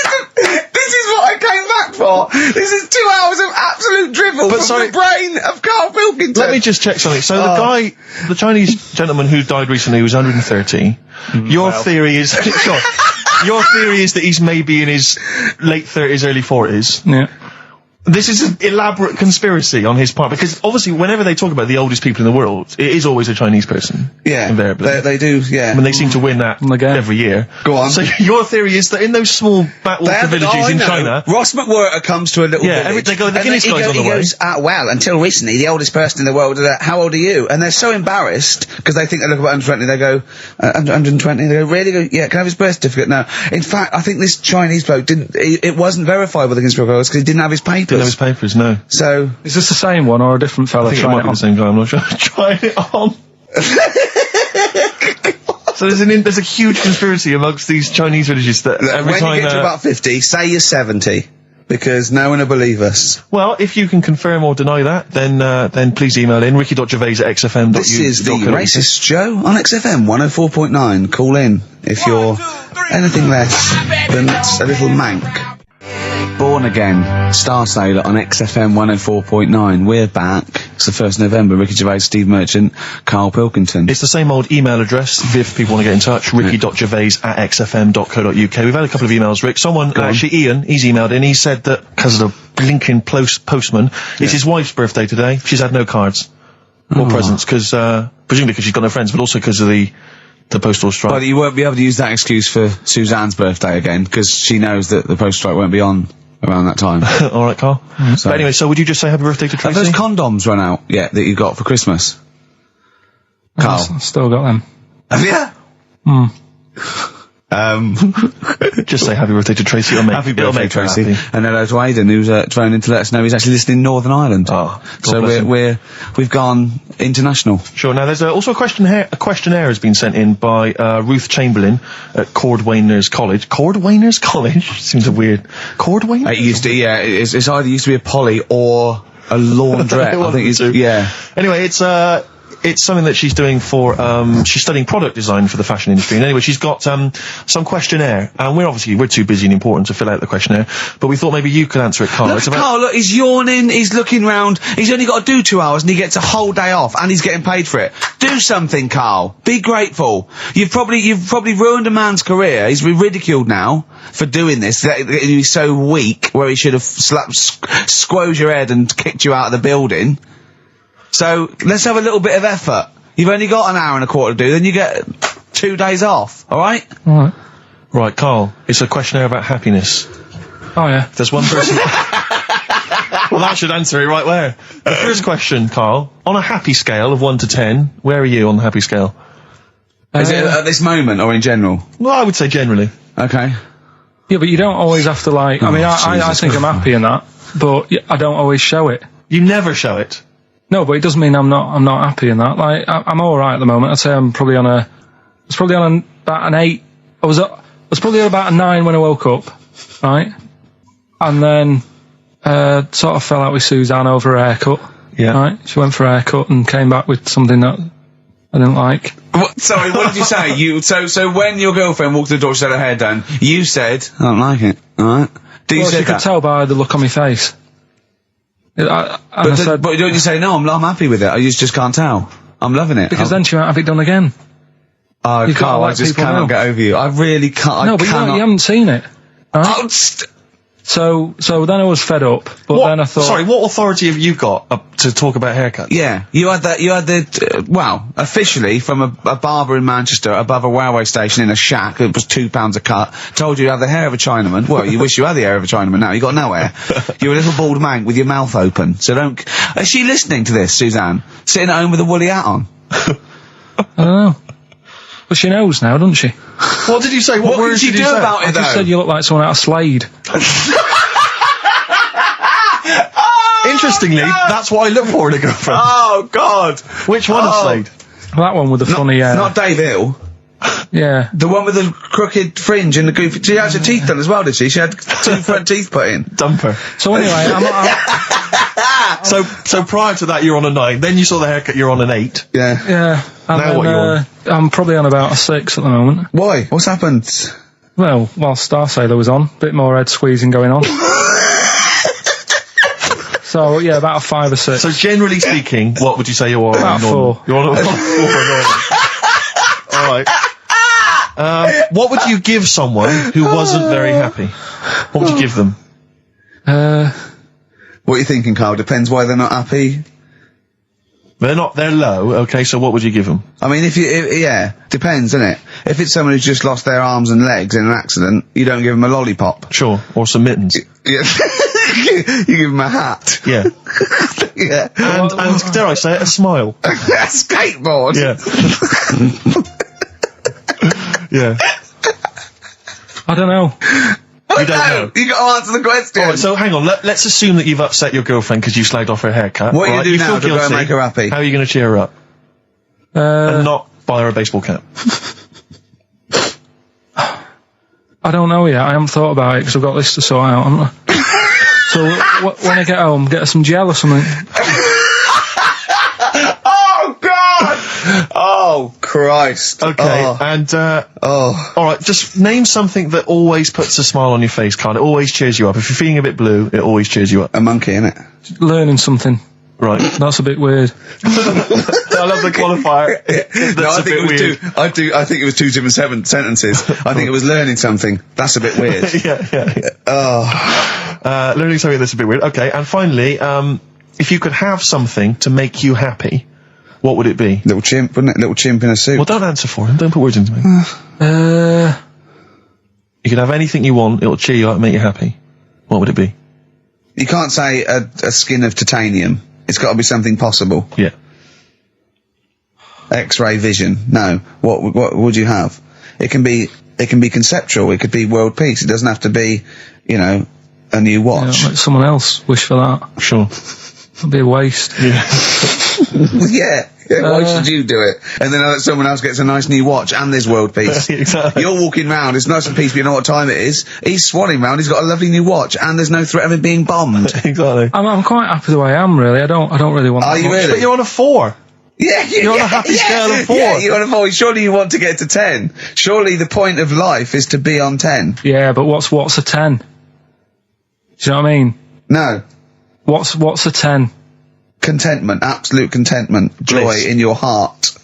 is what I came back for. This is 2 hours of absolute drivel from the brain of Karl Pilkington. Let me just check something. So the Chinese gentleman who died recently was 130. Your theory is your theory is that he's maybe in his late 30s, early 40s. Yeah. This is an elaborate conspiracy on his part, because obviously whenever they talk about the oldest people in the world, it is always a Chinese person. Yeah. Invariably. They do, yeah. I mean, they seem to win that every year. Go on. So your theory is that in those small backwater villages in China... Ross McWhirter comes to a little village. They go, the Guinness guy's on the way. He goes, well, until recently, the oldest person in the world, how old are you? And they're so embarrassed, because they think they look about 120, they go, 120, they go, really? Go, yeah, can I have his birth certificate? No. In fact, I think this Chinese bloke it wasn't verified with the conspiracy because he didn't have his papers. Didn't have his papers, no. So is this the same one or a different fella? I think it might be the same guy. I'm not sure. Trying it on. So there's a huge conspiracy amongst these Chinese villages that every time when you get to about 50, say you're 70, because no one will believe us. Well, if you can confirm or deny that, then please email in ricky.gervais@xfm.u. This is the Racist Joe on XFM 104.9. Call in if you're anything less than a little mank. Born Again, Star Sailor on XFM 104.9. We're back. It's the 1st of November. Ricky Gervais, Steve Merchant, Karl Pilkington. It's the same old email address if people want to get in touch, ricky.gervais@xfm.co.uk. We've had a couple of emails, Rick. Someone, actually Ian, he's emailed in, he said that because of the blinking postman, it's his wife's birthday today. She's had no cards or presents, because, presumably because she's got no friends, but also because of the postal strike. But you won't be able to use that excuse for Suzanne's birthday again, because she knows that the postal strike won't be on around that time. All right, Carl. But anyway, so would you just say happy birthday to Tracy? Have those condoms run out yet that you got for Christmas? Carl? I've still got them. Have you? Just say happy birthday to Tracy. Happy birthday, Tracy. And hello to Aidan, who's phoned in to let us know he's actually listening in Northern Ireland. Oh, so we've gone international. Sure. Now, there's also a questionnaire has been sent in by Ruth Chamberlain at Cordwainers College. Cordwainers College seems a weird. Cordwainers. It used to, yeah. It's either used to be a poly or a laundrette. I think it's yeah. Anyway, it's something that she's doing for, she's studying product design for the fashion industry. And anyway, she's got, some questionnaire. And we're too busy and important to fill out the questionnaire. But we thought maybe you could answer it, Carl. Carl, look, he's yawning, he's looking round, he's only got to do 2 hours and he gets a whole day off and he's getting paid for it. Do something, Carl. Be grateful. You've probably ruined a man's career. He's ridiculed now for doing this. He's so weak where he should have squoze your head and kicked you out of the building. So, let's have a little bit of effort. You've only got an hour and a quarter to do, then you get 2 days off, alright? Alright. Right, Carl, it's a questionnaire about happiness. Oh, yeah. If there's one person... Well, that should answer it right where. The first question, Carl, on a happy scale of 1 to 10, where are you on the happy scale? Is it at this moment, or in general? Well, I would say generally. Okay. Yeah, but you don't always have to, like... I mean, I think I'm happy in that, but I don't always show it. You never show it? No, but it doesn't mean I'm not happy in that. Like, I'm alright at the moment. I'd say I'm probably about an 8. I was probably on about a 9 when I woke up, right? And then, sort of fell out with Suzanne over her haircut. Yeah. Right? She went for a haircut and came back with something that I didn't like. Sorry, what did you say? So when your girlfriend walked to the door, she had her hair done, you said, I don't like it, alright? She could tell by the look on my face. But don't you say, no, I'm happy with it, I just can't tell. I'm loving it. Because then she might have it done again. Oh, Carl, I just cannot get over you. I really can't. No, but you haven't seen it. Right? Oh, So then I was fed up, but then I thought... Sorry, what authority have you got to talk about haircuts? Yeah, you had officially from a barber in Manchester above a railway station in a shack, it was £2 a cut, told you to have the hair of a Chinaman. Well, you wish you had the hair of a Chinaman now, you got no hair. You're a little bald man with your mouth open, so don't... Is she listening to this, Suzanne? Sitting at home with a woolly hat on? I don't know. But she knows now, doesn't she? What did you say? What words did you do about it, though? I just said you look like someone out of Slade. Interestingly, that's what I look for in a girlfriend. Oh, God. Which one is Slade? That one with the funny... Not Dave Hill. Yeah. The one with the crooked fringe and the goofy... She had her teeth done as well, did she? She had 2 front teeth put in. Dumper. So anyway, So prior to that, you're on a 9. Then you saw the haircut, you're on an 8. Yeah. Yeah. And now then, what you're on? I'm probably on about a 6 at the moment. Why? What's happened? Well, while Star Sailor was on, bit more head squeezing going on. So, yeah, about a 5 or 6. So generally speaking, what would you say you are? About 4. You're on a 4. Alright. What would you give someone who wasn't very happy? What would you give them? What are you thinking, Carl? Depends why they're not happy. They're low, okay, so what would you give them? I mean, yeah, depends, innit? If it's someone who's just lost their arms and legs in an accident, you don't give them a lollipop. Sure, or some mittens. Yeah. You give them a hat. Yeah. Yeah. And dare I say it, a smile. A skateboard. Yeah. Yeah. I don't know. You don't know. You got to answer the question. Alright, so hang on, let's assume that you've upset your girlfriend because you slagged off her haircut. What are you right? going to do now to go and make her happy? How are you going to cheer her up? And not buy her a baseball cap. I don't know yet. I haven't thought about it because I've got this to sort out, haven't I? So when I get home, get her some gel or something. Oh, God! Oh, Christ. Okay, and, alright, just name something that always puts a smile on your face, Carl. It always cheers you up. If you're feeling a bit blue, it always cheers you up. A monkey, innit? Learning something. Right. That's a bit weird. I love the qualifier. No, I think it was I think it was two different sentences. I think it was learning something. That's a bit weird. yeah. Oh. Learning something that's a bit weird. Okay, and finally, if you could have something to make you happy, what would it be? Little chimp, wouldn't it? Little chimp in a suit. Well, don't answer for him. Don't put words into me. You could have anything you want. It'll cheer you up and make you happy. What would it be? You can't say a skin of titanium. It's got to be something possible. Yeah. X-ray vision. No. What would you have? It can be conceptual. It could be world peace. It doesn't have to be, you know, a new watch. Yeah, let someone else wish for that. Sure. It'd be a waste. Yeah. Why should you do it? And then someone else gets a nice new watch and there's world peace. Exactly. You're walking round, it's nice and peaceful, you know what time it is. He's swanning round, he's got a lovely new watch and there's no threat of him being bombed. Exactly. I'm quite happy the way I am, really. I don't really want Are that you much. really? But you're on a 4. Yeah, You're on a happy scale of 4. Yeah, you're on a 4. Surely you want to get to 10. Surely the point of life is to be on 10. Yeah, but what's a 10? Do you know what I mean? No. What's a 10? Contentment, absolute contentment, joy Bliss. in your heart,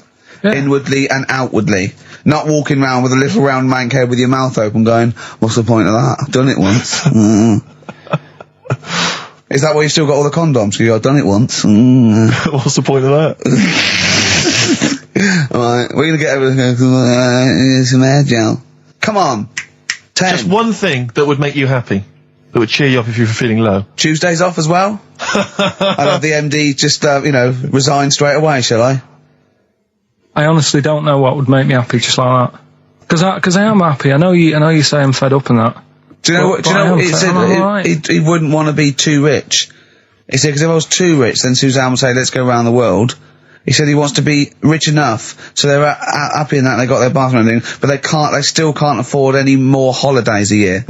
inwardly and outwardly. Not walking around with a little round mank head with your mouth open going, what's the point of that? I've done it once. Is that why you've still got all the condoms? Because I've done it once. What's the point of that? Alright, we're going to get over some hair gel. Come on. 10. Just one thing that would make you happy. That would cheer you up if you were feeling low. Tuesdays off as well? I'll have the MD just, resign straight away, shall I? I honestly don't know what would make me happy just like that. Because I am happy. I know you say I'm fed up and that. Do you know what? He said he wouldn't want to be too rich. He said, because if I was too rich, then Suzanne would say, let's go around the world. He said he wants to be rich enough, so they're happy in that they got their bathroom and everything, but they still can't afford any more holidays a year.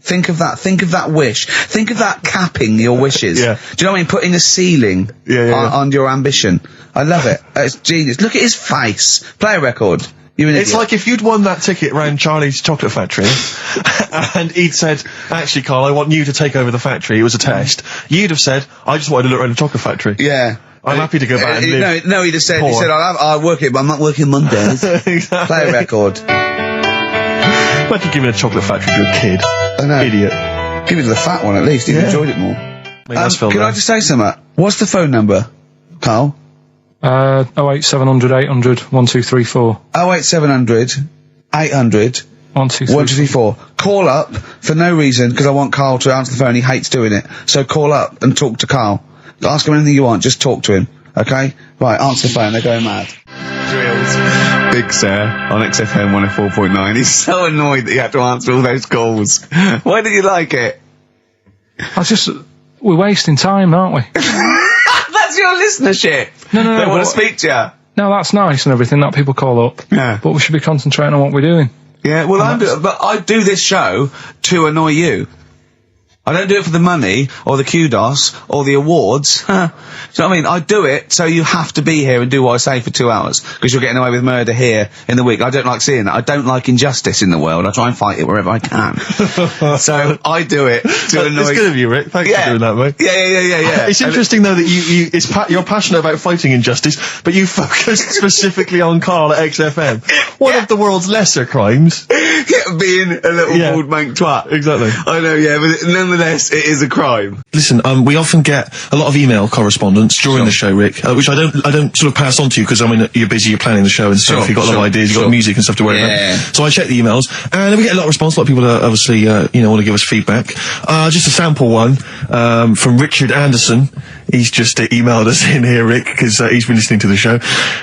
Think of that wish. Think of that capping your wishes. Yeah. Do you know what I mean? Putting a ceiling on your ambition. I love it. It's genius. Look at his face. Play a record. You're an It's idiot. like if you'd won that ticket round Charlie's Chocolate Factory, and he'd said, actually, Carl, I want you to take over the factory. It was a test. You'd have said, I just wanted to look around the chocolate factory. Yeah. I'm happy to go back and live. No, he'd have said, poor. I'll work it, but I'm not working Mondays. Exactly. Play a record. Imagine giving a chocolate factory to a kid. I know. Idiot. Give it to the fat one at least. He'd enjoyed it more. Make us feel Can I bad. just say something? What's the phone number, Carl? 08700 800 1234. 08700 800 1234. Call up for no reason, because I want Carl to answer the phone. He hates doing it. So call up and talk to Carl. Ask him anything you want. Just talk to him. Okay? Right, answer the phone. They're going mad. Drills. Big Sir on XFM 104.9. He's so annoyed that you have to answer all those calls. Why did you like it? We're wasting time, aren't we? That's your listenership. No. They want to speak to you. No, that's nice and everything that people call up. Yeah. But we should be concentrating on what we're doing. Yeah, well, but I do this show to annoy you. I don't do it for the money, or the kudos, or the awards. Do you know what I mean? I do it so you have to be here and do what I say for 2 hours, because you're getting away with murder here in the week. I don't like seeing that. I don't like injustice in the world. I try and fight it wherever I can. So I do it to annoy... It's good of you, Rick. Thanks for doing that, mate. Yeah. It's interesting, though, that you're passionate about fighting injustice, but you focus specifically on Carl at XFM. One of the world's lesser crimes. Being a little bald mank twat. Exactly. I know, yeah, but nonetheless, it is a crime. Listen, we often get a lot of email correspondence during the show, Rick, which I don't sort of pass on to you, because I mean, you're busy, you're planning the show and stuff, you've got a lot of ideas, you've got music and stuff to worry about. So I check the emails, and we get a lot of response. A lot of people obviously, want to give us feedback. Just a sample one, from Richard Anderson. He's just emailed us in here, Rick, because he's been listening to the show.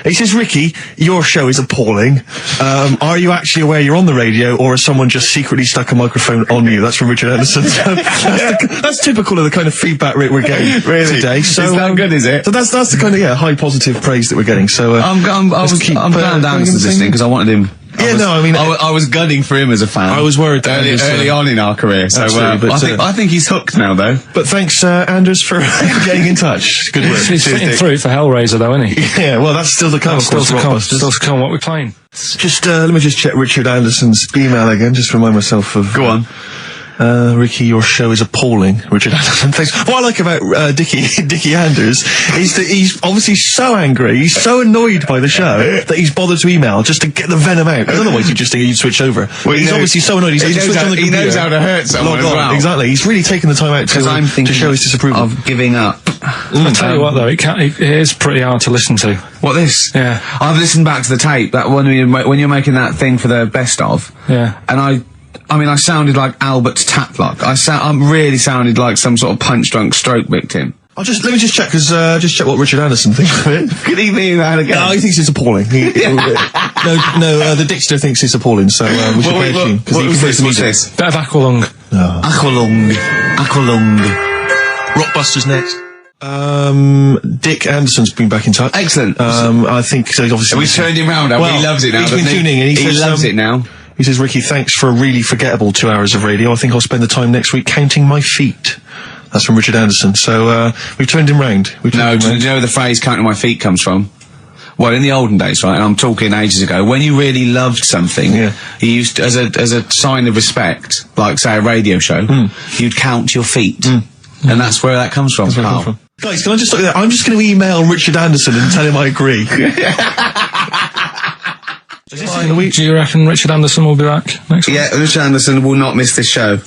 He says, Ricky, your show is appalling. Are you actually aware you're on the radio, or has someone just secretly stuck a microphone on you? That's from Richard Anderson. So that's typical of the kind of feedback, Rick, we're getting today. So, is that good, is it? So that's the kind of, high positive praise that we're getting. So, I'm glad Anderson's listening, because I wanted him... I was gunning for him as a fan. I was worried that early on in our career. So I think he's hooked now, though. But thanks, Anders, for getting in touch. Good work. He's sitting through for Hellraiser, though, isn't he? Yeah, well, that's still to come. Still to come. What we're playing. Just let me just check Richard Anderson's email again. Just remind myself of. Go on. Ricky, your show is appalling. Richard Anderson, thanks. What I like about Dickie Anders is that he's obviously so angry, he's so annoyed by the show that he's bothered to email just to get the venom out. Otherwise, you'd just think he'd switch over. Well, he's obviously so annoyed. He knows how to hurt someone as well. Exactly. He's really taken the time out to show his disapproval. Of giving up. I'll tell you what, though, it is pretty hard to listen to. What, this? Yeah. I've listened back to the tape, that when you're making that thing for the best of. Yeah. And I mean, I sounded like Albert Taplock. I really sounded like some sort of punch-drunk stroke victim. Let me just check, just check what Richard Anderson thinks of it. Could he be that again? No, he thinks it's appalling. The Dixter thinks it's appalling, so we should play a tune. What's this? Bit of Aqualung. Aqualung. Rockbusters next. Dick Anderson's been back in touch. Excellent. I think so. Obviously, we turned him round. He loves it now. He's been tuning in. He loves it now. He says, Ricky, thanks for a really forgettable 2 hours of radio. I think I'll spend the time next week counting my feet. That's from Richard Anderson. So we've turned him round. Do you know where the phrase "counting my feet" comes from? Well, in the olden days, right, and I'm talking ages ago, when you really loved something, you used, as a sign of respect, like, say, a radio show, you'd count your feet. And that's where that comes from, Carl. Guys, can I just look at that? I'm just going to email Richard Anderson and tell him I agree. Do you reckon Richard Anderson will be back next week? Yeah, Richard Anderson will not miss this show.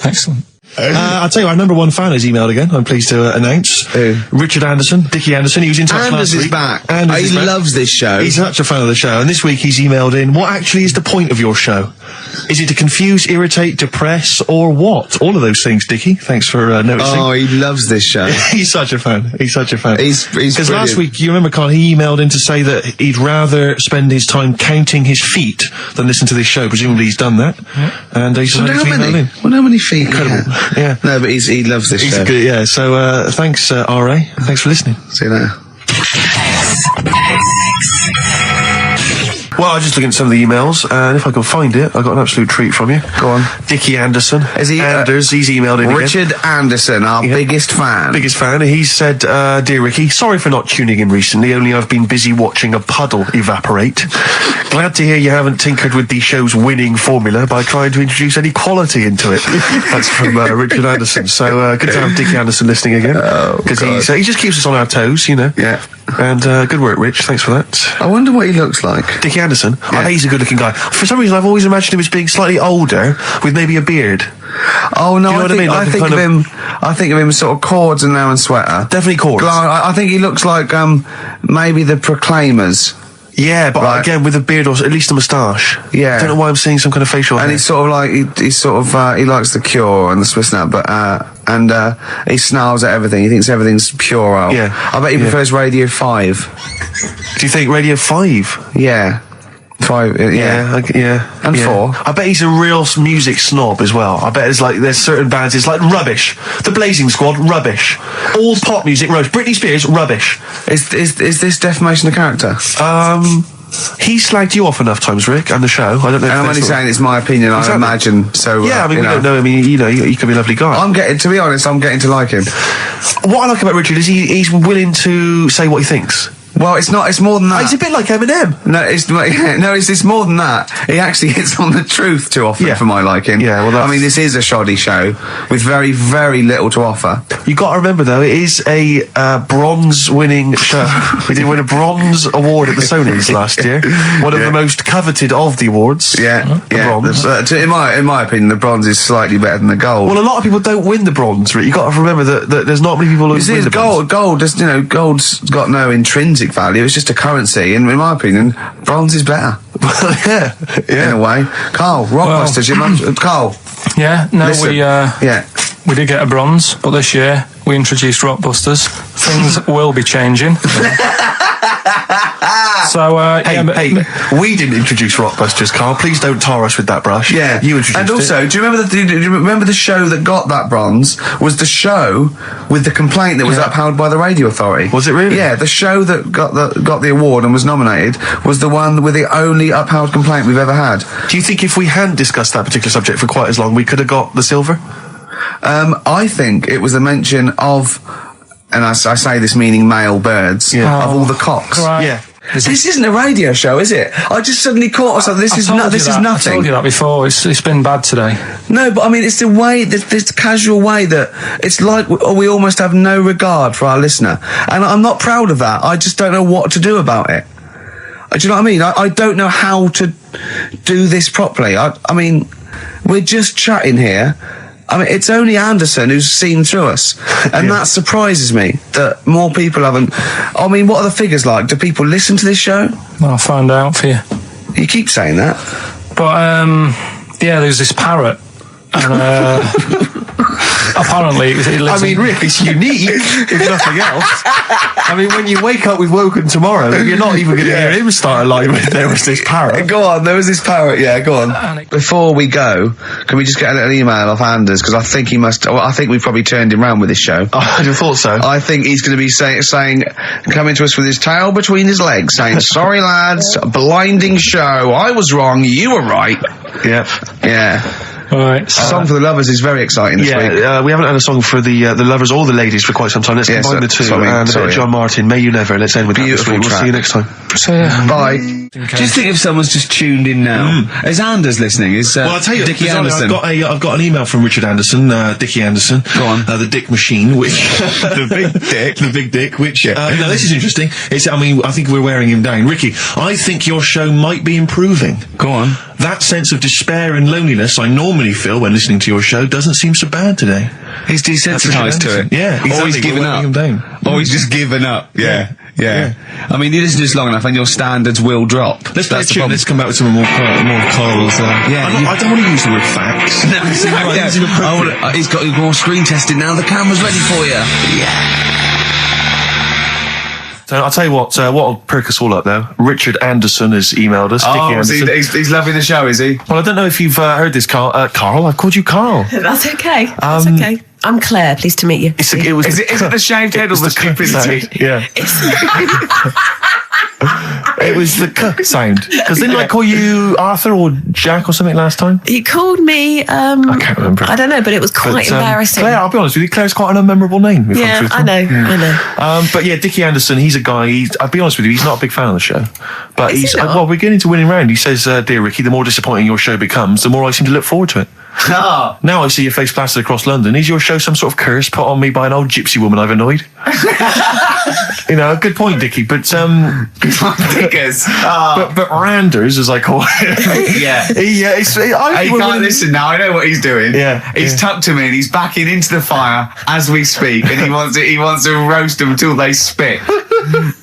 Excellent. I'll tell you, our number one fan has emailed again. I'm pleased to announce. Richard Anderson, Dickie Anderson. He was in touch last week. Is back. He loves this show. He's such a fan of the show. And this week he's emailed in, what actually is the point of your show? Is it to confuse, irritate, depress, or what? All of those things, Dickie. Thanks for noticing. Oh, he loves this show. He's such a fan. He's Because last week, you remember, Carl, he emailed in to say that he'd rather spend his time counting his feet than listen to this show. Presumably he's done that. Yeah. And he's how many feet? Incredible. Yeah. No, but he loves this show. Good, yeah. So, thanks, R.A. Thanks for listening. See you later. Well, I'm just looking at some of the emails, and if I can find it, I've got an absolute treat from you. Go on. Dickie Anderson. Is he? Anders, he's emailed in Richard Anderson, our biggest fan. Biggest fan. He said, Dear Ricky, sorry for not tuning in recently, only I've been busy watching a puddle evaporate. Glad to hear you haven't tinkered with the show's winning formula by trying to introduce any quality into it. That's from Richard Anderson. So, good to have Dickie Anderson listening again. Because he just keeps us on our toes, you know. Yeah. And good work, Rich. Thanks for that. I wonder what he looks like. Dickie Anderson? Yeah. I bet he's a good-looking guy. For some reason, I've always imagined him as being slightly older, with maybe a beard. Oh, no, I think of him sort of cords and now and sweater. Definitely cords. I think he looks like, maybe the Proclaimers. Yeah, but again, with a beard or at least a moustache. Yeah. I don't know why I'm seeing some kind of facial hair. And he's sort of like, he likes the Cure and the Swiss Nut, but, he snarls at everything. He thinks everything's puerile. Yeah. I bet he prefers Radio 5. Do you think Radio 5? Yeah. 5, yeah. And 4. I bet he's a real music snob as well. I bet there's certain bands, it's like rubbish. The Blazing Squad, rubbish. All pop music, rubbish. Britney Spears, rubbish. Is this defamation of character? He slagged you off enough times, Rick, and the show. I don't know. And I'm only saying it's my opinion. Exactly. I imagine. So yeah, I mean, we don't know. I mean, you know, he could be a lovely guy. To be honest, I'm getting to like him. What I like about Richard is he's willing to say what he thinks. Well, it's more than that. He's a bit like Eminem. No, it's more than that. He actually hits on the truth too often for my liking. Yeah, well, I mean, this is a shoddy show with very, very little to offer. You got to remember, though, it is a bronze-winning show. We did win a bronze award at the Sonys last year. One of the most coveted of the awards. Yeah, bronze. In my opinion, the bronze is slightly better than the gold. Well, a lot of people don't win the bronze. You got to remember that there's not many people who win the bronze. Gold's got no intrinsic value. It's just a currency, and in my opinion, bronze is better. yeah. In a way. Carl, Rockbusters, Carl. Yeah, no, listen. we did get a bronze, but this year we introduced Rockbusters. Things will be changing. So, hey, we didn't introduce Rockbusters, Carl. Please don't tar us with that brush. Yeah, you introduced it. And also, do you remember the show that got that bronze was the show with the complaint that was upheld by the radio authority? Was it really? Yeah, the show that got the award and was nominated was the one with the only upheld complaint we've ever had. Do you think if we hadn't discussed that particular subject for quite as long, we could have got the silver? I think it was a mention of, and I say this meaning male birds, of all the cocks. Right. Yeah. This isn't a radio show, is it? I just suddenly caught myself. This is nothing. I told you that before. It's been bad today. No, but I mean, it's the way, this casual way that it's like we almost have no regard for our listener. And I'm not proud of that. I just don't know what to do about it. Do you know what I mean? I don't know how to do this properly. I mean, we're just chatting here. I mean, it's only Anderson who's seen through us. And that surprises me that more people haven't. I mean, what are the figures like? Do people listen to this show? I'll find out for you. You keep saying that. But, there's this parrot. And, apparently, it lives I mean, Rick, it's unique, if nothing else. I mean, when you wake up with Woken tomorrow, you're not even going to hear him start a line with "There was this parrot." Go on, there was this parrot, go on. Before we go, can we just get a little email off Anders? Because I think he must, I think we've probably turned him round with this show. I'd have thought so. I think he's going to be saying, coming to us with his tail between his legs, saying, sorry lads, blinding show, I was wrong, you were right. Yeah. All right. Song for the lovers is very exciting this week. We haven't had a song for the lovers or the ladies for quite some time. Let's combine the two. And a bit of John Martin, May You Never. Let's end with beautiful that this week. We'll see you next time. So, bye. Just think if someone's just tuned in now. Is Anders listening? Well, I'll tell you, Dickie Anderson? I've got an email from Richard Anderson, Dickie Anderson. Go on. The Dick Machine, which the big dick, which now this is interesting. I think we're wearing him down. Ricky, I think your show might be improving. Go on. That sense of despair and loneliness I normally feel when listening to your show doesn't seem so bad today. He's desensitised to it. Yeah, exactly. Or he's given up. Him down. Or he's just given up. Yeah. I mean, you listen to this long enough and your standards will drop. Let's play a tune. Let's come back with some more Carl's. I don't want to use the word facts. No, he's got more screen testing now. The camera's ready for you. Yeah. So I'll tell you what'll perk us all up though. Richard Anderson has emailed us. Dickie Anderson. He's loving the show, is he? Well, I don't know if you've heard this, Carl. Carl, I've called you Carl. That's okay. That's okay. I'm Claire. Pleased to meet you. Is it the shaved head or the stupidity? Yeah. It was the k sound. Because didn't I call you Arthur or Jack or something last time? You called me, I can't remember. I don't know, but it was quite embarrassing. Claire, I'll be honest with you, Claire's quite an unmemorable name. Yeah, I know. But yeah, Dickie Anderson, he's a guy, I'll be honest with you, he's not a big fan of the show. But Is he's, he not? well, we're getting to winning round. He says, dear Ricky, the more disappointing your show becomes, the more I seem to look forward to it. Now I see your face plastered across London. Is your show some sort of curse put on me by an old gypsy woman I've annoyed? Good point, Dickie. But Dickers. but Randers, as I call him. Yeah. I He can't listen now. I know what he's doing. Yeah. He's tucked him in. He's backing into the fire as we speak, and he wants to roast them until they spit.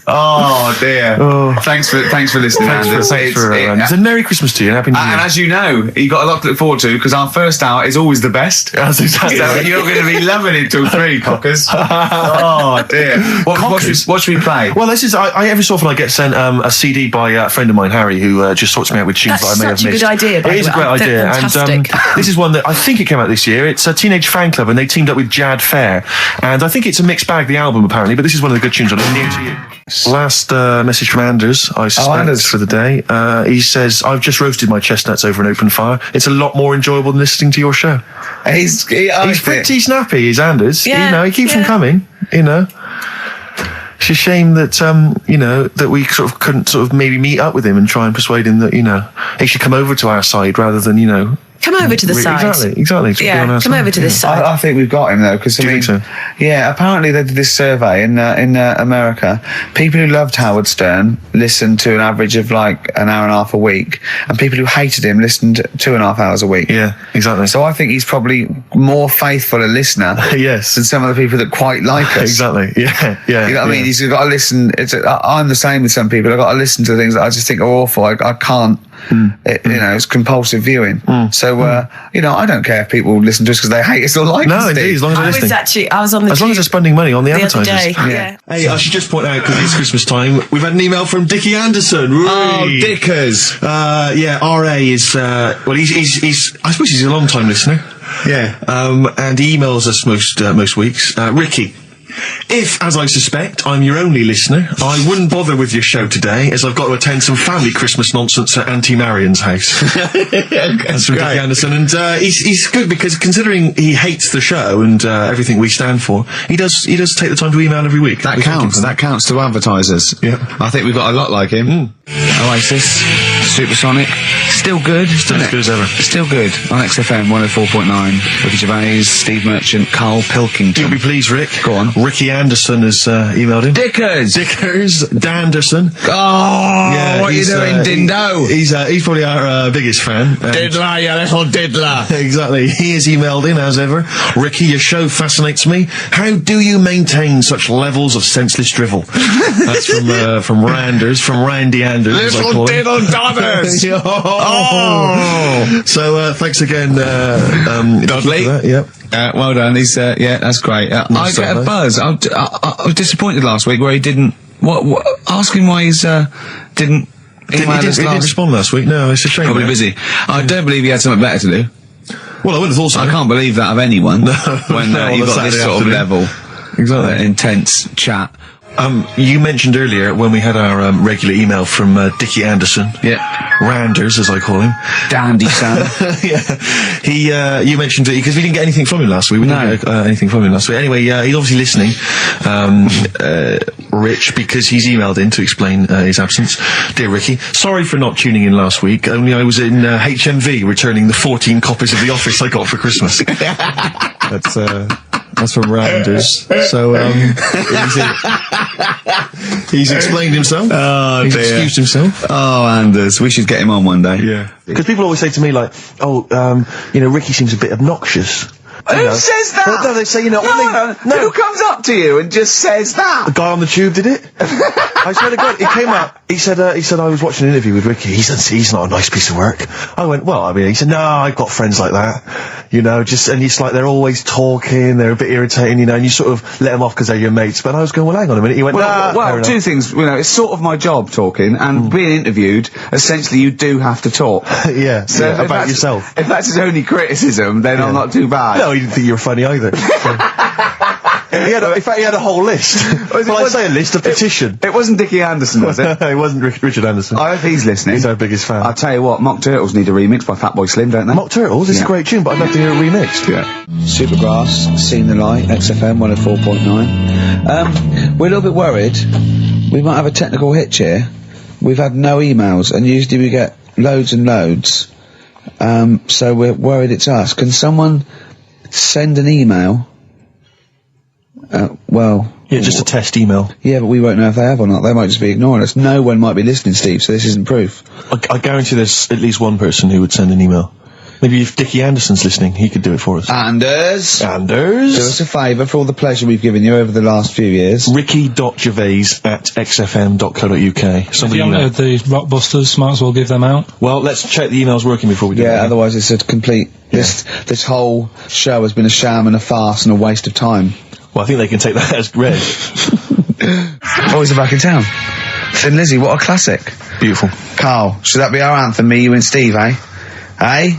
Oh dear. Thanks for listening. Thanks for and Merry Christmas to you and Happy New Year. And as you know, you've got a lot to look forward to because our first hour is always the best. That's exactly So you're going to be loving it till 3, cockers. Oh dear. What should we play? Well, this is I every so often I get sent a CD by a friend of mine, Harry, who just sorts me out with tunes that I may have missed. That's such a good idea. It is a great idea, fantastic. and this is one that I think it came out this year. It's a Teenage Fan Club, and they teamed up with Jad Fair, and I think it's a mixed bag, the album apparently. But this is one of the good tunes on it. Near to you. Last message from Anders, I suspect, for the day. He says, I've just roasted my chestnuts over an open fire. It's a lot more enjoyable than listening to your show. He's pretty snappy, is Anders. Yeah, he keeps them coming, It's a shame that, that we sort of couldn't sort of maybe meet up with him and try and persuade him that, he should come over to our side rather than, Come over to the side. Exactly. Yeah, come over to this side. I think we've got him though, because yeah, apparently they did this survey in America. People who loved Howard Stern listened to an average of like an hour and a half a week, and people who hated him listened 2.5 hours a week. Yeah, exactly. So I think he's probably more faithful a listener, yes, than some of the people that quite like us. Exactly. Yeah. You know what I mean? He's got to listen. I'm the same with some people. I've got to listen to things that I just think are awful. I can't. It's compulsive viewing. So I don't care if people listen to us because they hate us or like us. No, indeed, as long as they're listening. I was on the as long as they're spending money on the advertisers. Other day. Yeah. Hey, I should just point out, because it's Christmas time, we've had an email from Dickie Anderson. Oh, Dickers. RA is he's I suppose he's a long time listener. Yeah. And he emails us most weeks. Ricky, If, as I suspect, I'm your only listener, I wouldn't bother with your show today, as I've got to attend some family Christmas nonsense at Auntie Marion's house. That's from Dickie Anderson, and he's good because considering he hates the show and everything we stand for, he does take the time to email every week. That counts. That counts to advertisers. Yeah. I think we've got a lot like him. Oasis, Supersonic, still good. Still as good as ever. Still good on XFM 104.9. Ricky Gervais, Steve Merchant, Karl Pilkington. You'll be pleased, Rick. Go on. Ricky Anderson has emailed him. Dickers, Danderson. Oh, yeah, what are you doing, Dindo? He's probably our biggest fan. Diddler, you little diddler. Exactly. He has emailed in, as ever. Ricky, your show fascinates me. How do you maintain such levels of senseless drivel? That's from Randers, from Randy Anders. Little diddle dodders. Oh. So, thanks again, Dudley. Yep. Well done. He's, yeah, that's great. I get a buzz. I was disappointed last week where he didn't, ask him why he's, didn't email us He didn't respond last week. No, it's a shame. Probably busy. I don't believe he had something better to do. Well, I wouldn't have thought so. I can't believe that of anyone when you've got this sort of level. Exactly. Intense chat. You mentioned earlier when we had our regular email from Dickie Anderson. Yeah. Randers, as I call him. Dandy son. Yeah. You mentioned it because we didn't get anything from him last week. We didn't get anything from him last week. Anyway, he's obviously listening. Rich, because he's emailed in to explain his absence. Dear Ricky, sorry for not tuning in last week. Only I was in HMV returning the 14 copies of The Office I got for Christmas. That's from Randers. So, he's explained himself. Oh, he's dear. excused himself. Oh, Anders, we should get him on one day. Yeah. Because people always say to me, like, Ricky seems a bit obnoxious. Who says that? No, they say, No. Who comes up to you and just says that? The guy on the tube did it. I swear to God, he came up. He said I was watching an interview with Ricky. He said he's not a nice piece of work. I went, well, I mean, he said, no, I've got friends like that. And it's like they're always talking. They're a bit irritating, and you sort of let them off because they're your mates. But I was going, well, hang on a minute. He went, well, two things. It's sort of my job talking and being interviewed. Essentially, you do have to talk. Yeah. So about yourself. If that's his only criticism, then I'm not too bad. No, he didn't think you were funny either. In fact, he had a whole list. I say a list, a petition. It wasn't Dickie Anderson, was it? It wasn't Richard Anderson. I hope he's listening. He's our biggest fan. I'll tell you what, Mock Turtles need a remix by Fatboy Slim, don't they? Mock Turtles? It's a great tune, but I'd love to hear it remixed. Yeah. Supergrass, Seen the Light, XFM 104.9. We're a little bit worried. We might have a technical hitch here. We've had no emails, and usually we get loads and loads. So we're worried it's us. Can someone send an email? Just a test email. Yeah, but we won't know if they have or not. They might just be ignoring us. No one might be listening, Steve, so this isn't proof. I guarantee there's at least one person who would send an email. Maybe if Dickie Anderson's listening, he could do it for us. Anders! Do us a favour for all the pleasure we've given you over the last few years. Ricky.gervais@xfm.co.uk. If you haven't heard the Rockbusters, might as well give them out. Well, let's check the emails working before we do that. Yeah, otherwise it's a complete... This whole show has been a sham and a farce and a waste of time. Well, I think they can take that as read. Boys are back in town. Thin Lizzy, what a classic. Beautiful. Carl, should that be our anthem, me, you and Steve, eh? Eh?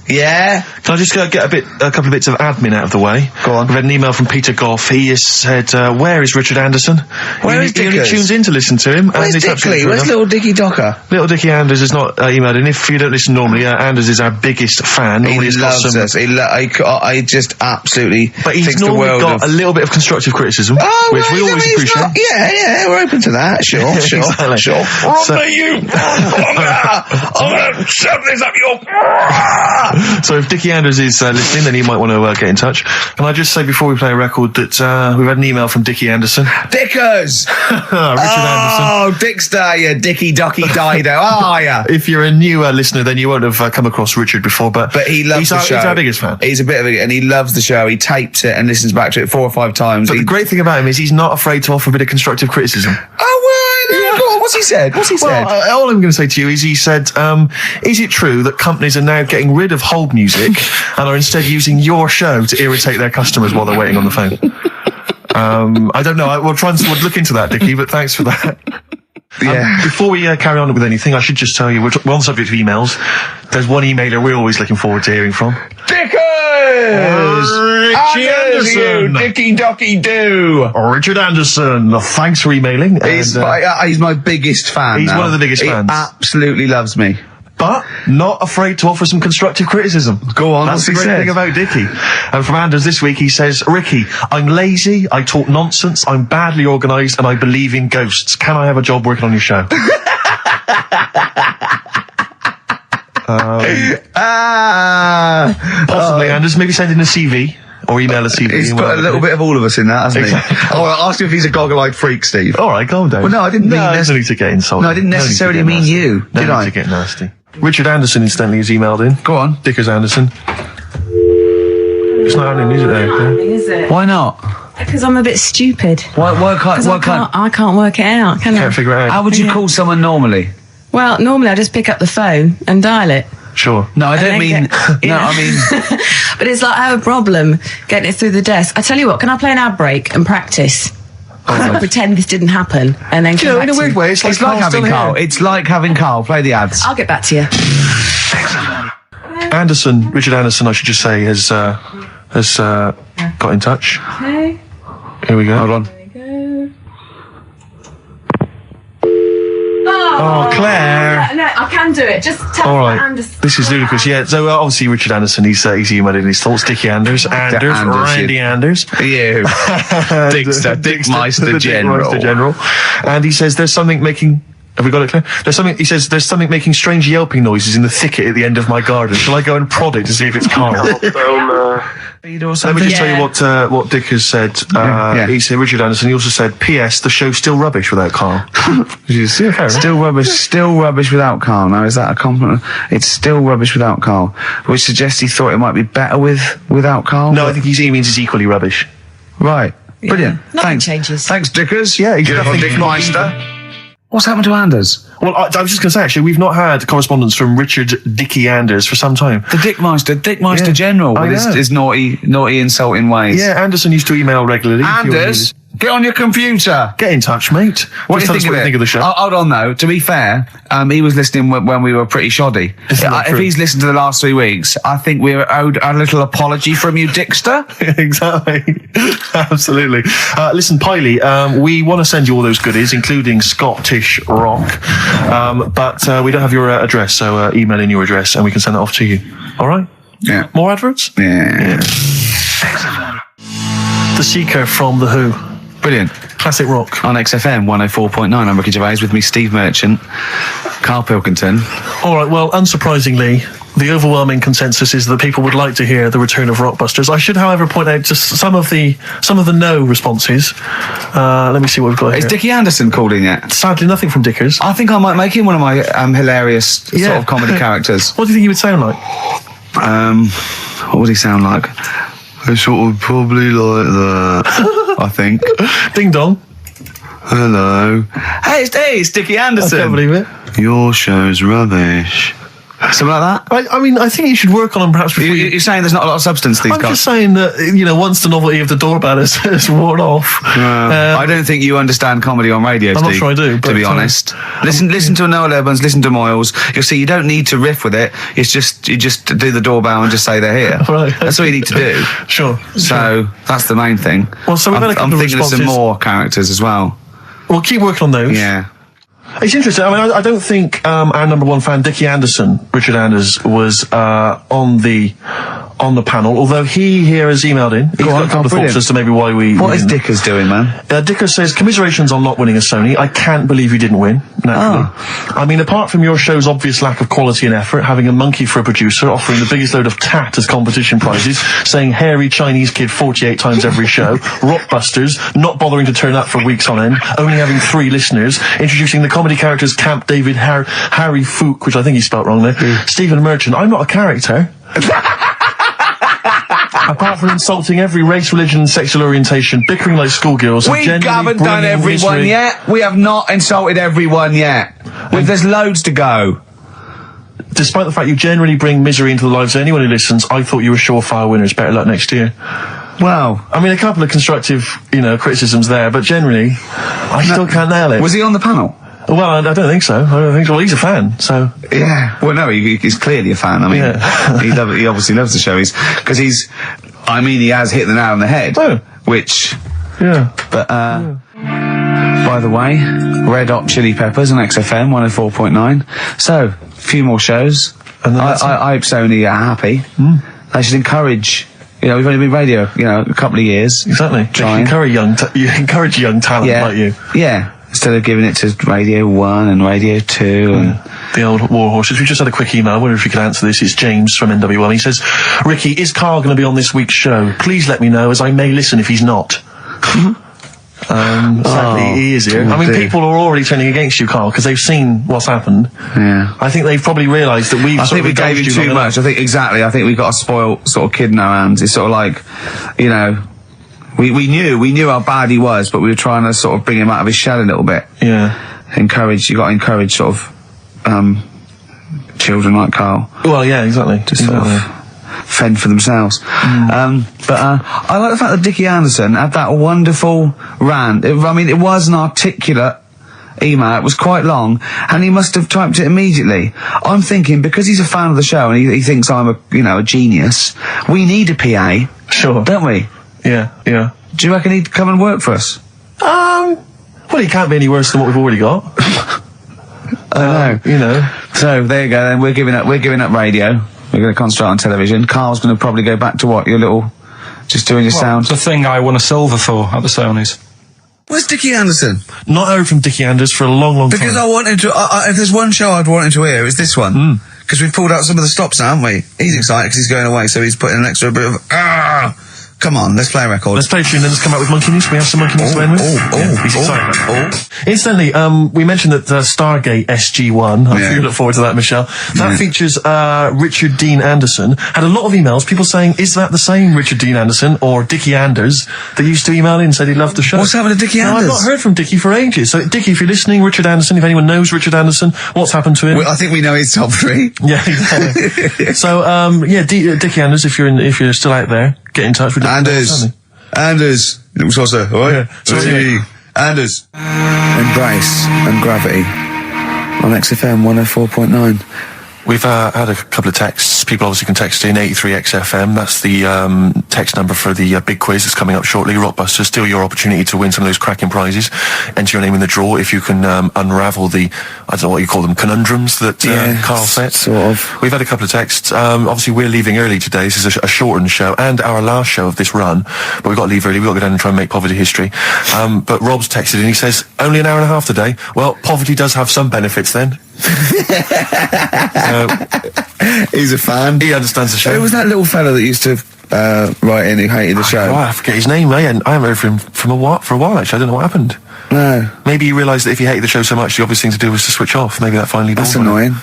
Yeah? Can I just get a couple of bits of admin out of the way? Go on. We've had an email from Peter Goff. He has said, where is Richard Anderson? Where is He only Dickers? tunes in to listen to him. Where's Dickley? Where's little Dickie Docker? Little Dickie Anders is not emailed in. If you don't listen normally, Anders is our biggest fan. He loves us. I just absolutely But he's thinks the normally world got a little bit of constructive criticism, which we always appreciate. Yeah, we're open to that. Sure. Exactly. Sure. I'm gonna shove this up your... So if Dickie Anders is listening, then he might want to get in touch. Can I just say before we play a record that we've had an email from Dickie Anderson. Dickers! Richard Anderson. Oh, Dickster, you Dicky Docky Dido. How are ya? If you're a new listener, then you won't have come across Richard before, but he loves the show. He's our biggest fan. He's a bit of a... And he loves the show. He tapes it and listens back to it 4 or 5 times. But the great thing about him is he's not afraid to offer a bit of constructive criticism. Oh, well, go on, what's he said? All I'm going to say to you is he said, is it true that companies are now getting rid of hold music and are instead using your show to irritate their customers while they're waiting on the phone? I don't know. We'll try and look into that, Dickie, but thanks for that. Yeah. Before we carry on with anything, I should just tell you, we're on the subject of emails. There's one emailer we're always looking forward to hearing from. Dickers! Richie Anderson. Dicky Docky Doo. Richard Anderson, thanks for emailing. He's my biggest fan. He's now. one of the biggest fans. He absolutely loves me. But not afraid to offer some constructive criticism. Go on. That's the great thing about Dickie. And from Anders this week, he says, Ricky, I'm lazy, I talk nonsense, I'm badly organised, and I believe in ghosts. Can I have a job working on your show? Possibly, Anders. Maybe send in a CV. Or email a CV. He's put a little bit of all of us in that, hasn't he? I'll ask you if he's a goggle-eyed freak, Steve. All right, calm down. Well, no, I didn't mean no need to get insulted. No, I didn't necessarily mean you, did I? No need to get nasty. Richard Anderson, incidentally, has emailed in. Go on. Dickers Anderson. It's not happening, is it, there? Is it? Why not? Because I'm a bit stupid. Why can't... I can't work it out, can I? Can't figure it out. How would you call someone normally? Well, normally I just pick up the phone and dial it. Sure. No, I don't mean... I mean... But it's like I have a problem getting it through the desk. I tell you what, can I play an ad break and practice? I'll pretend this didn't happen and then come back in a to weird you. way, it's like having Carl. It's like having Carl. Play the ads. I'll get back to you. Anderson, Richard Anderson, I should just say, has got in touch. Okay. Here we go. Hold on. There we go. Oh, Claire. No, I can do it. Just tell All me right. Anderson. This is ludicrous. Yeah, so obviously Richard Anderson, he's emailed in his thoughts. Dickie Anders, Randy Anders. You. Dickster, Dickmeister General. Dickmeister General. And he says there's something making... Have we got it, Claire? He says there's something making strange yelping noises in the thicket at the end of my garden. Shall I go and prod it to see if it's Carl? Let me just tell you what Dick has said. He said, Richard Anderson, he also said, P.S. the show's still rubbish without Carl. Still rubbish without Carl. Now, is that a compliment? It's still rubbish without Carl, which suggests he thought it might be better without Carl. No, I think he means it's equally rubbish. Right. Brilliant. Nothing Thanks. changes. Thanks, Dickers. Yeah, he's Beautiful nothing- Dickmeister. What's happened to Anders? Well, I was just going to say, actually, we've not had correspondence from Richard Dickie Anders for some time. The Dickmeister General with his naughty, insulting ways. Yeah, Anderson used to email regularly. Anders, get on your computer. Get in touch, mate. What do you think of the show? Hold on, though. To be fair, he was listening when we were pretty shoddy. If he's listened to the last 3 weeks, I think we're owed a little apology from you, Dickster. Exactly. Absolutely. Listen, Piley, we want to send you all those goodies, including Scottish rock, but we don't have your address, so email in your address and we can send it off to you. All right? Yeah. More adverts? Yeah. The Seeker from The Who. Brilliant. Classic rock. On XFM 104.9, I'm Ricky Gervais, with me Steve Merchant, Karl Pilkington. All right, well, unsurprisingly, the overwhelming consensus is that people would like to hear the return of Rockbusters. I should, however, point out just some of the no responses. Let me see what we've got here. Is Dickie Anderson called in yet? Sadly, nothing from Dickers. I think I might make him one of my hilarious sort of comedy characters. What do you think he would sound like? What would he sound like? Sort of probably like that, I think. Ding dong. Hello. Hey, it's Dickie Anderson. I can't believe it. Your show's rubbish. Something like that? I mean, I think you should work on them perhaps before You're saying there's not a lot of substance these I'm guys? just saying that, once the novelty of the doorbell has worn off. I don't think you understand comedy on radio, Steve. I'm not sure I do, to be honest. Listen to Noel Evans, listen to Moyles. You'll see you don't need to riff with it. It's just, you just do the doorbell and just say they're here. Right. That's all you need to do. Sure. So, that's the main thing. Well, so we've had a couple I'm of thinking of some responses. more characters as well. We'll keep working on those. Yeah. It's interesting. I mean, I don't think our number one fan, Dickie Anderson, Richard Anders, was on the panel. Although he here has emailed in. He's got a couple of thoughts as to maybe why we. What is Dickers doing, man? Dickers says, commiserations on not winning a Sony. I can't believe you didn't win. Naturally. I mean, apart from your show's obvious lack of quality and effort, having a monkey for a producer, offering the biggest load of tat as competition prizes, saying hairy Chinese kid 48 times every show, Rockbusters, not bothering to turn up for weeks on end, only having 3 listeners, introducing the comedy characters Camp David, Harry Fook, which I think he spelt wrong there, Stephen Merchant. I'm not a character. Apart from insulting every race, religion and sexual orientation, bickering like schoolgirls. We haven't done everyone yet. We have not insulted everyone yet. There's loads to go. Despite the fact you generally bring misery into the lives of anyone who listens, I thought you were surefire winners. Better luck next year. Well, I mean, a couple of constructive, criticisms there, but generally, I still can't nail it. Was he on the panel? Well, I don't think so. Well, he's a fan, so. Yeah. Well, no, he's clearly a fan. I mean, he obviously loves the show. Because he's I mean, he has hit the nail on the head. Oh. Which... Yeah. But, by the way, Red Hot Chili Peppers on XFM 104.9. So, a few more shows. And then I hope Sony are happy. They should encourage... You know, we've only been radio, a couple of years. Exactly. Trying. You encourage young talent like you. Yeah. Instead of giving it to Radio 1 and Radio 2 and... The old war horses. We just had a quick email. I wonder if you could answer this. It's James from NW1. He says, Ricky, is Karl going to be on this week's show? Please let me know, as I may listen if he's not. Sadly, he is here. I mean, people are already turning against you, Karl, because they've seen what's happened. Yeah. I think they've probably realised that I think we gave you too much. I think we've got a spoiled sort of kid in our hands. It's sort of like, we knew how bad he was, but we were trying to sort of bring him out of his shell a little bit. Yeah. You got to encourage sort of, children like Karl. Well, yeah, exactly. Sort of fend for themselves. But I like the fact that Dickie Anderson had that wonderful rant. It was an articulate email. It was quite long, and he must have typed it immediately. I'm thinking, because he's a fan of the show and he thinks I'm a genius, we need a PA. Sure. Don't we? Yeah. Do you reckon he'd come and work for us? Well, he can't be any worse than what we've already got. I know. So, there you go then. We're giving up radio. We're going to concentrate on television. Karl's going to probably go back to what? Just doing your sound? The thing I won a silver for at the Sonys. Where's Dickie Anderson? Not heard from Dickie Anders for a long, long time. Because I wanted to, if there's one show I'd want him to hear, it's this one. Because we've pulled out some of the stops now, haven't we? He's excited because he's going away, so he's putting an extra bit of, Come on, let's play a record. Let's play a tune, then let's come out with Monkey News. We have some Monkey News to end with. He's excited. Incidentally, we mentioned that Stargate SG-1, I'm sure you look forward to that, Michelle. That features Richard Dean Anderson. Had a lot of emails, people saying, is that the same Richard Dean Anderson or Dickie Anders that used to email in and said he loved the show? What's happened to Dickie Anders? I've not heard from Dickie for ages. So, Dickie, if you're listening, Richard Anderson, if anyone knows Richard Anderson, what's happened to him? Well, I think we know his top 3. Yeah. So, Dickie Anders, if you're still out there, get in touch with Anders. It was also, Anders. Embrace and Gravity on XFM 104.9. We've had a couple of texts. People obviously can text in 83XFM. That's the text number for the big quiz that's coming up shortly. Rockbusters, still your opportunity to win some of those cracking prizes. Enter your name in the draw if you can unravel the, I don't know what you call them, conundrums that Karl set. Sort of. We've had a couple of texts. Obviously, we're leaving early today. This is a shortened show and our last show of this run. But we've got to leave early. We've got to go down and try and make poverty history. But Rob's texted and he says, only an hour and a half today. Well, poverty does have some benefits then. He's a fan. He understands the show. Who was that little fella that used to write in who hated the show? I forget his name. I haven't heard from him for a while. Actually, I don't know what happened. No. Maybe he realised that if he hated the show so much, the obvious thing to do was to switch off. Maybe that finally dawned That's on him. annoying.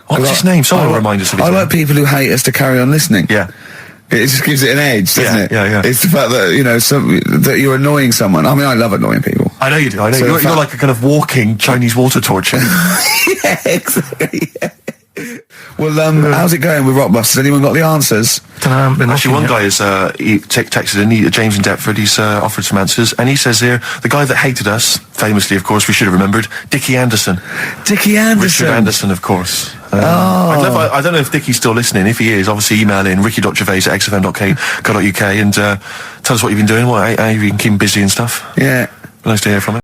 What's his name? Someone will remind us of his name. I like people who hate us to carry on listening. Yeah. It just gives it an edge, doesn't it? Yeah. It's the fact that, that you're annoying someone. I mean, I love annoying people. I know you do. You're like a kind of walking Chinese water torch. Yeah, exactly. Yeah. Well, how's it going with Rockbusters? Anyone got the answers? Actually, one guy has texted in, James in Deptford, he's offered some answers, and he says here, the guy that hated us, famously, of course, we should have remembered, Dickie Anderson. Dickie Anderson? Richard Anderson, of course. I don't know if Dickie's still listening. If he is, obviously email in ricky.gervais@xfm.co.uk and tell us what you've been doing, how you've been keeping busy and stuff. Yeah. Nice to hear from him.